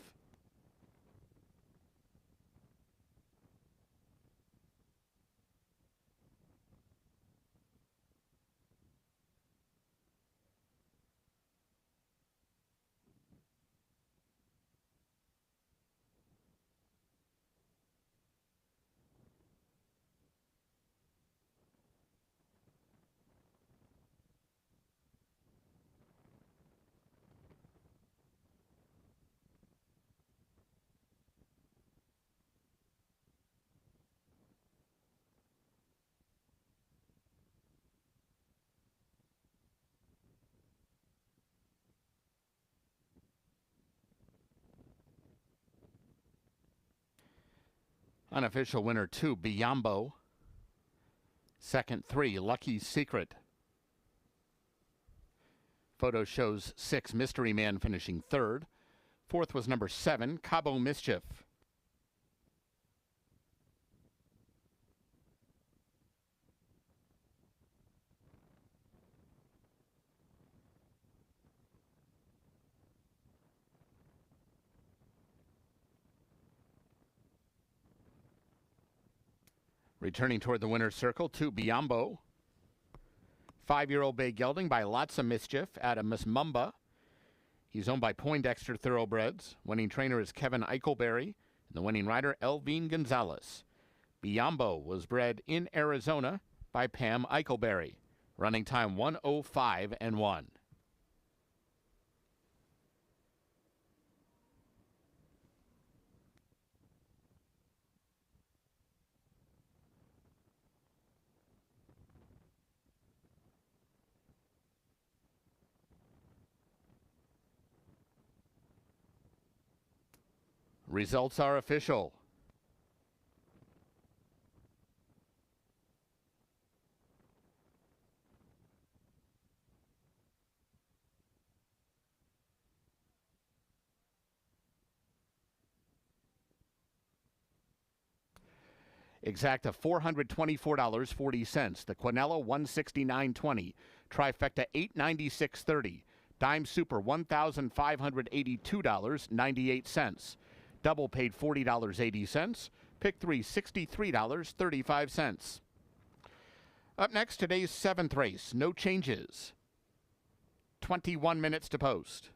Unofficial winner 2, Biombo. Second 3, Lucky Secret. Photo shows 6, Mystery Man finishing third. Fourth was number 7, Cabo Mischief. Returning toward the winner's circle, 2, Biombo. 5-year-old bay gelding by Lots of Mischief out of Miss Mumba. He's owned by Poindexter Thoroughbreds. Winning trainer is Kevin Eichelberry, and the winning rider, Elvine Gonzalez. Biombo was bred in Arizona by Pam Eichelberry. Running time 1:05 and 1. Results are official. Exacta $424.40. The Quinella $169.20. Trifecta $896.30. Dime Super $1,582.98. Double paid $40.80. Pick 3 $63.35. Up next, today's 7th race. No changes. 21 minutes to post.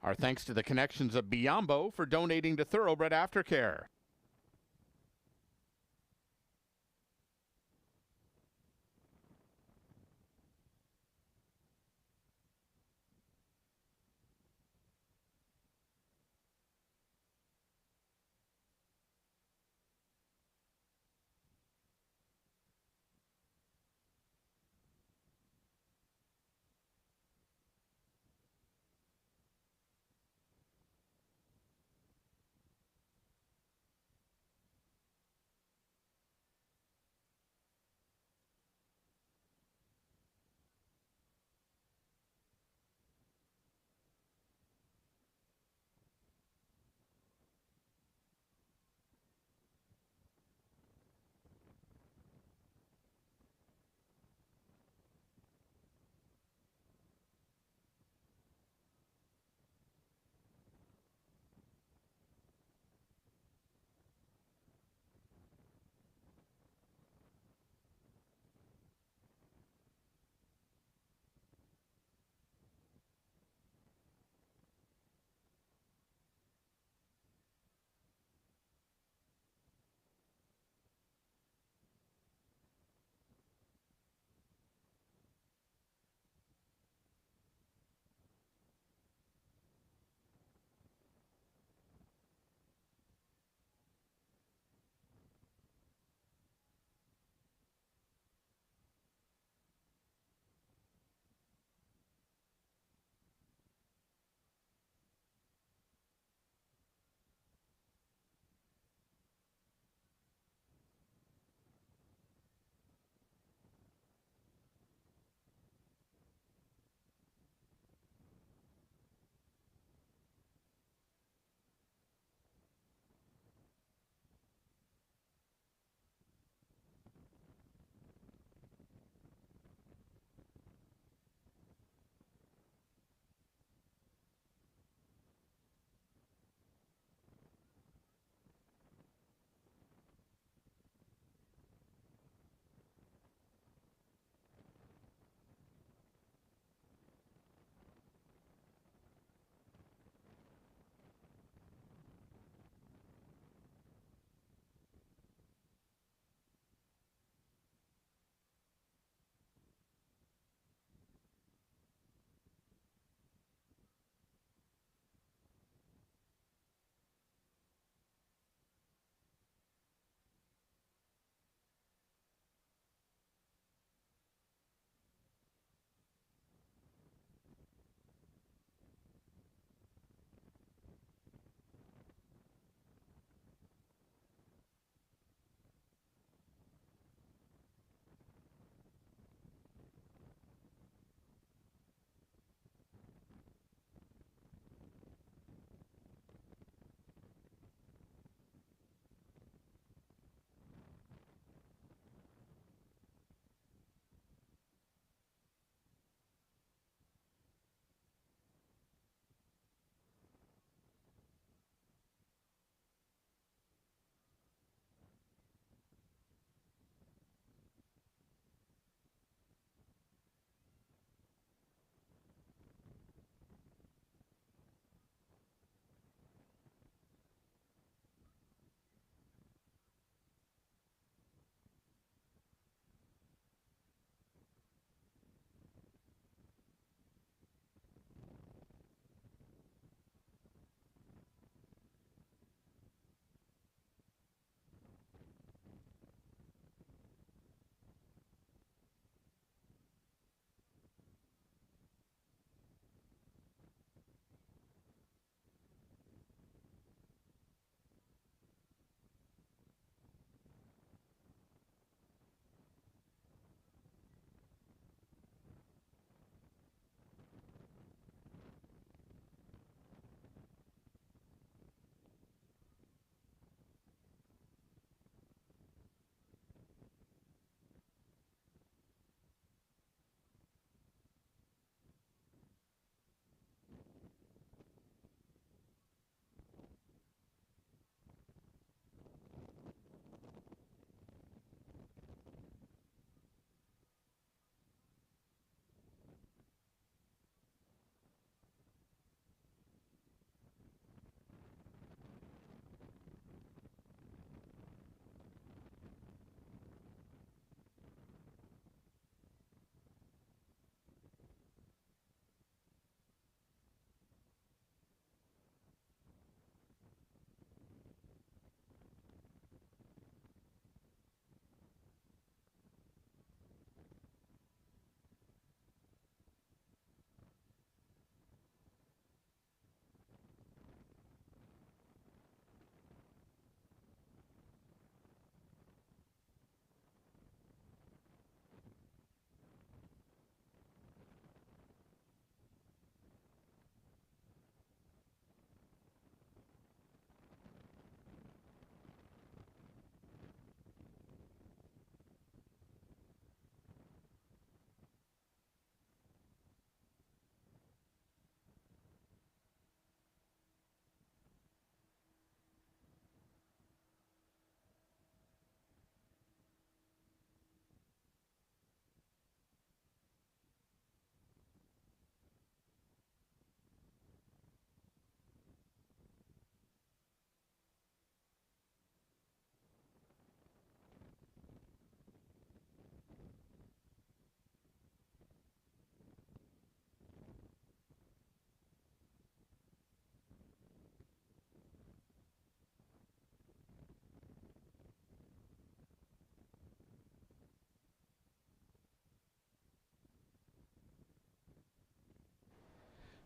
Our thanks to the connections of Biombo for donating to Thoroughbred Aftercare.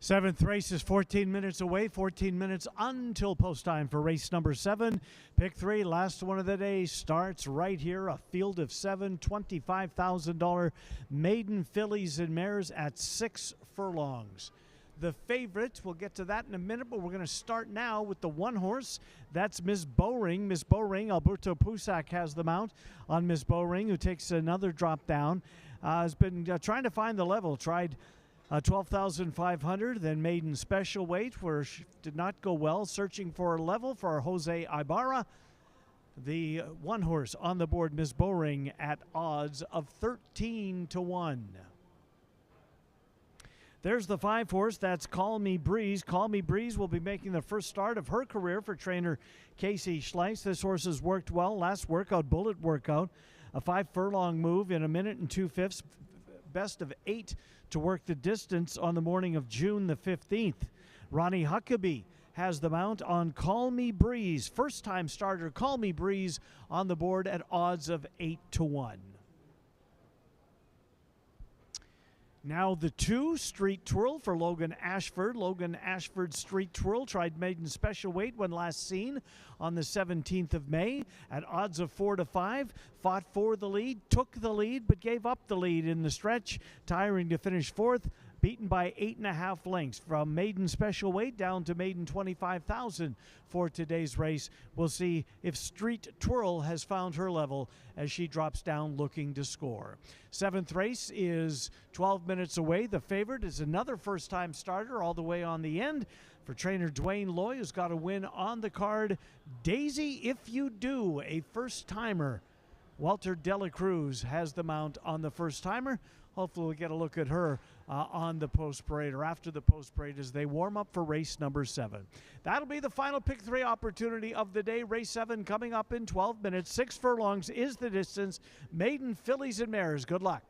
Seventh race is 14 minutes away, 14 minutes until post time for race number 7. Pick 3, last one of the day, starts right here. A field of 7, $25,000 maiden fillies and mares at 6 furlongs. The favorite, we'll get to that in a minute, but we're going to start now with the one horse. That's Miss Bowring. Miss Bowring, Alberto Pusac has the mount on Miss Bowring, who takes another drop down. Has been trying to find the level, tried 12,500, then maiden special weight, where she did not go well, searching for a level for Jose Ibarra. The one horse on the board, Miss Bowring, at odds of 13-1. There's the 5 horse, that's Call Me Breeze. Call Me Breeze will be making the first start of her career for trainer Casey Schleis. This horse has worked well. Last workout, bullet workout, a 5 furlong move in 1 minute and 2/5, best of 8 to work the distance on the morning of June the 15th. Ronnie Huckabee has the mount on Call Me Breeze. First-time starter Call Me Breeze on the board at odds of 8-1. Now the 2, Street Twirl for Logan Ashford. Logan Ashford Street Twirl tried maiden special weight when last seen on the 17th of May at odds of 4-5. Fought for the lead, took the lead, but gave up the lead in the stretch, tiring to finish 4th. Beaten by 8.5 lengths from maiden special weight down to maiden 25,000 for today's race. We'll see if Street Twirl has found her level as she drops down looking to score. 7th race is 12 minutes away. The favorite is another first-time starter all the way on the end for trainer Dwayne Loy, who's got a win on the card. Daisy If You Do, a first-timer. Walter Dela Cruz has the mount on the first-timer. Hopefully we'll get a look at her on the post-parade or after the post-parade as they warm up for race number 7. That'll be the final pick 3 opportunity of the day. Race 7 coming up in 12 minutes. 6 furlongs is the distance. Maiden fillies and mares. Good luck.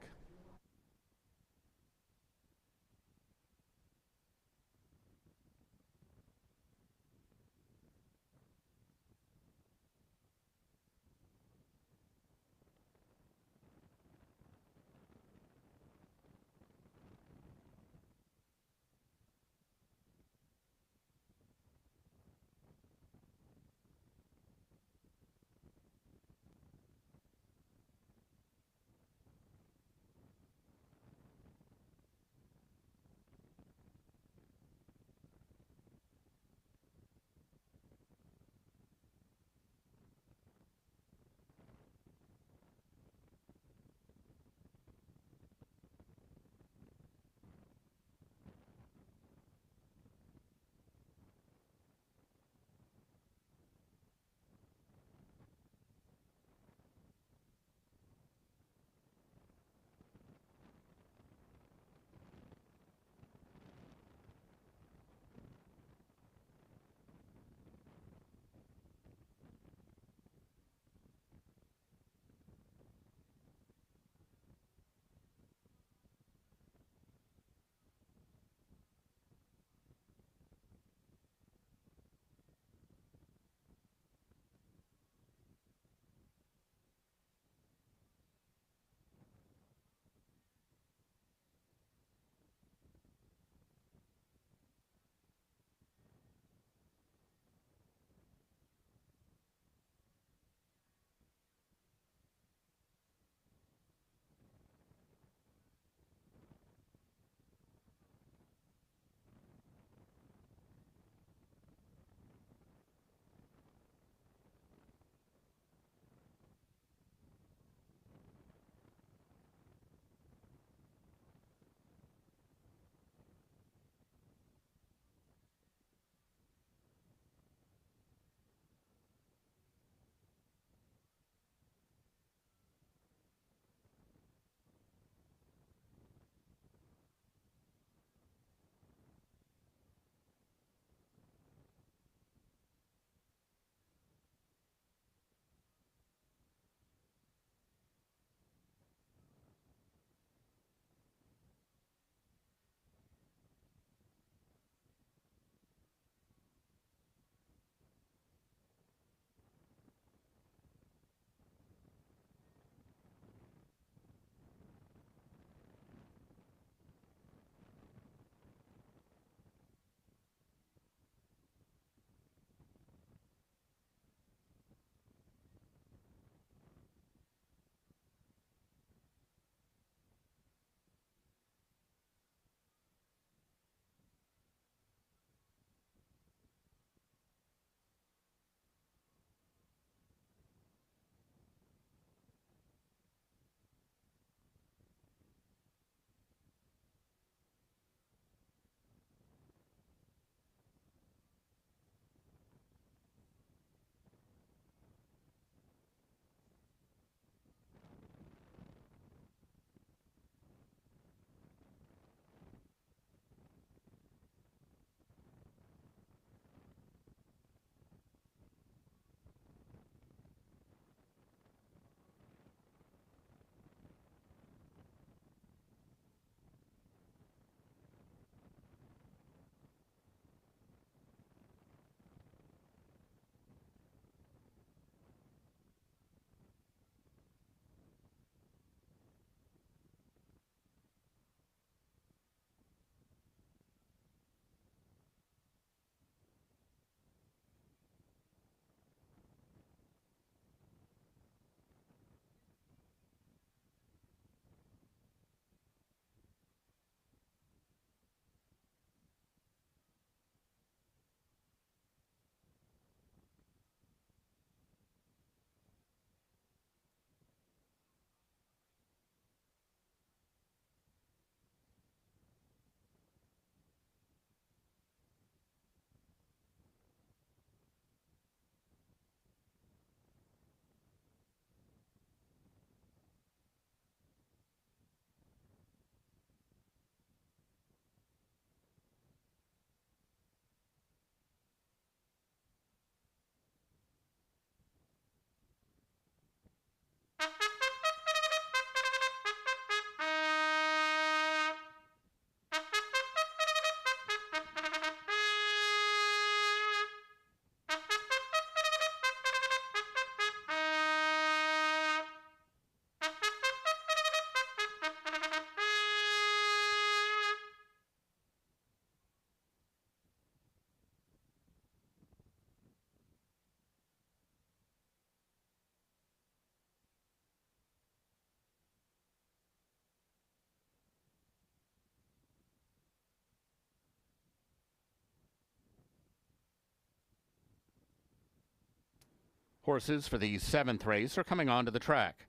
Horses for the 7th race are coming onto the track.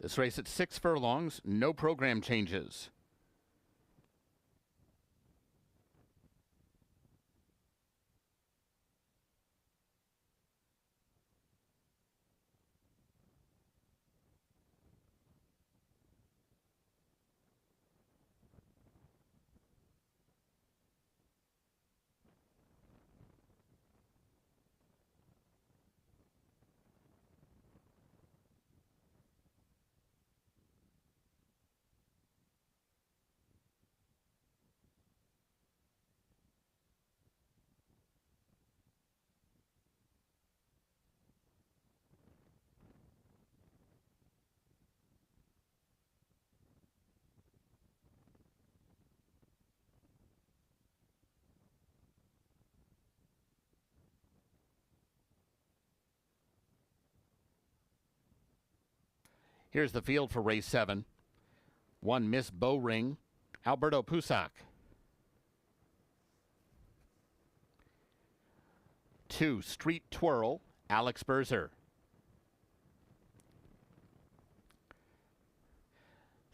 This race at 6 furlongs, no program changes. Here's the field for race 7. 1 Miss Bowring, Alberto Pusac. 2 Street Twirl, Alex Berzer.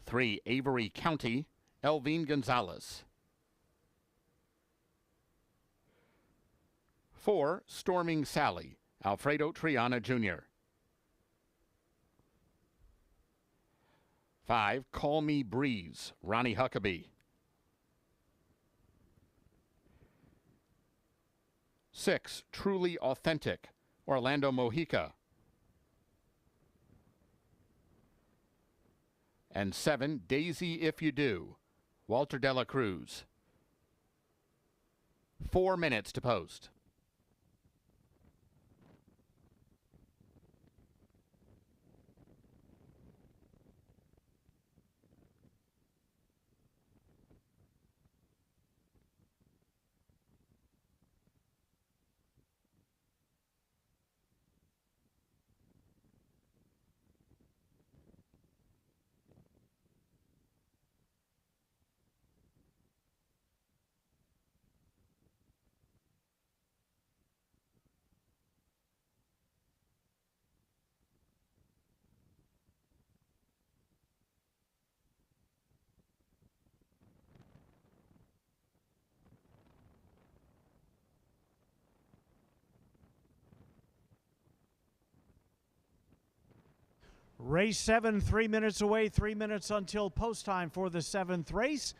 3 Avery County, Elvine Gonzalez. 4 Storming Sally, Alfredo Triana Jr. 5 Call Me Breeze, Ronnie Huckabee. 6 Truly Authentic, Orlando Mojica. And 7 Daisy If You Do, Walter de la Cruz. 4 minutes to post. Race 7, 3 minutes away, 3 minutes until post time for the 7th race.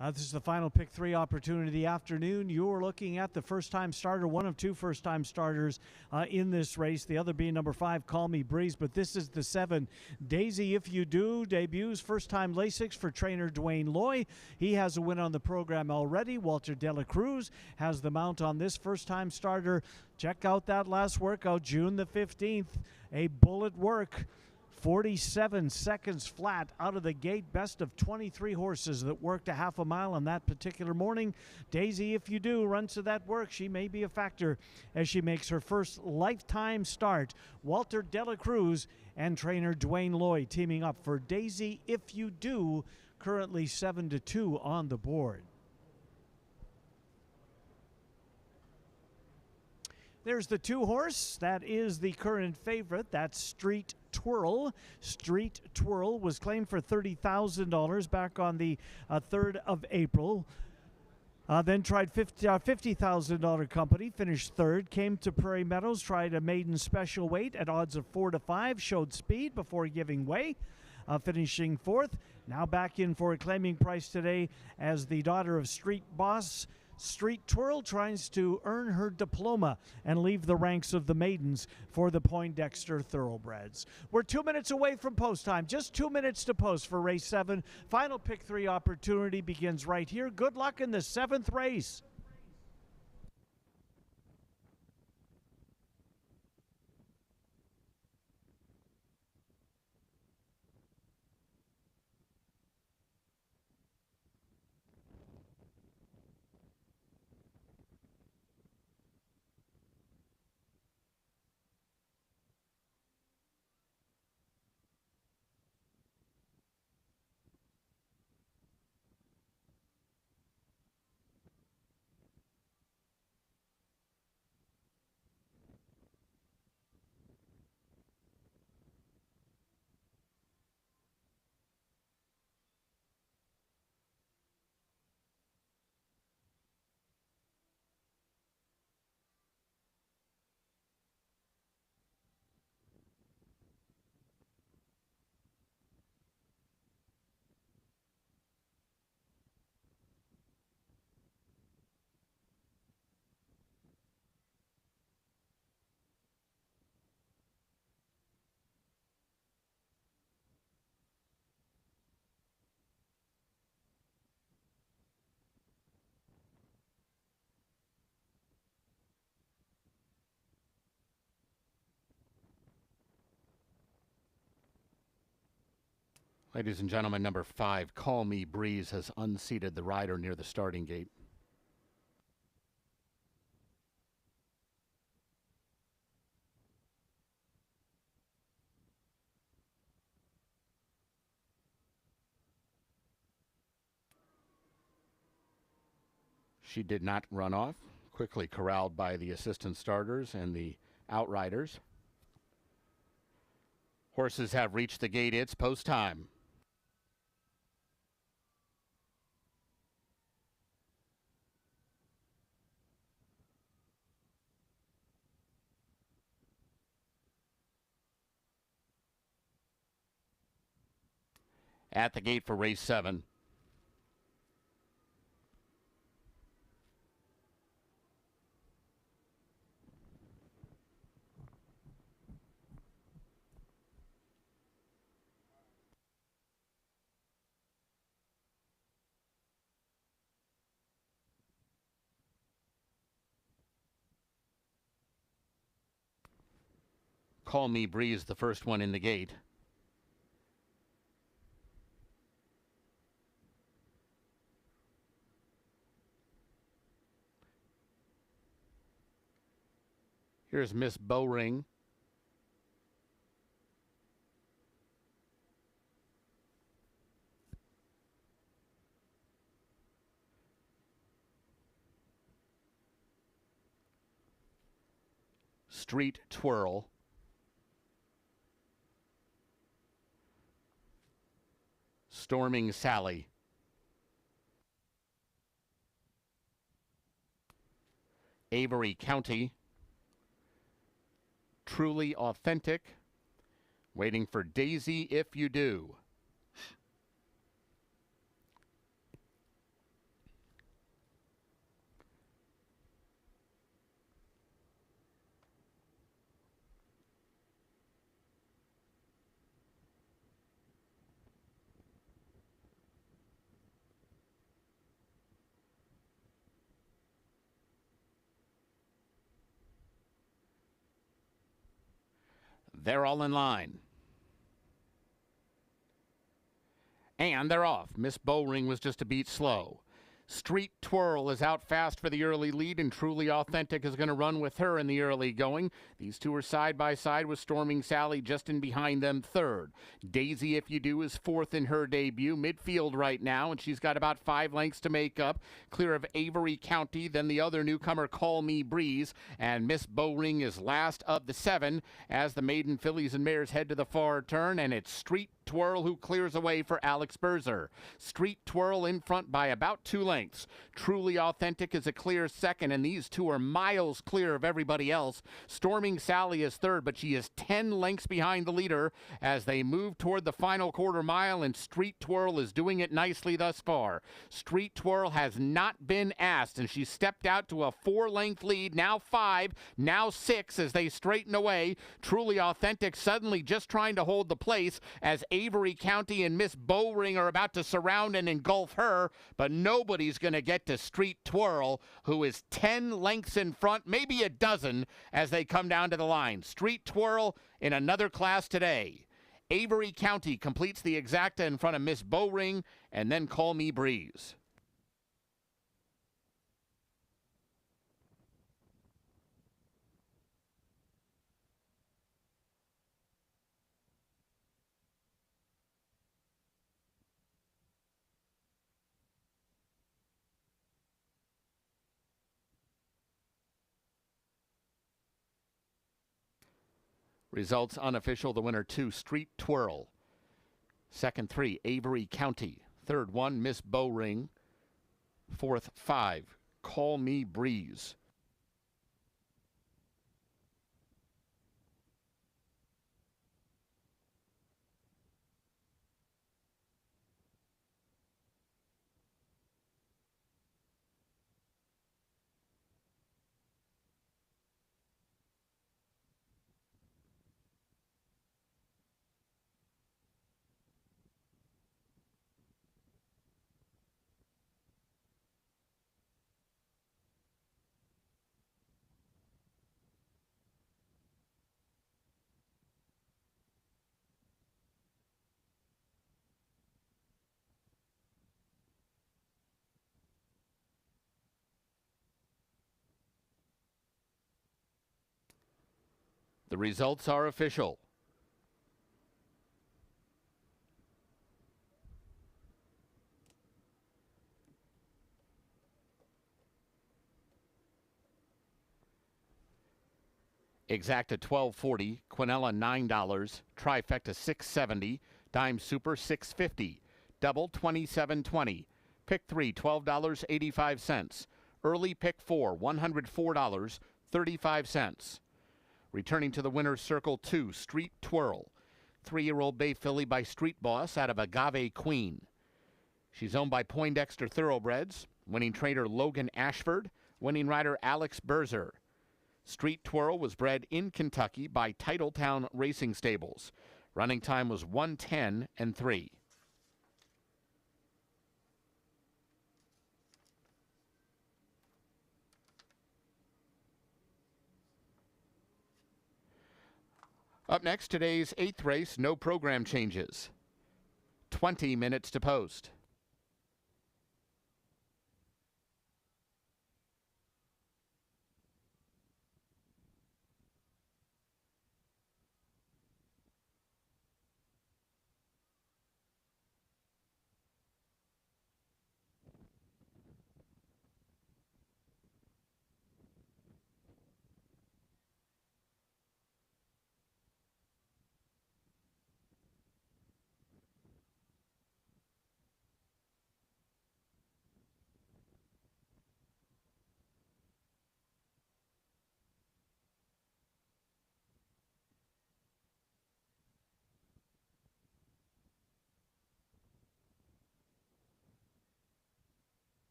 This is the final pick 3 opportunity of the afternoon. You're looking at the first-time starter, one of 2 first-time starters in this race, the other being number 5, Call Me Breeze. But this is the 7, Daisy If You Do, debuts first-time Lasix for trainer Dwayne Loy. He has a win on the program already. Walter de la Cruz has the mount on this first-time starter. Check out that last workout, June the 15th, a bullet work. 47 seconds flat out of the gate. Best of 23 horses that worked a half a mile on that particular morning. Daisy If You Do runs to that work. She may be a factor as she makes her first lifetime start. Walter de la Cruz and trainer Dwayne Loy teaming up for Daisy If You Do, currently 7-2 on the board. There's the 2 horse. That is the current favorite. That's Street Twirl. Street Twirl was claimed for $30,000 back on the 3rd of April. Then tried $50,000 company, finished 3rd, came to Prairie Meadows, tried a maiden special weight at odds of 4-5, showed speed before giving way, finishing 4th. Now back in for a claiming price today as the daughter of Street Boss. Street Twirl tries to earn her diploma and leave the ranks of the maidens for the Poindexter Thoroughbreds. We're 2 minutes away from post time, just 2 minutes to post for race 7. Final pick 3 opportunity begins right here. Good luck in the 7th race. Ladies and gentlemen, number 5, Call Me Breeze, has unseated the rider near the starting gate. She did not run off, quickly corralled by the assistant starters and the outriders. Horses have reached the gate. It's post time. At the gate for race 7. Call Me Breeze, the first one in the gate. Here's Miss Bowring. Street Twirl. Storming Sally. Avery County. Truly Authentic. Waiting for Daisy If You Do. They're all in line. And they're off. Miss Bowring was just a beat slow. Street Twirl is out fast for the early lead, and Truly Authentic is going to run with her in the early going. These two are side by side with Storming Sally just in behind them third. Daisy If You Do is fourth in her debut, midfield right now, and she's got about 5 lengths to make up. Clear of Avery County, then the other newcomer, Call Me Breeze, and Miss Bowring is last of the 7 as the maiden fillies and mares head to the far turn, and it's Street Twirl who clears away for Alex Berzer. Street Twirl in front by about 2 lengths. Truly Authentic is a clear second, and these two are miles clear of everybody else. Storming Sally is third, but she is 10 lengths behind the leader as they move toward the final quarter mile, and Street Twirl is doing it nicely thus far. Street Twirl has not been asked, and she stepped out to a 4-length lead, now 5, now 6 as they straighten away. Truly Authentic suddenly just trying to hold the place as Avery County and Miss Bowring are about to surround and engulf her, but nobody's going to get to Street Twirl, who is 10 lengths in front, maybe a dozen, as they come down to the line. Street Twirl in another class today. Avery County completes the exacta in front of Miss Bowring, and then Call Me Breeze. Results unofficial. The winner 2, Street Twirl. Second 3, Avery County. Third 1, Miss Bowring. Fourth 5, Call Me Breeze. The results are official. Exacta $12.40, Quinella $9, Trifecta $6.70, Dime Super $6.50, Double $27.20, Pick 3 $12.85, Early Pick 4 $104.35. Returning to the winner's circle 2, Street Twirl, 3-year-old bay filly by Street Boss out of Agave Queen. She's owned by Poindexter Thoroughbreds, winning trainer Logan Ashford, winning rider Alex Berzer. Street Twirl was bred in Kentucky by Titletown Racing Stables. Running time was 1:10.3. Up next, today's 8th race, no program changes. 20 minutes to post.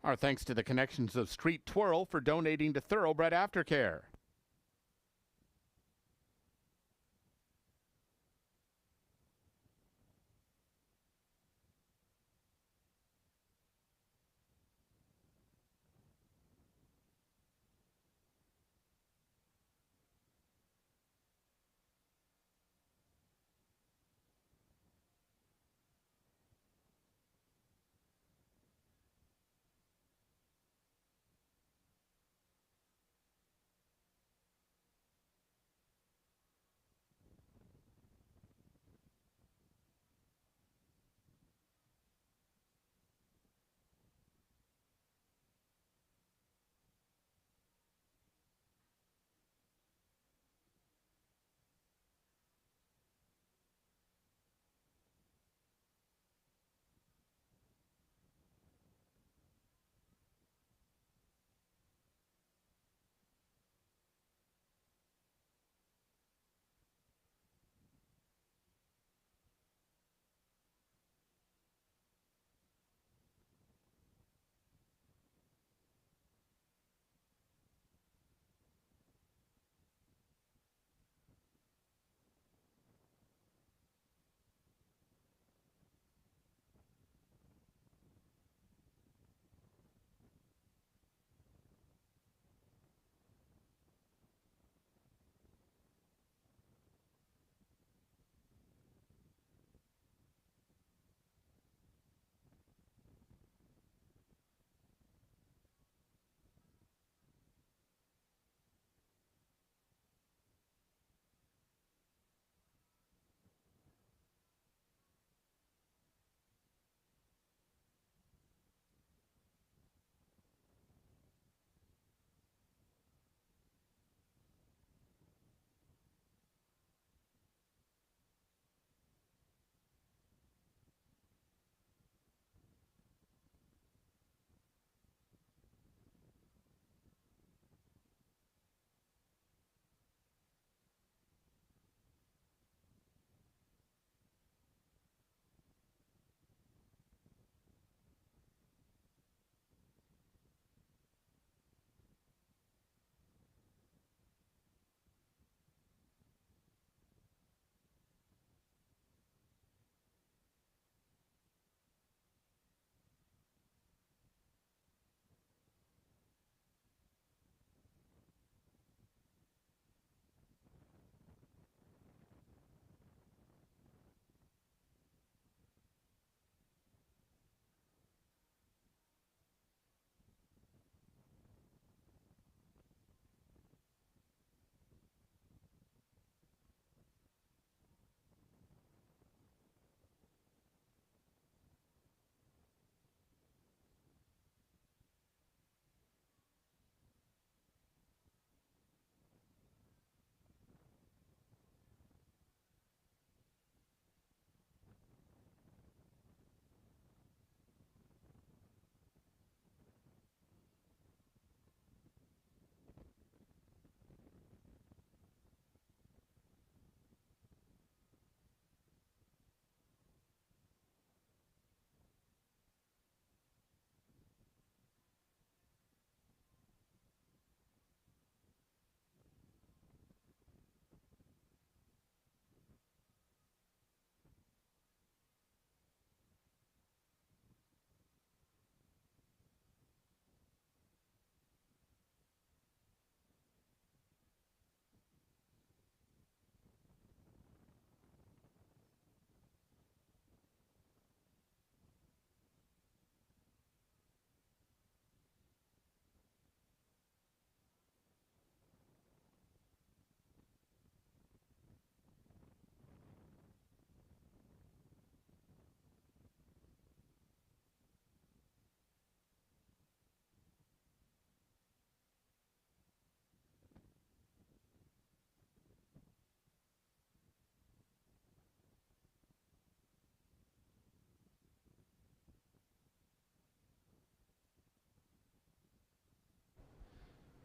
Our thanks to the connections of Street Twirl for donating to Thoroughbred Aftercare.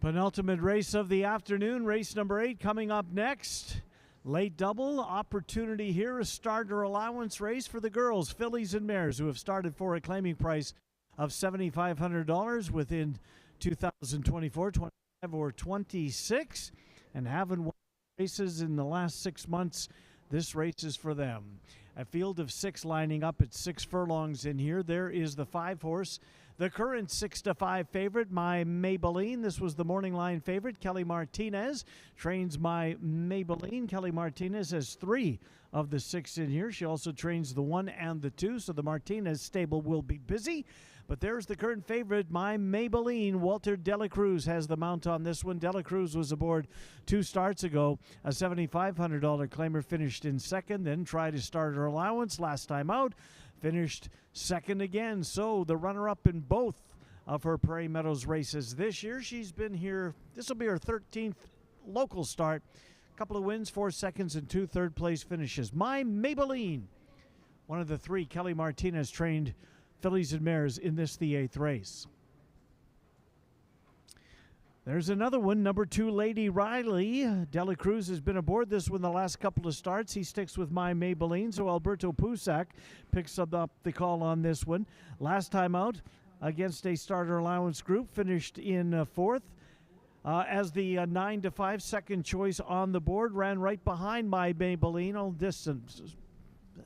Penultimate race of the afternoon, race number 8 coming up next. Late double opportunity here, a starter allowance race for the girls, fillies and mares, who have started for a claiming price of $7,500 within 2024, 25, or 26, and haven't won races in the last 6 months. This race is for them. A field of 6 lining up at 6 furlongs in here. There is the 5-horse, the current 6-5 favorite, My Maybelline. This was the morning line favorite. Kelly Martinez trains My Maybelline. Kelly Martinez has 3 of the 6 in here. She also trains the 1 and the 2, so the Martinez stable will be busy. But there's the current favorite, My Maybelline. Walter Dela Cruz has the mount on this one. Dela Cruz was aboard 2 starts ago. A $7,500 claimer, finished in second, then tried to start her allowance last time out. Finished second again. So the runner-up in both of her Prairie Meadows races this year. She's been here. This will be her 13th local start. A couple of wins, 4 seconds, and 2 third-place finishes. My Maybelline, one of the 3 Kelly Martinez trained fillies and mares in this, the 8th race. There's another one, number 2, Lady Riley. Dela Cruz has been aboard this one the last couple of starts. He sticks with My Maybelline, so Alberto Pusac picks up the call on this one. Last time out against a starter allowance group, finished in 4th. As the 9-5 second choice on the board, ran right behind My Maybelline, all distance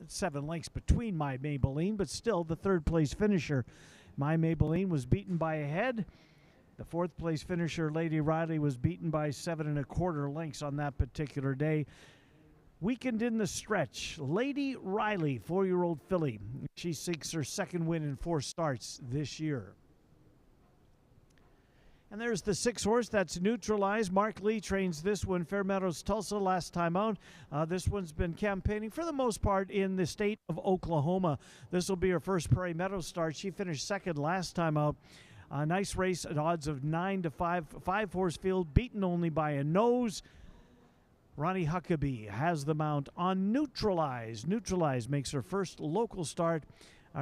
7 lengths between My Maybelline, but still the 3rd place finisher. My Maybelline was beaten by a head. The 4th place finisher, Lady Riley, was beaten by 7 1/4 lengths on that particular day. Weakened in the stretch, Lady Riley, 4-year-old filly. She seeks her 2nd win in 4 starts this year. And there's the 6-horse that's neutralized. Mark Lee trains this one, Fairmeadows Tulsa, last time out. This one's been campaigning for the most part in the state of Oklahoma. This will be her first Prairie Meadows start. She finished 2nd last time out. A nice race at odds of 9-5. 5-horse field, beaten only by a nose. Ronnie Huckabee has the mount on Neutralize. Neutralize makes her first local start.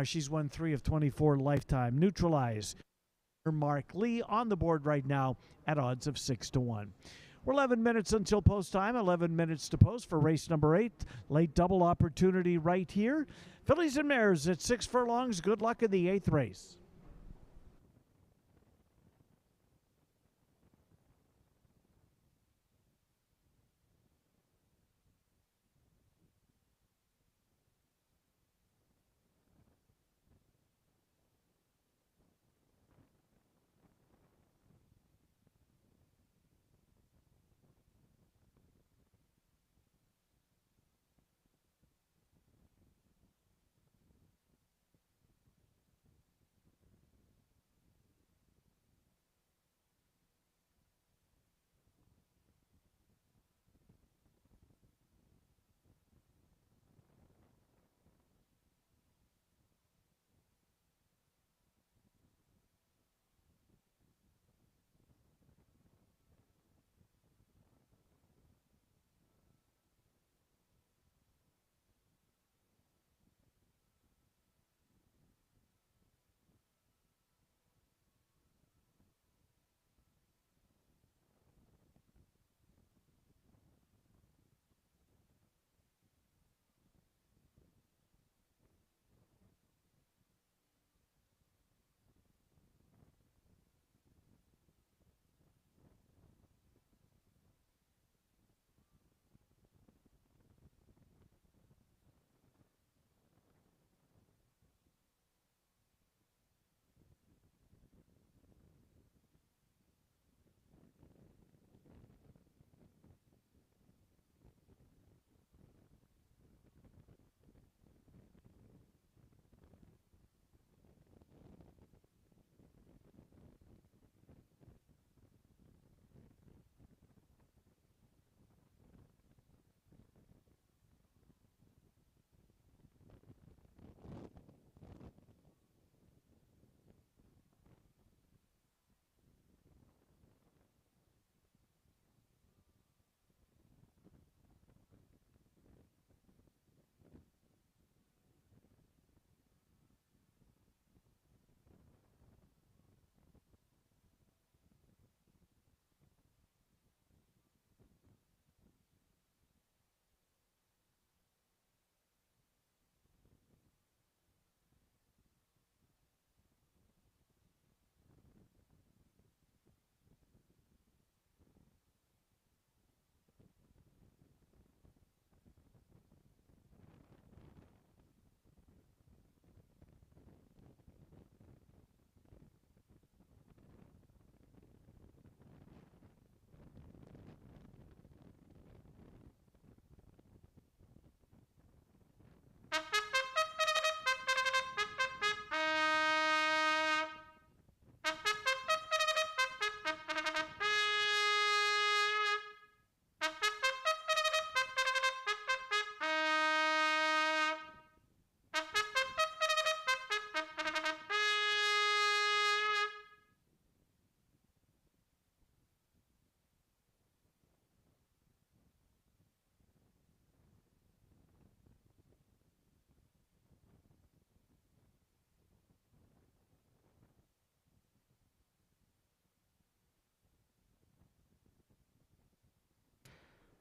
She's won 3 of 24 lifetime. Neutralize. Mark Lee on the board right now at odds of 6-1. We're 11 minutes until post time, 11 minutes to post for race number 8. Late double opportunity right here. Fillies and mares at 6 furlongs. Good luck in the 8th race.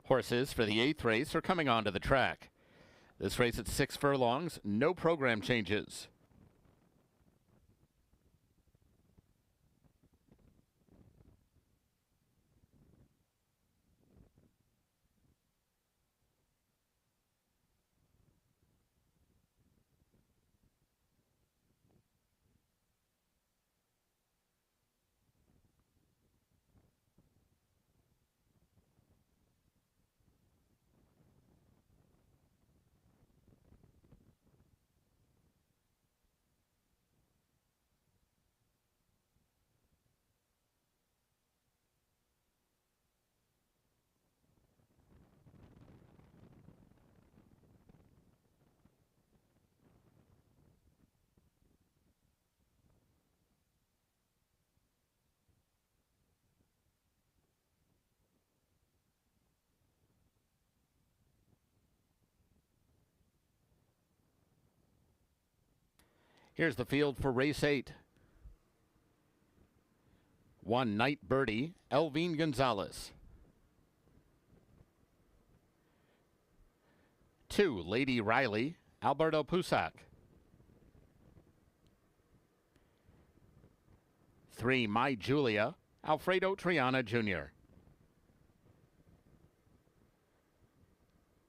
Horses for the 8th race are coming onto the track. This race at 6 furlongs, no program changes. Here's the field for race 8. 1, Night Birdie, Elvine Gonzalez. 2, Lady Riley, Alberto Pusac. 3, My Julia, Alfredo Triana Jr.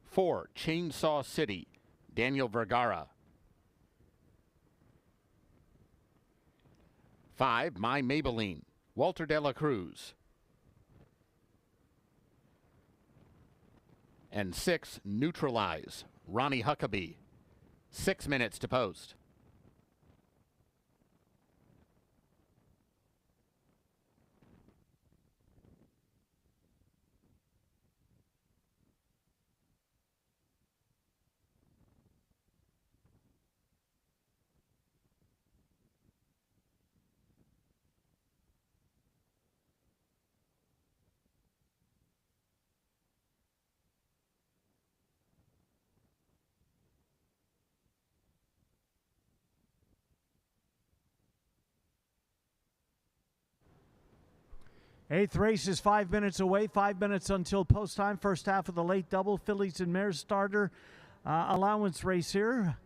4, Chainsaw City, Daniel Vergara. 5, My Maybelline, Walter de la Cruz. And 6, Neutralize, Ronnie Huckabee. 6 minutes to post. Eighth race is 5 minutes away, 5 minutes until post time. First half of the late double, Fillies and Mares starter allowance race here.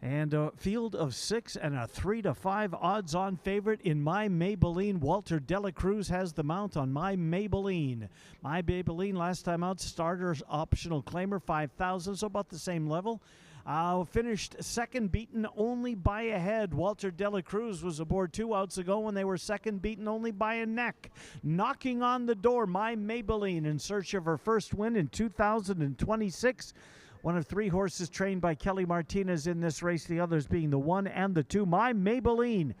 And a field of 6 and a 3-5 odds-on favorite in My Maybelline. Walter Dela Cruz has the mount on My Maybelline. My Maybelline last time out, starter optional claimer, 5,000, so about the same level. Finished second, beaten only by a head. Walter Dela Cruz was aboard 2 outs ago when they were second, beaten only by a neck. Knocking on the door, My Maybelline in search of her first win in 2026. One of 3 horses trained by Kelly Martinez in this race, the others being the 1 and the 2. My Maybelline,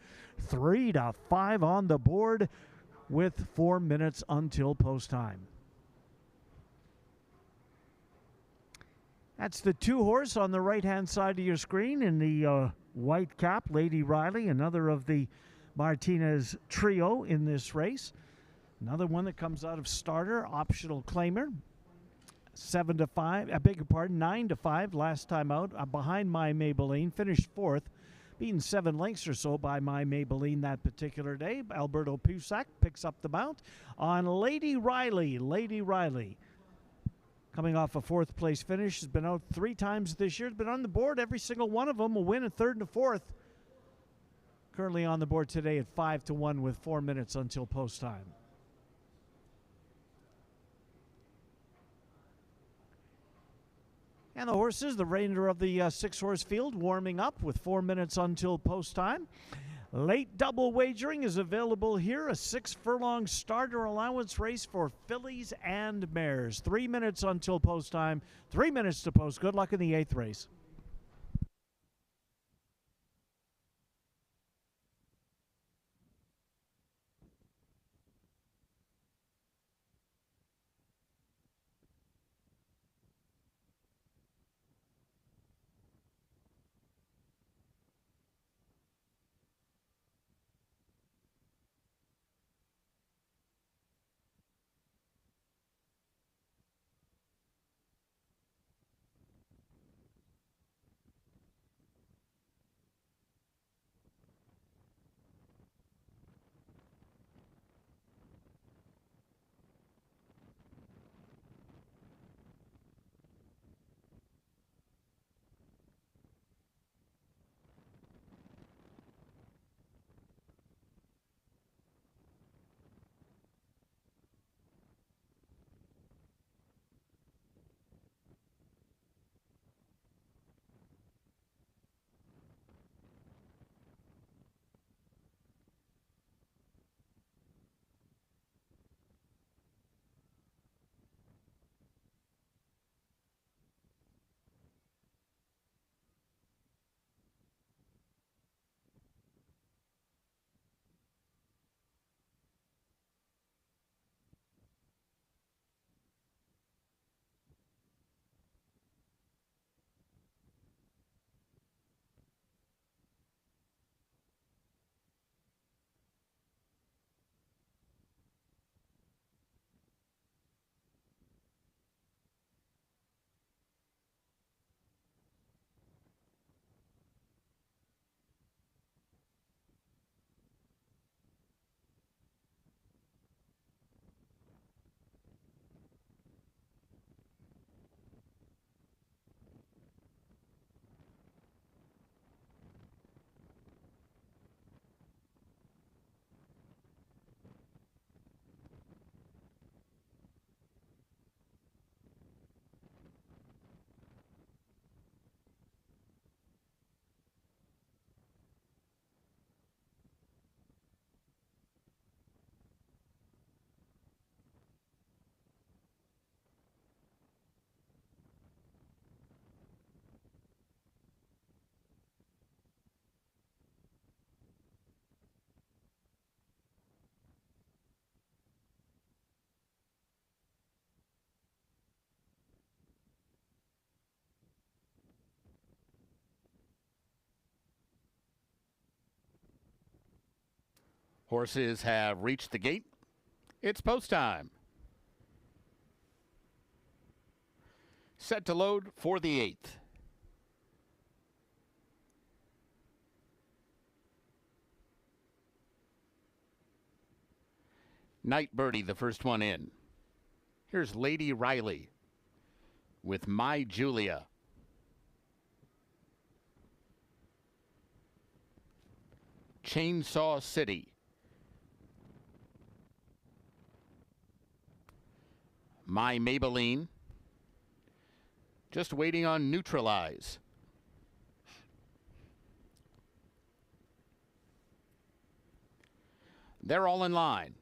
3-5 on the board with 4 minutes until post time. That's the 2 horse on the right-hand side of your screen in the white cap, Lady Riley, another of the Martinez trio in this race. Another one that comes out of starter, optional claimer. 7-5, I beg your pardon, 9-5 last time out, behind My Maybelline, finished 4th, beaten 7 lengths or so by My Maybelline that particular day. Alberto Pusac picks up the mount on Lady Riley. Lady Riley, coming off a 4th place finish, has been out 3 times this year, has been on the board every single one of them, a win at 3rd and 4th. Currently on the board today at 5-1 with 4 minutes until post time. And the horses, the remainder of the 6-horse field, warming up with 4 minutes until post time. Late double wagering is available here. A 6-furlong starter allowance race for fillies and mares. 3 minutes until post time. 3 minutes to post. Good luck in the 8th race. Horses have reached the gate. It's post time. Set to load for the 8th. Night Birdie, the first one in. Here's Lady Riley with My Julia. Chainsaw City. My Maybelline. Just waiting on Neutralize. They're all in line.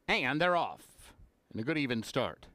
And they're off. And a good even start.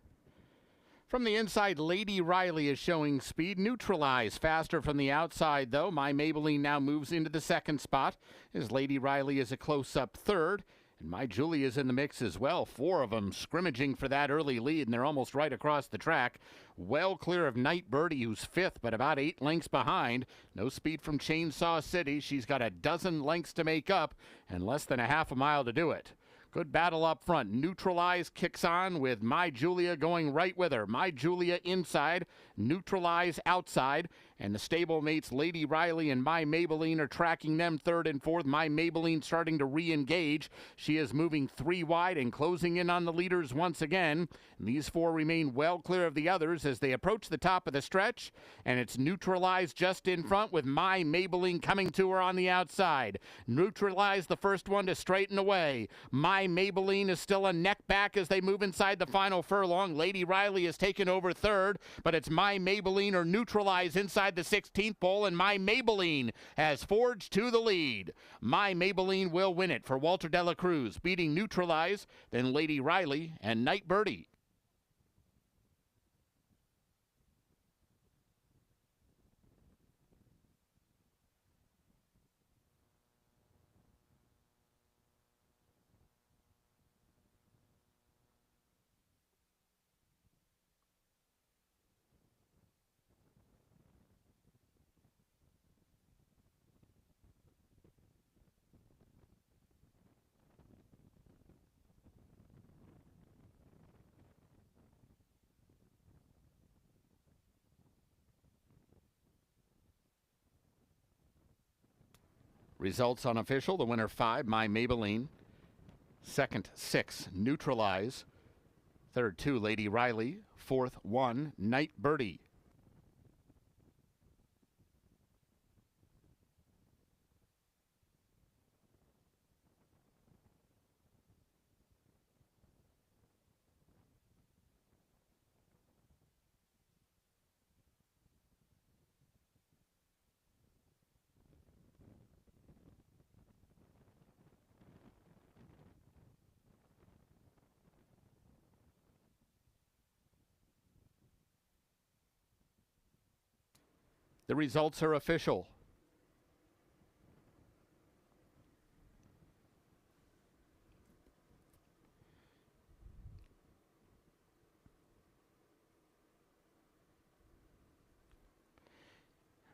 From the inside, Lady Riley is showing speed. Neutralize faster from the outside, though. My Maybelline now moves into the second spot as Lady Riley is a close-up third. And My Julie is in the mix as well. 4 of them scrimmaging for that early lead, and they're almost right across the track. Well clear of Night Birdie, who's 5th, but about 8 lengths behind. No speed from Chainsaw City. She's got a dozen lengths to make up and less than a half a mile to do it. Good battle up front. Neutralize kicks on with My Julia going right with her. My Julia inside, Neutralize outside, and the stablemates Lady Riley and My Maybelline are tracking them 3rd and 4th. My Maybelline starting to re-engage. She is moving 3 wide and closing in on the leaders once again. And these 4 remain well clear of the others as they approach the top of the stretch, and it's Neutralize just in front with My Maybelline coming to her on the outside. Neutralize the first one to straighten away. My Maybelline is still a neck back as they move inside the final furlong. Lady Riley has taken over 3rd, but it's My Maybelline or Neutralize inside the 16th pole, and My Maybelline has forged to the lead. My Maybelline will win it for Walter de la Cruz, beating Neutralize, then Lady Riley and Night Birdie. Results unofficial. The winner 5, My Maybelline. Second, 6, Neutralize. Third, 2, Lady Riley. Fourth, 1, Night Birdie. The results are official.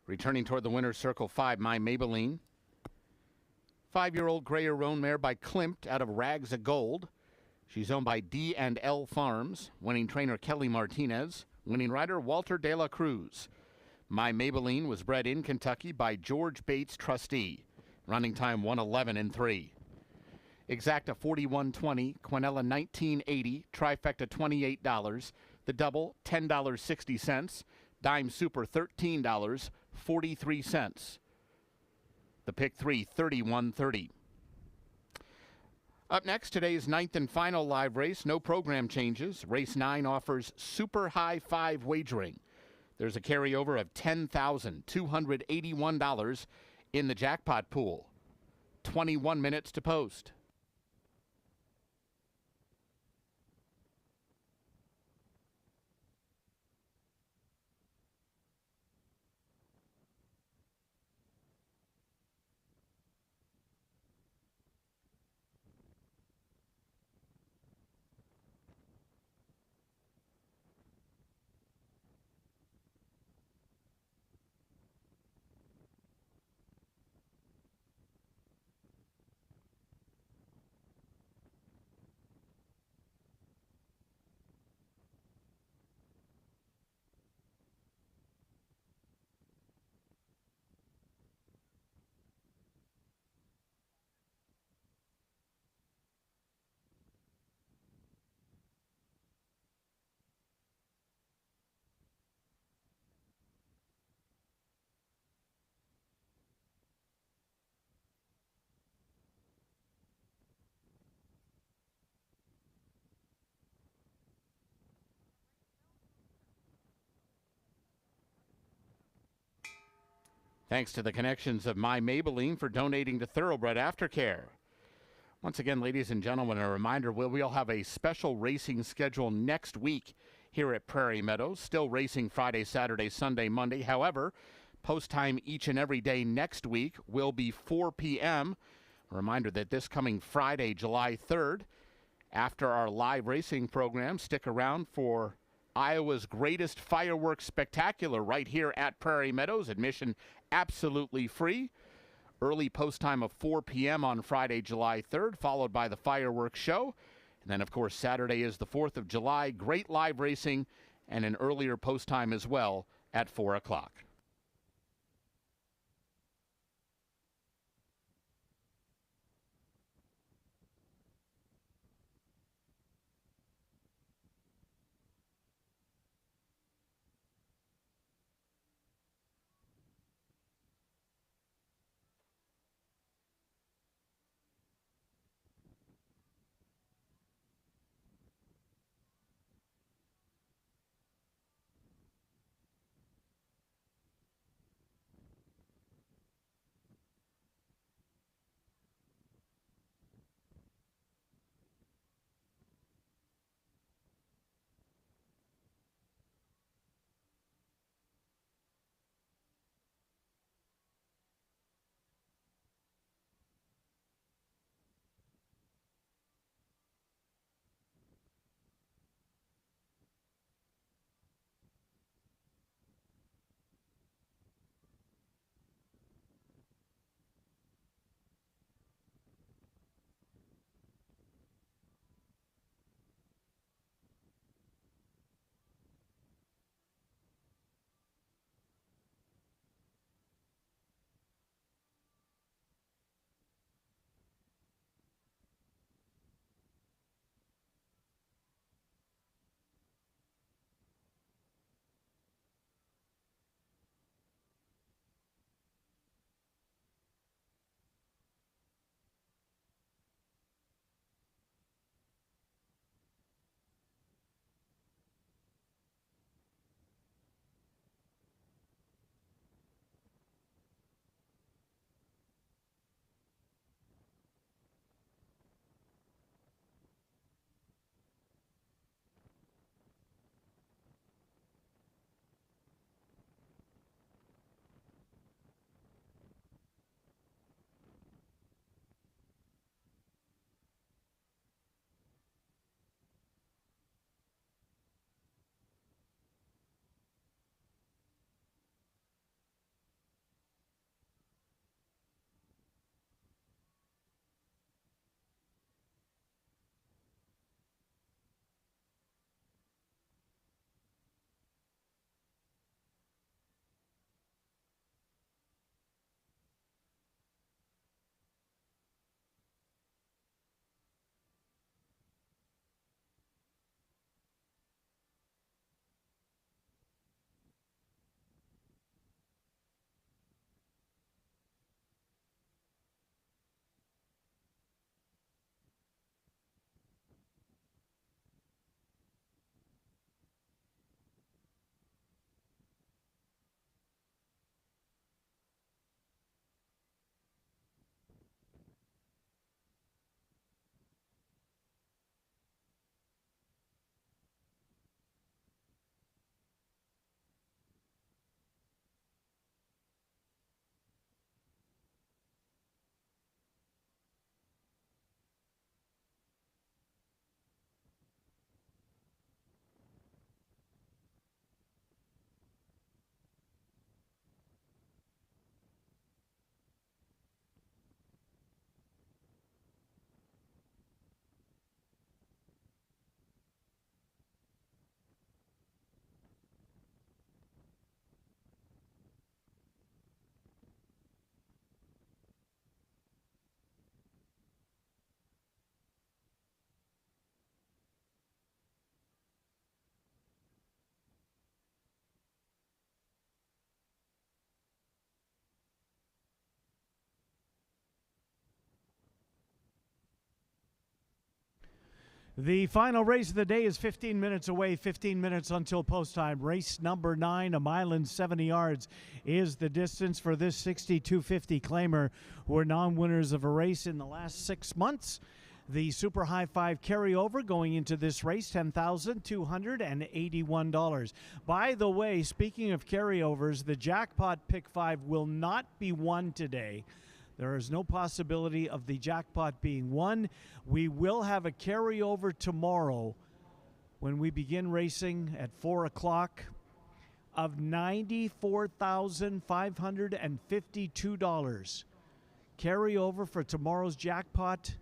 Returning toward the winner's circle, 5, My Maybelline. 5-year-old Grayer Roan mare by Klimt out of Rags of Gold. She's owned by D&L Farms. Winning trainer Kelly Martinez. Winning rider Walter de la Cruz. My Maybelline was bred in Kentucky by George Bates, trustee. Running time 1:11.3. Exacta 41.20, Quinella 19.80, trifecta $28, the double $10.60, dime super $13.43. The pick 3 31.30. Up next, today's 9th and final live race. No program changes. Race 9 offers super high 5 wagering. There's a carryover of $10,281 in the jackpot pool. 21 minutes to post. Thanks to the connections of My Maybelline for donating to Thoroughbred Aftercare. Once again, ladies and gentlemen, a reminder, we'll have a special racing schedule next week here at Prairie Meadows. Still racing Friday, Saturday, Sunday, Monday. However, post time each and every day next week will be 4 p.m. A reminder that this coming Friday, July 3rd, after our live racing program, stick around for Iowa's greatest fireworks spectacular right here at Prairie Meadows. Admission absolutely free. Early post time of 4 p.m. on Friday, July 3rd, followed by the fireworks show. And then, of course, Saturday is the 4th of July. Great live racing and an earlier post time as well at 4 o'clock. The final race of the day is 15 minutes away, 15 minutes until post time. Race number 9, a mile and 70 yards is the distance for this 6250 claimer, who are non-winners of a race in the last 6 months. The Super High Five carryover going into this race, $10,281. By the way, speaking of carryovers, the jackpot pick 5 will not be won today. There is no possibility of the jackpot being won. We will have a carryover tomorrow when we begin racing at 4 o'clock of $94,552. Carryover for tomorrow's jackpot,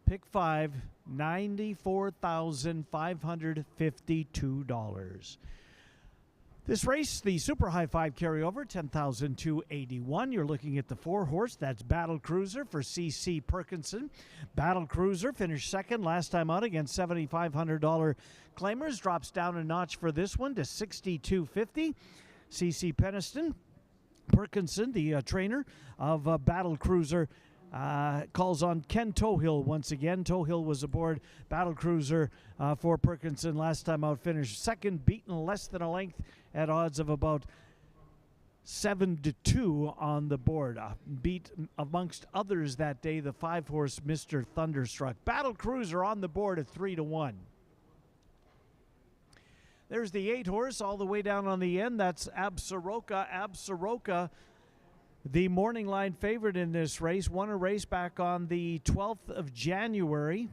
pick 5, $94,552. This race, the Super High Five carryover, $10,281. You're looking at the 4-horse. That's Battle Cruiser for C.C. Perkinson. Battle Cruiser finished second last time out against $7,500 claimers. Drops down a notch for this one to $6,250. C.C. Perkinson, the trainer of Battle Cruiser, calls on Ken Tohill once again. Tohill was aboard Battle Cruiser for Perkinson last time out, finished second, beaten less than a length at odds of about 7-2 on the board. Beat amongst others that day the 5-horse Mr. Thunderstruck. Battle Cruiser on the board at 3-1. There's the 8-horse all the way down on the end. That's Absaroka. Absaroka, the morning line favorite in this race, won a race back on the 12th of January.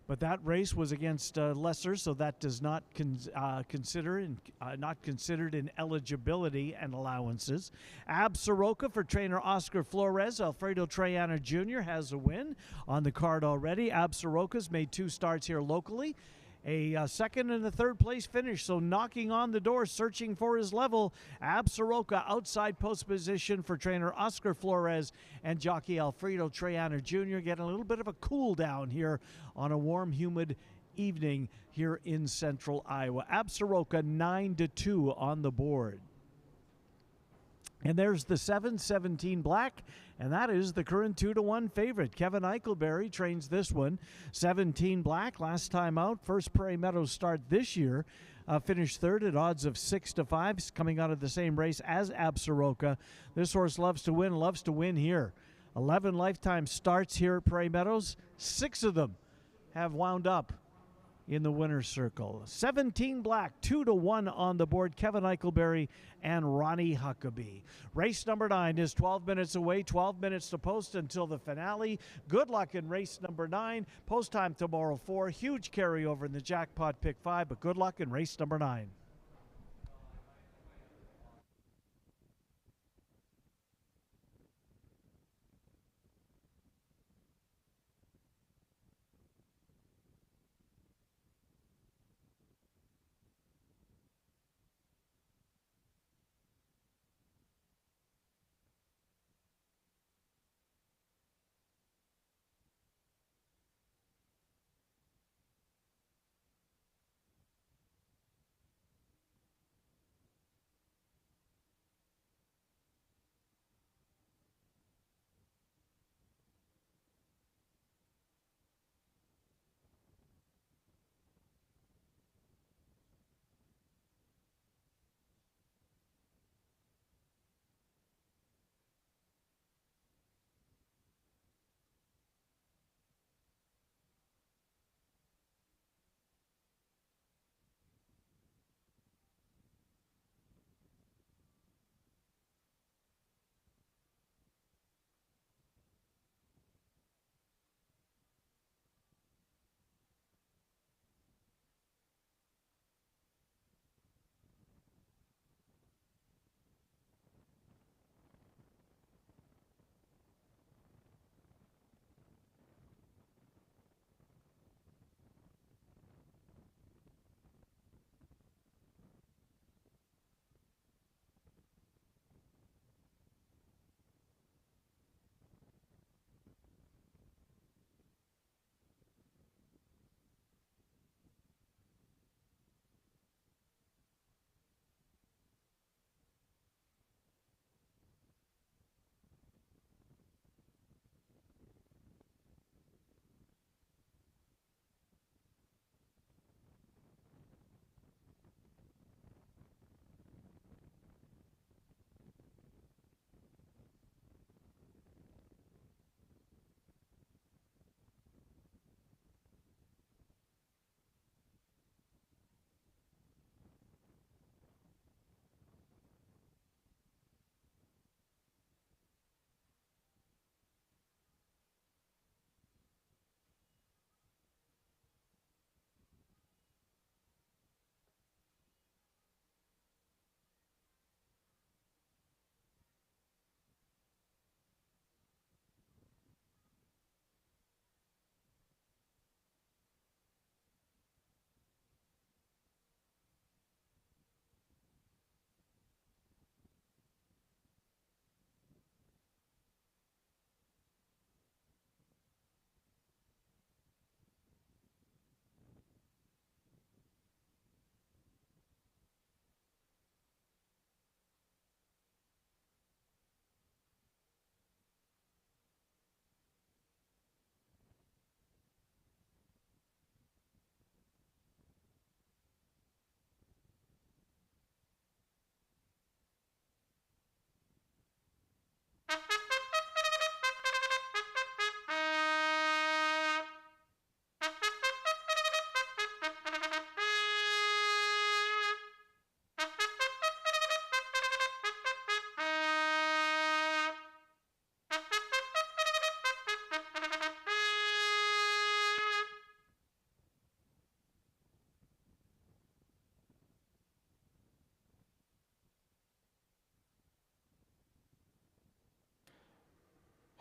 But that race was against Lesser, so that does not not considered in eligibility and allowances. Absaroka for trainer Oscar Flores. Alfredo Triana Jr. has a win on the card already. Absaroka's made 2 starts here locally. A second and a third place finish, so knocking on the door, searching for his level. Absaroka outside post position for trainer Oscar Flores and jockey Alfredo Triana Jr. getting a little bit of a cool down here on a warm, humid evening here in central Iowa. Absaroka 9-2 on the board. And there's the 7-17 Black, and that is the current 2-1 favorite. Kevin Eichelberry trains this one. 17 Black, last time out, first Prairie Meadows start this year. Finished third at odds of 6-5, coming out of the same race as Absaroka. This horse loves to win here. 11 lifetime starts here at Prairie Meadows. 6 of them have wound up in the winner's circle. 17 Black, 2-1 on the board. Kevin Eichelberry and Ronnie Huckabee. Race number 9 is 12 minutes away, 12 minutes to post until the finale. Good luck in race number 9. Post time tomorrow 4. Huge carryover in the jackpot pick 5, but good luck in race number 9.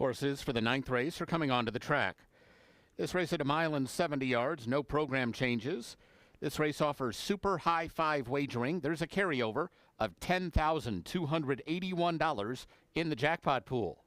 Horses for the 9th race are coming onto the track. This race at 1 mile and 70 yards, no program changes. This race offers super high five wagering. There's a carryover of $10,281 in the jackpot pool.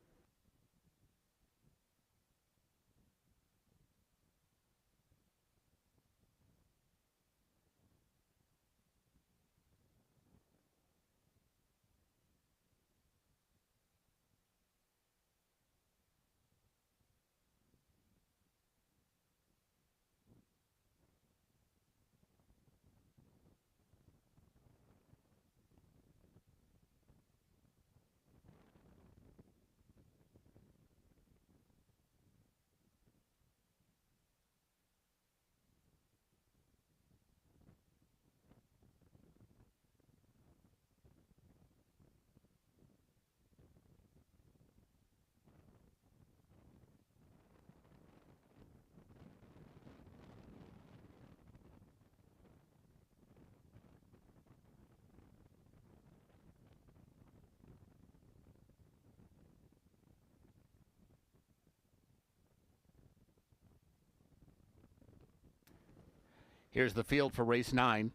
Here's the field for race 9.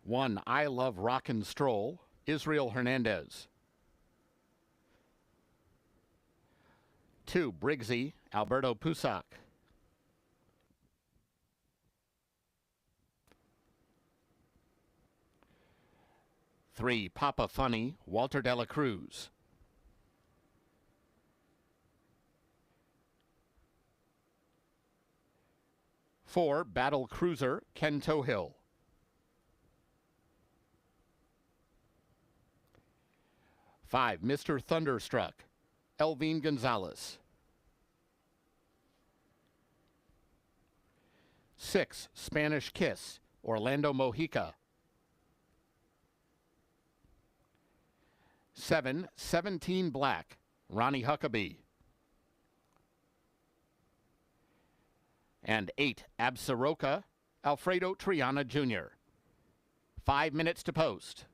1, I Love Rockin' Stroll, Israel Hernandez. 2, Briggsy, Alberto Pusac. 3, Papa Funny, Walter Dela Cruz. 4, Battle Cruiser, Ken Tohill. 5, Mr. Thunderstruck, Elvin Gonzalez. 6, Spanish Kiss, Orlando Mojica. 7, 17 Black, Ronnie Huckabee. And 8, Absaroka, Alfredo Triana Jr. 5 minutes to post.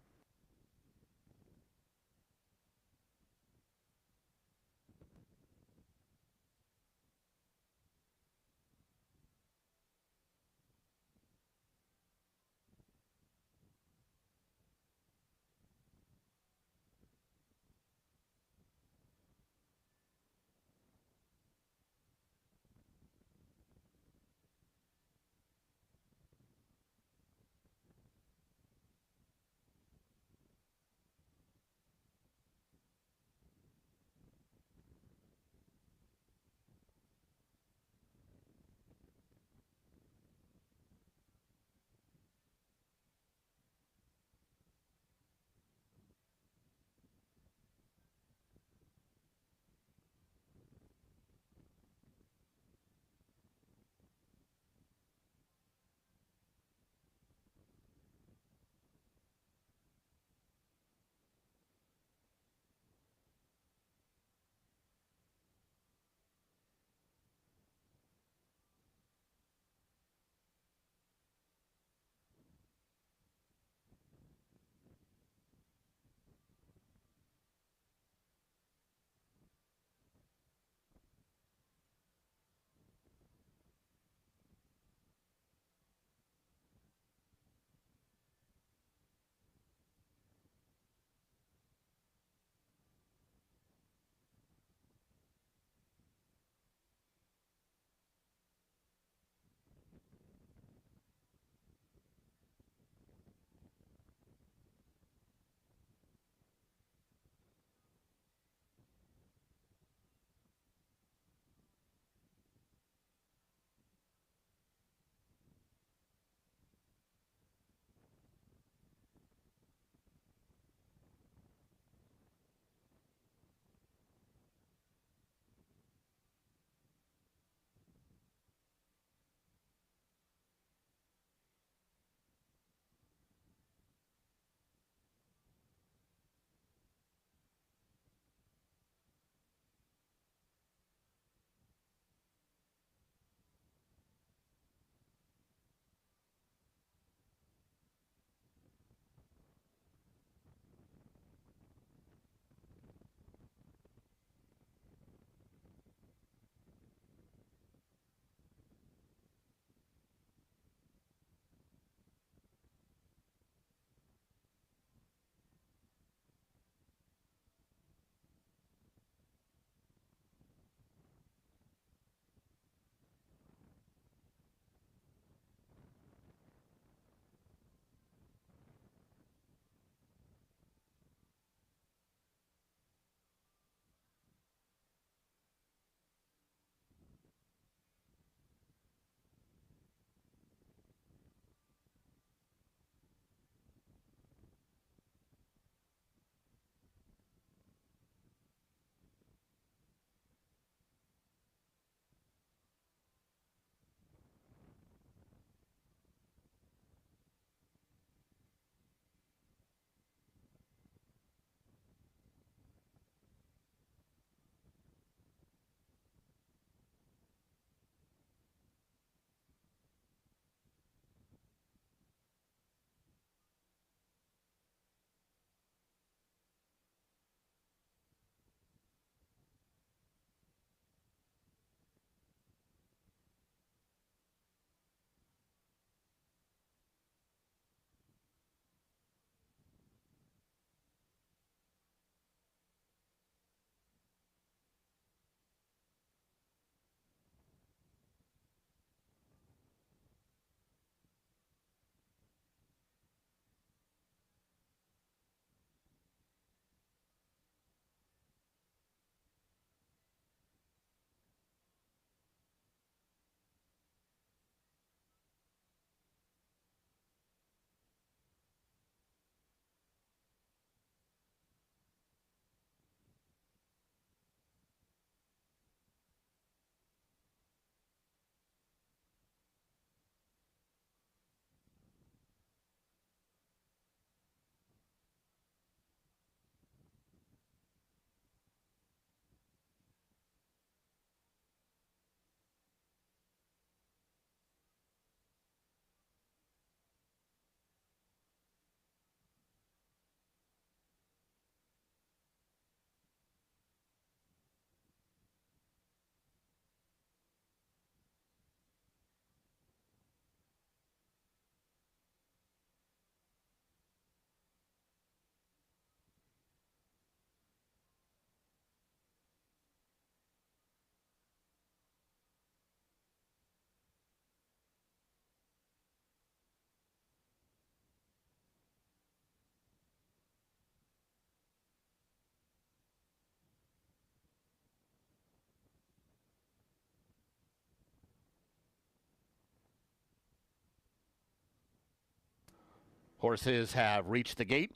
Horses have reached the gate.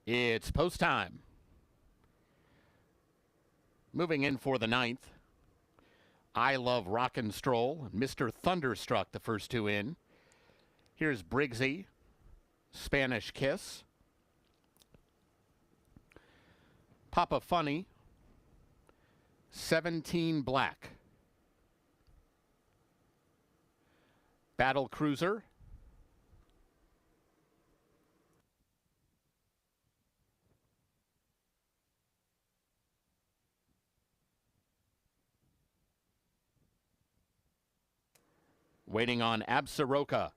It's post time. Moving in for the 9th. I Love Rock and Stroll, Mr. Thunderstruck, the first two in. Here's Briggsy, Spanish Kiss. Papa Funny, 17 Black. Battle Cruiser. Waiting on Absaroka.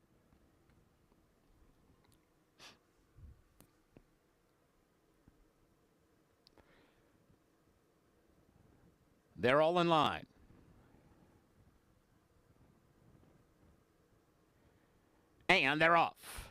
They're all in line. And they're off.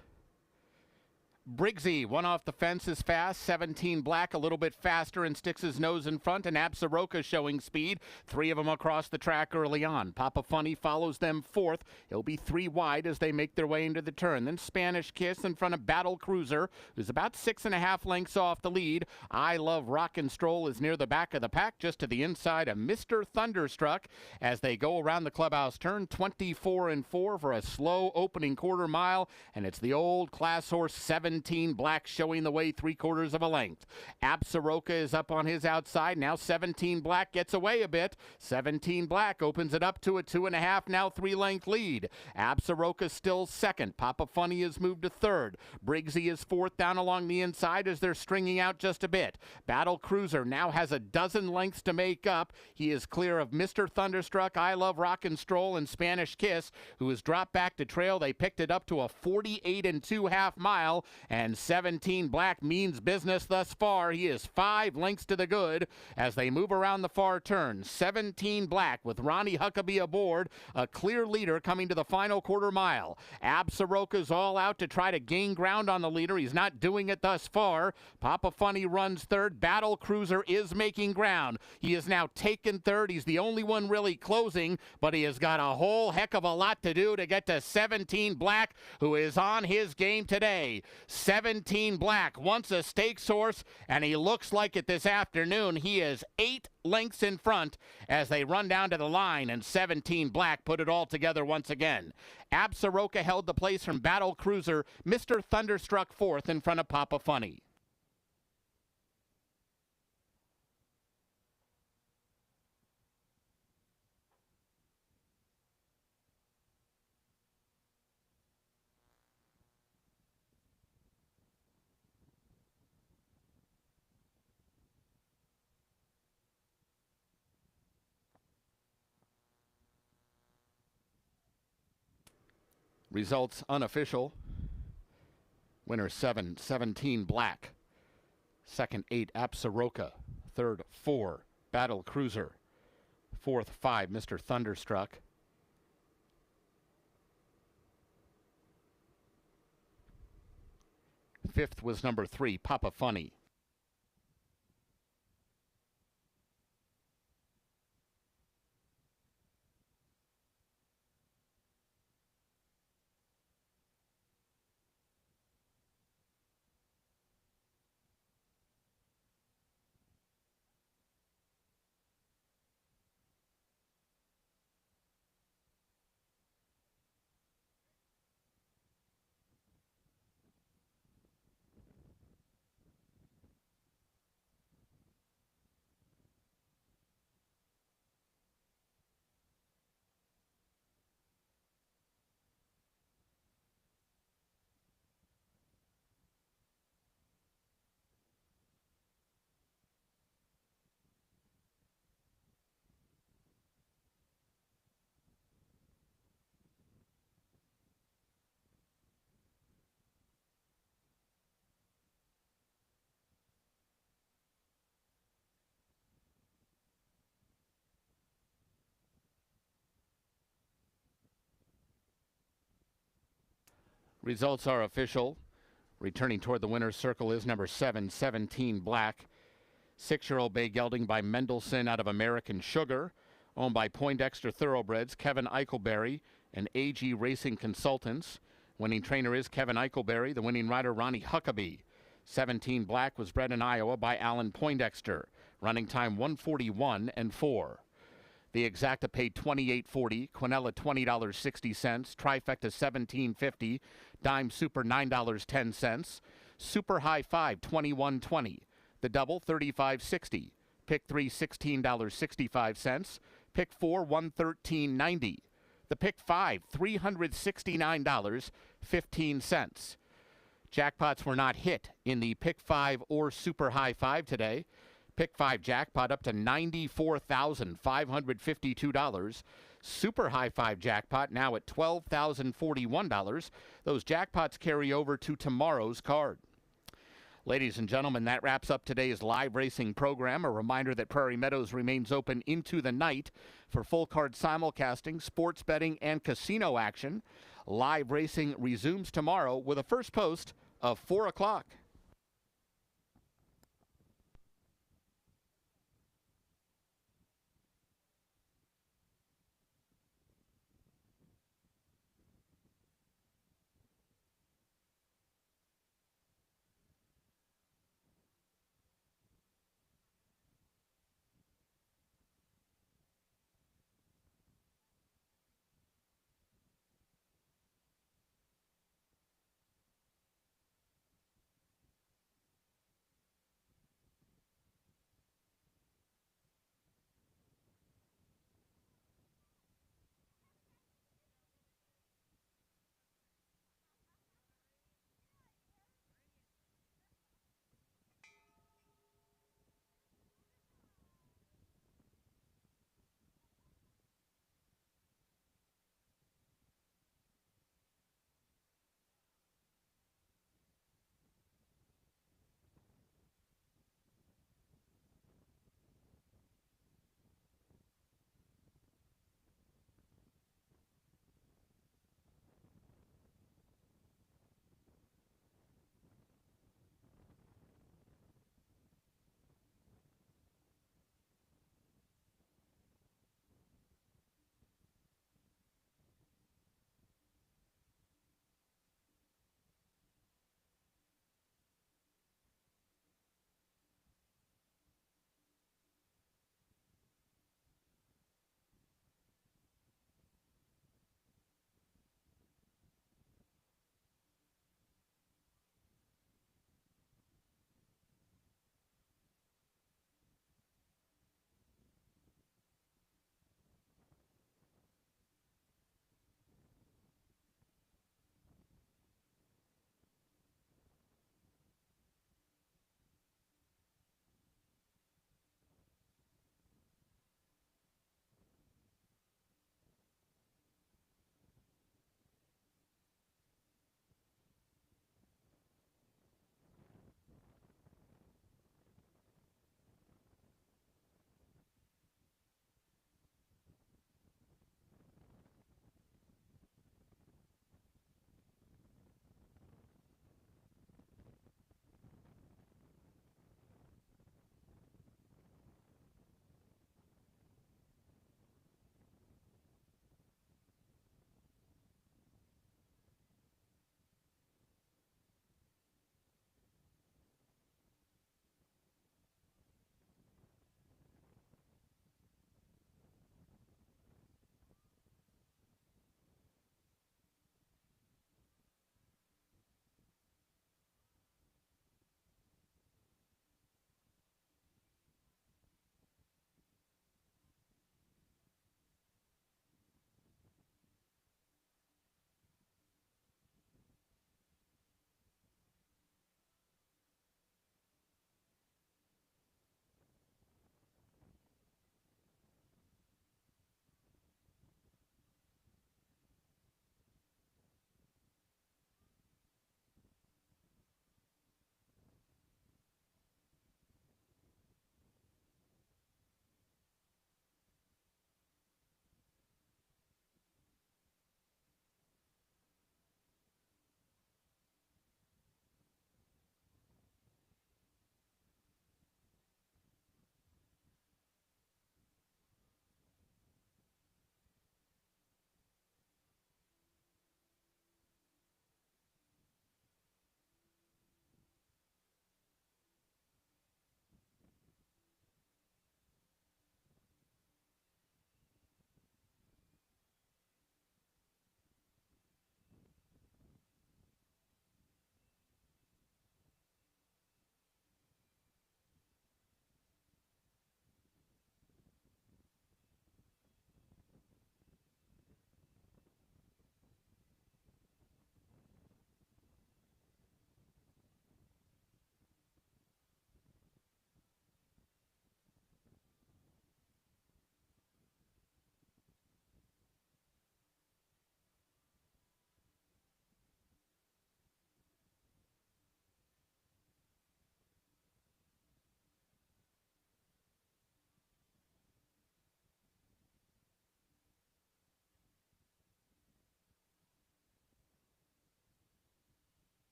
Briggsy, one off the fence is fast. 17 Black, a little bit faster and sticks his nose in front. And Absaroka showing speed. 3 of them across the track early on. Papa Funny follows them 4th. He'll be 3 wide as they make their way into the turn. Then Spanish Kiss in front of Battle Cruiser, who's about 6.5 lengths off the lead. I Love Rock and Stroll is near the back of the pack, just to the inside of Mr. Thunderstruck as they go around the clubhouse turn. 24-4 for a slow opening quarter mile. And it's the old class horse 17 Black showing the way 3/4 of a length. Absaroka is up on his outside. Now 17 Black gets away a bit. 17 Black opens it up to a 2.5, now 3-length lead. Absaroka still second. Papa Funny has moved to third. Briggsy is 4th down along the inside as they're stringing out just a bit. Battle Cruiser now has a dozen lengths to make up. He is clear of Mr. Thunderstruck, I Love Rock and Stroll, and Spanish Kiss, who has dropped back to trail. They picked it up to a 48 2/2 mile. And 17 Black means business thus far. He is 5 lengths to the good as they move around the far turn. 17 Black with Ronnie Huckabee aboard, a clear leader coming to the final quarter mile. Absaroka's all out to try to gain ground on the leader. He's not doing it thus far. Papa Funny runs third. Battle Cruiser is making ground. He is now taken third. He's the only one really closing, but he has got a whole heck of a lot to do to get to 17 Black, who is on his game today. 17 Black, once a stakes horse, and he looks like it this afternoon. He is 8 lengths in front as they run down to the line, and 17 Black put it all together once again. Absaroka held the place from Battle Cruiser. Mr. Thunderstruck 4th in front of Papa Funny. Results unofficial. Winner 7, 17 Black. Second 8 Absaroka. Third 4 Battle Cruiser. Fourth 5 Mr. Thunderstruck. Fifth was number 3 Papa Funny. Results are official. Returning toward the winner's circle is number 7, 17 Black. 6-year-old bay gelding by Mendelssohn out of American Sugar, owned by Poindexter Thoroughbreds, Kevin Eichelberry, and AG Racing Consultants. Winning trainer is Kevin Eichelberry. The winning rider, Ronnie Huckabee. 17 Black was bred in Iowa by Alan Poindexter. Running time 1:41.4. The Exacta paid $28.40, Quinella $20.60, Trifecta $17.50, Dime Super $9.10, Super High Five $21.20, the Double $35.60, Pick 3 $16.65, Pick 4 $113.90, the Pick 5 $369.15. Jackpots were not hit in the Pick 5 or Super High Five today. Pick 5 jackpot up to $94,552. Super High Five jackpot now at $12,041. Those jackpots carry over to tomorrow's card. Ladies and gentlemen, that wraps up today's live racing program. A reminder that Prairie Meadows remains open into the night for full card simulcasting, sports betting, and casino action. Live racing resumes tomorrow with a first post of 4 o'clock.